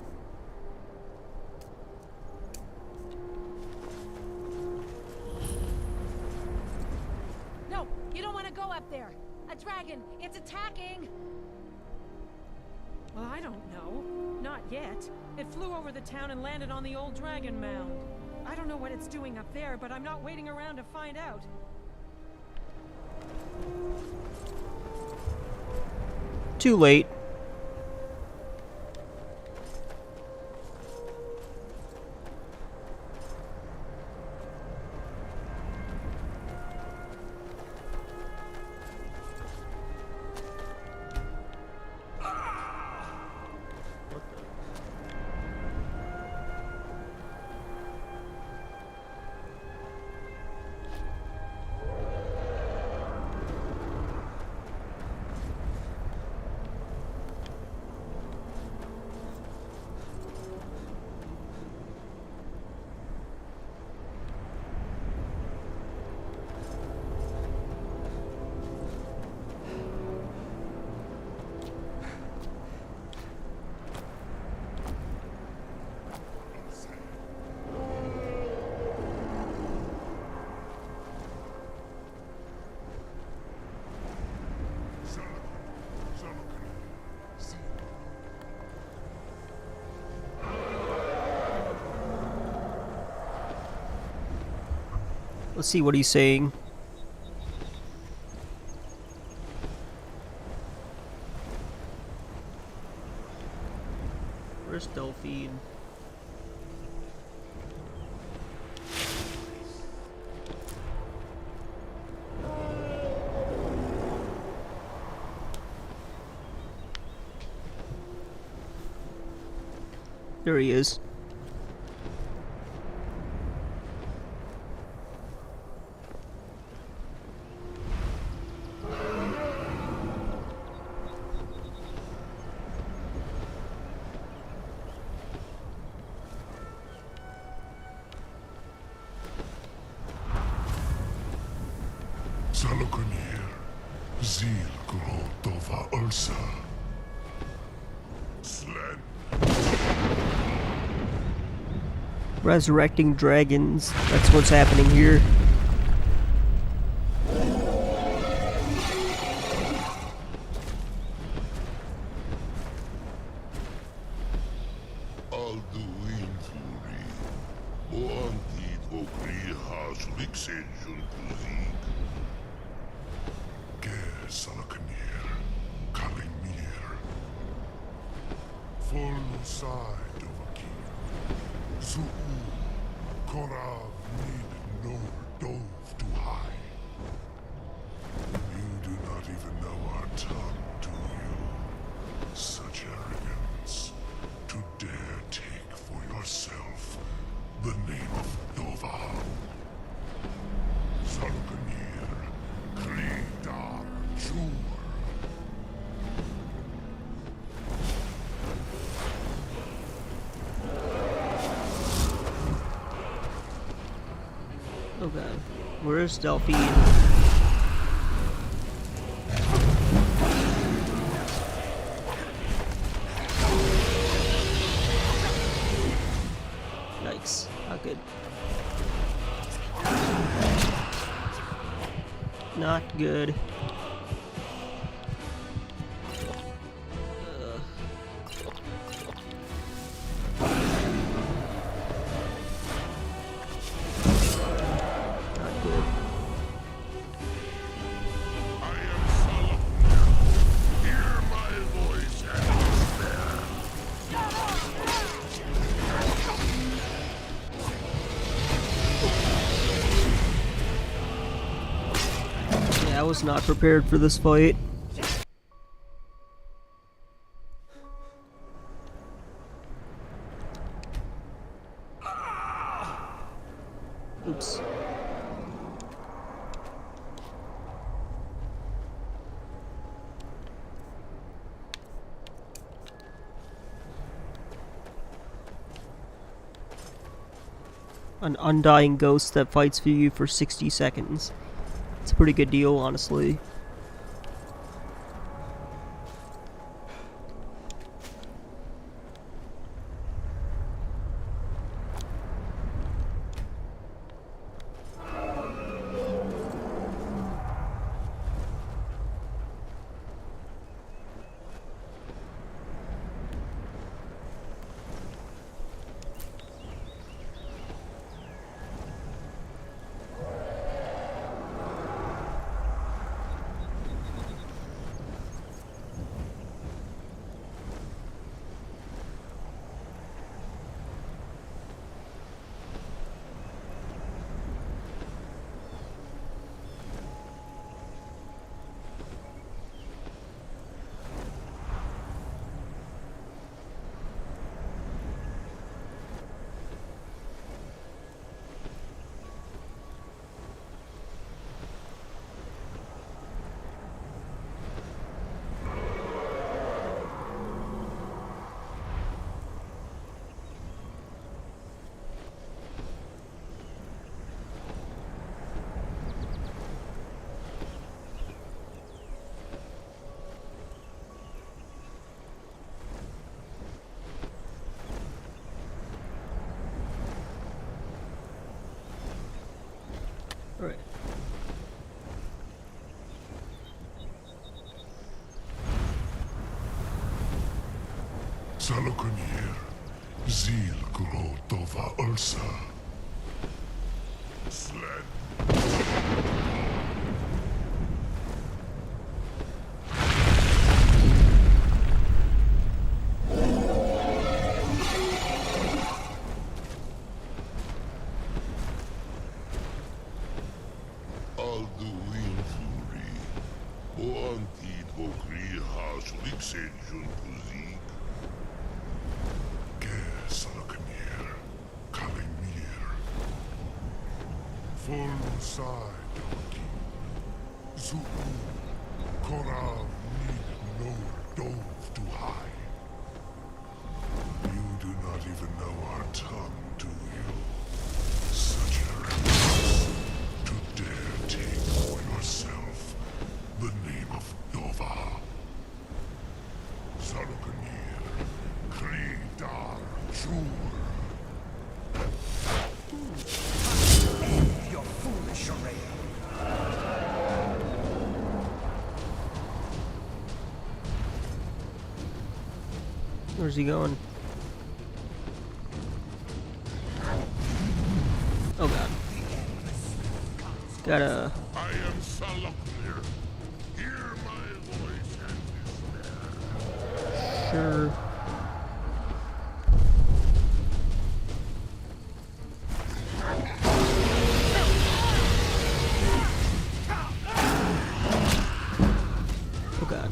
No, you don't want to go up there. A dragon, it's attacking. Well, I don't know. Not yet. It flew over the town and landed on the old dragon mound. I don't know what it's doing up there, but I'm not waiting around to find out. Too late. Let's see what he's saying. Where's Delphine? There he is. Salokunir, Zil Grotova Ursa. Slen. Resurrecting dragons. That's what's happening here. Alduin Fury. Boantid Okri Has Vixation Kuzik. Ger Salokunir. Kalimir. Full side of a king. Zu'u, Korav, Nid, Nor, Dove, to high. You do not even know our tongue, do you? Such arrogance, to dare take for yourself the name of Nova. Salokunir, Kridar, Chur. Oh god. Where's Delphine? Yikes. Not good. Not good. I was not prepared for this fight. Oops. An undying ghost that fights for you for 60 seconds. It's a pretty good deal, honestly. Alright. Salokunir, Zil Grotova Ursa. Slen. full side, Zuku, Korav need no dove to hide. You do not even know our tongue, do you? Such arrogance to dare take for yourself the name of Dova. Sarukanir, Kridar, Jur. End your foolish charade. Where's he going? Oh god. Gotta... I am Salaknir. Hear my voice and despair. Sure. Oh god.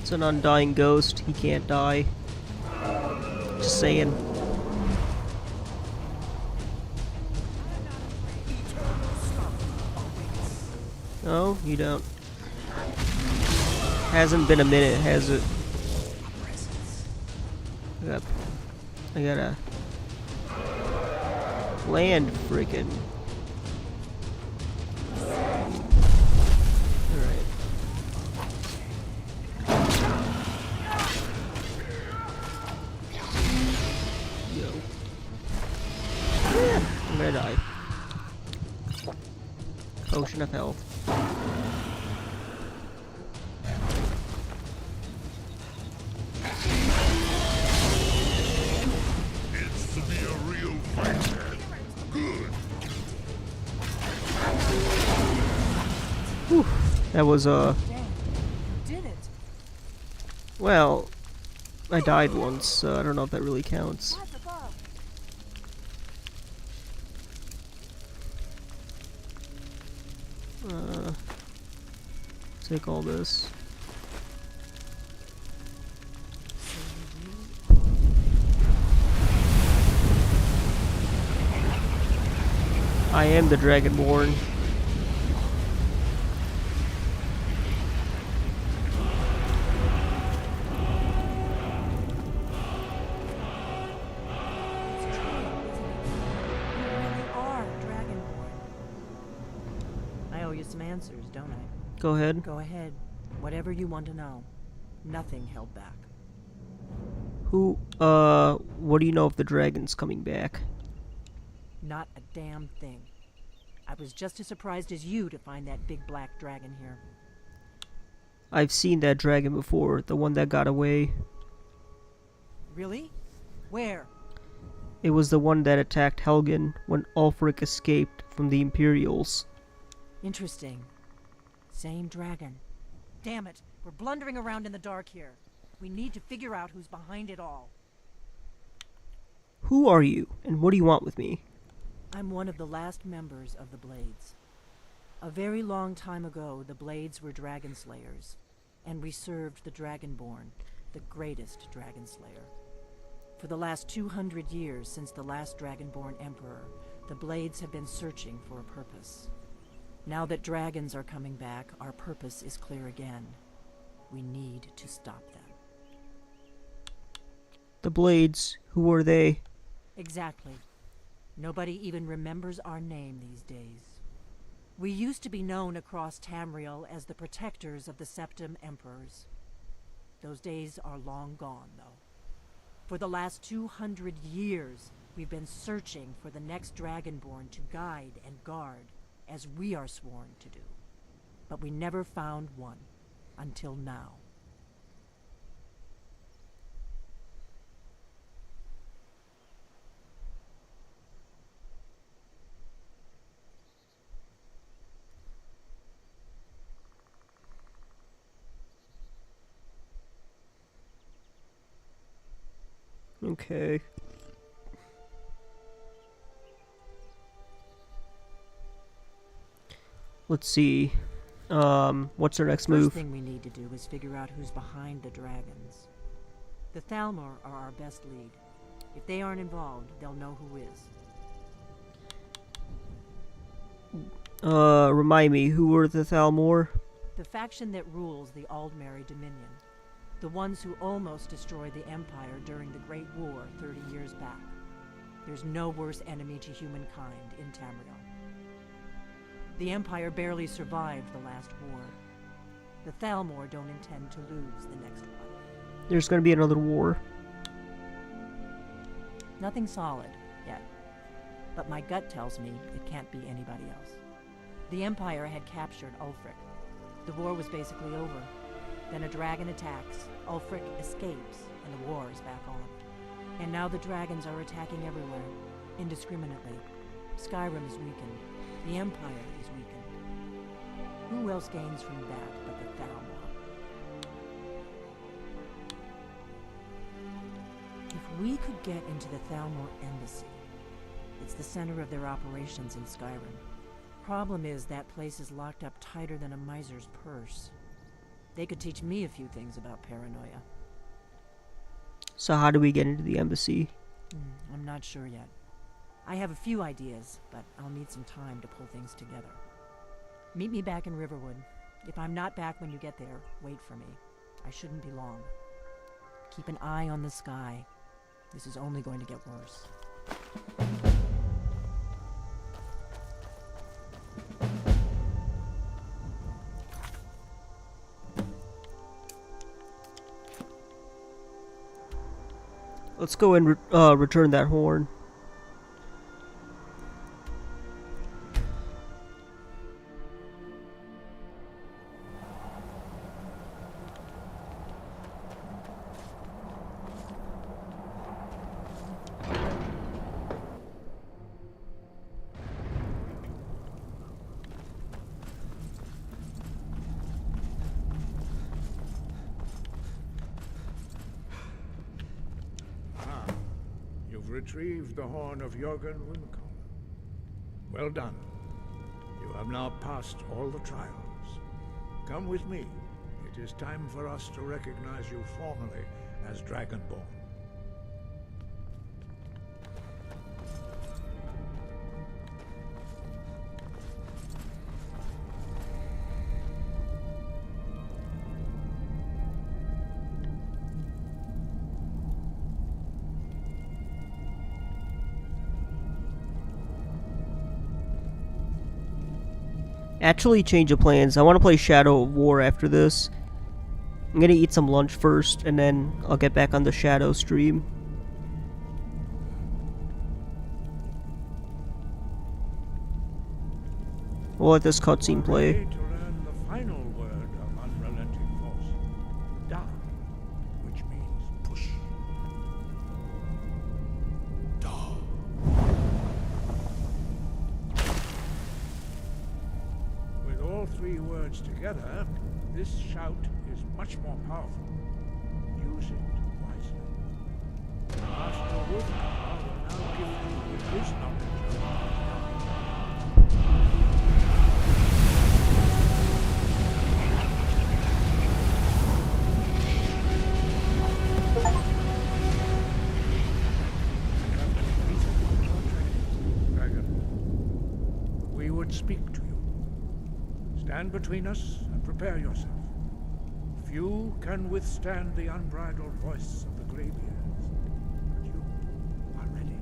It's an undying ghost. He can't die. Just saying. No, you don't. Hasn't been a minute, has it? I gotta land freaking. Alright. Yo. Yeah, I'm gonna die. Potion of health. It's to be a real fight, man. Good. Whew. That was Dang, you did it. well, I died once, so I don't know if that really counts. What's above? Take all this. I am the Dragonborn. I owe you some answers, don't I? Go ahead. Go ahead. Whatever you want to know. Nothing held back. What do you know if the dragon's coming back? Not a damn thing. I was just as surprised as you to find that big black dragon here. I've seen that dragon before, the one that got away. Really? Where? It was the one that attacked Helgen when Ulfric escaped from the Imperials. Interesting. Same dragon. Damn it, we're blundering around in the dark here. We need to figure out who's behind it all. Who are you, and what do you want with me? I'm one of the last members of the Blades. A very long time ago, the Blades were dragon slayers, and we served the Dragonborn, the greatest dragon slayer. For the last 200 years since the last Dragonborn Emperor, the Blades have been searching for a purpose. Now that dragons are coming back, our purpose is clear again. We need to stop them. The Blades, who are they? Exactly. Nobody even remembers our name these days. We used to be known across Tamriel as the protectors of the Septim Emperors. Those days are long gone, though. For the last 200 years, we've been searching for the next Dragonborn to guide and guard, as we are sworn to do. But we never found one, until now. Okay. Let's see. What's our next move? First thing we need to do is figure out who's behind the dragons. The Thalmor are our best lead. If they aren't involved, they'll know who is. Remind me, who are the Thalmor? The faction that rules the Aldmeri Dominion. The ones who almost destroyed the Empire during the Great War 30 years back. There's no worse enemy to humankind in Tamriel. The Empire barely survived the last war. The Thalmor don't intend to lose the next one. There's gonna be another war. Nothing solid, yet. But my gut tells me it can't be anybody else. The Empire had captured Ulfric. The war was basically over. Then a dragon attacks, Ulfric escapes, and the war is back on. And now the dragons are attacking everywhere, indiscriminately. Skyrim is weakened. The Empire is weakened. Who else gains from that but the Thalmor? If we could get into the Thalmor embassy, it's the center of their operations in Skyrim. Problem is, that place is locked up tighter than a miser's purse. They could teach me a few things about paranoia. So how do we get into the embassy? I'm not sure yet. I have a few ideas, but I'll need some time to pull things together. Meet me back in Riverwood. If I'm not back when you get there, wait for me. I shouldn't be long. Keep an eye on the sky. This is only going to get worse. Let's go and return that horn. Retrieved the horn of Jörgen Wimcom. Well done. You have now passed all the trials. Come with me. It is time for us to recognize you formally as Dragonborn. Actually, change of plans. I want to play Shadow of War after this. I'm gonna eat some lunch first, and then I'll get back on the Shadow stream. We'll let this cutscene play. To learn the final word of unrelenting force. Da, which means push. Da. With all three words together, this shout is much more powerful. Use it wisely. Master Wolfgar will now give you with his knowledge of Dragon, we would speak to you. Stand between us and prepare yourself. Few can withstand the unbridled voice of the Greybeards, but you are ready.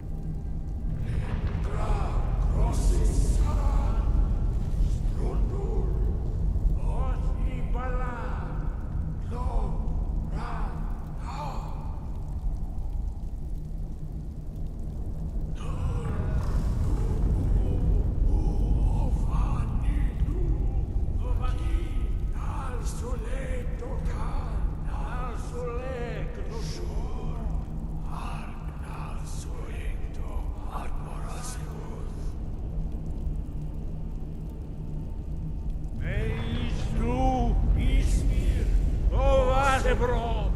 Bro,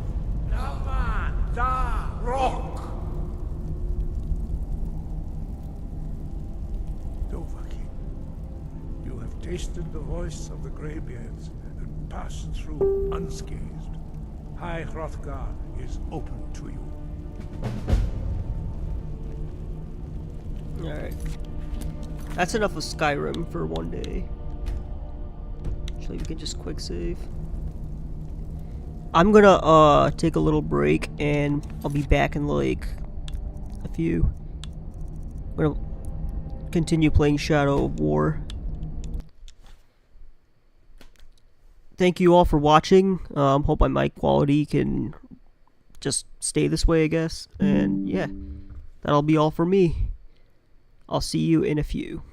Naman, Da, Rock. tasted the voice of the Greybeards and passed through unscathed. High Hrothgar is open to you. Alright. That's enough of Skyrim for one day. Actually, we can just quick save. I'm gonna take a little break and I'll be back in like a few. I'm gonna continue playing Shadow of War. Thank you all for watching. Hope my mic quality can just stay this way, I guess. And yeah, that'll be all for me. I'll see you in a few.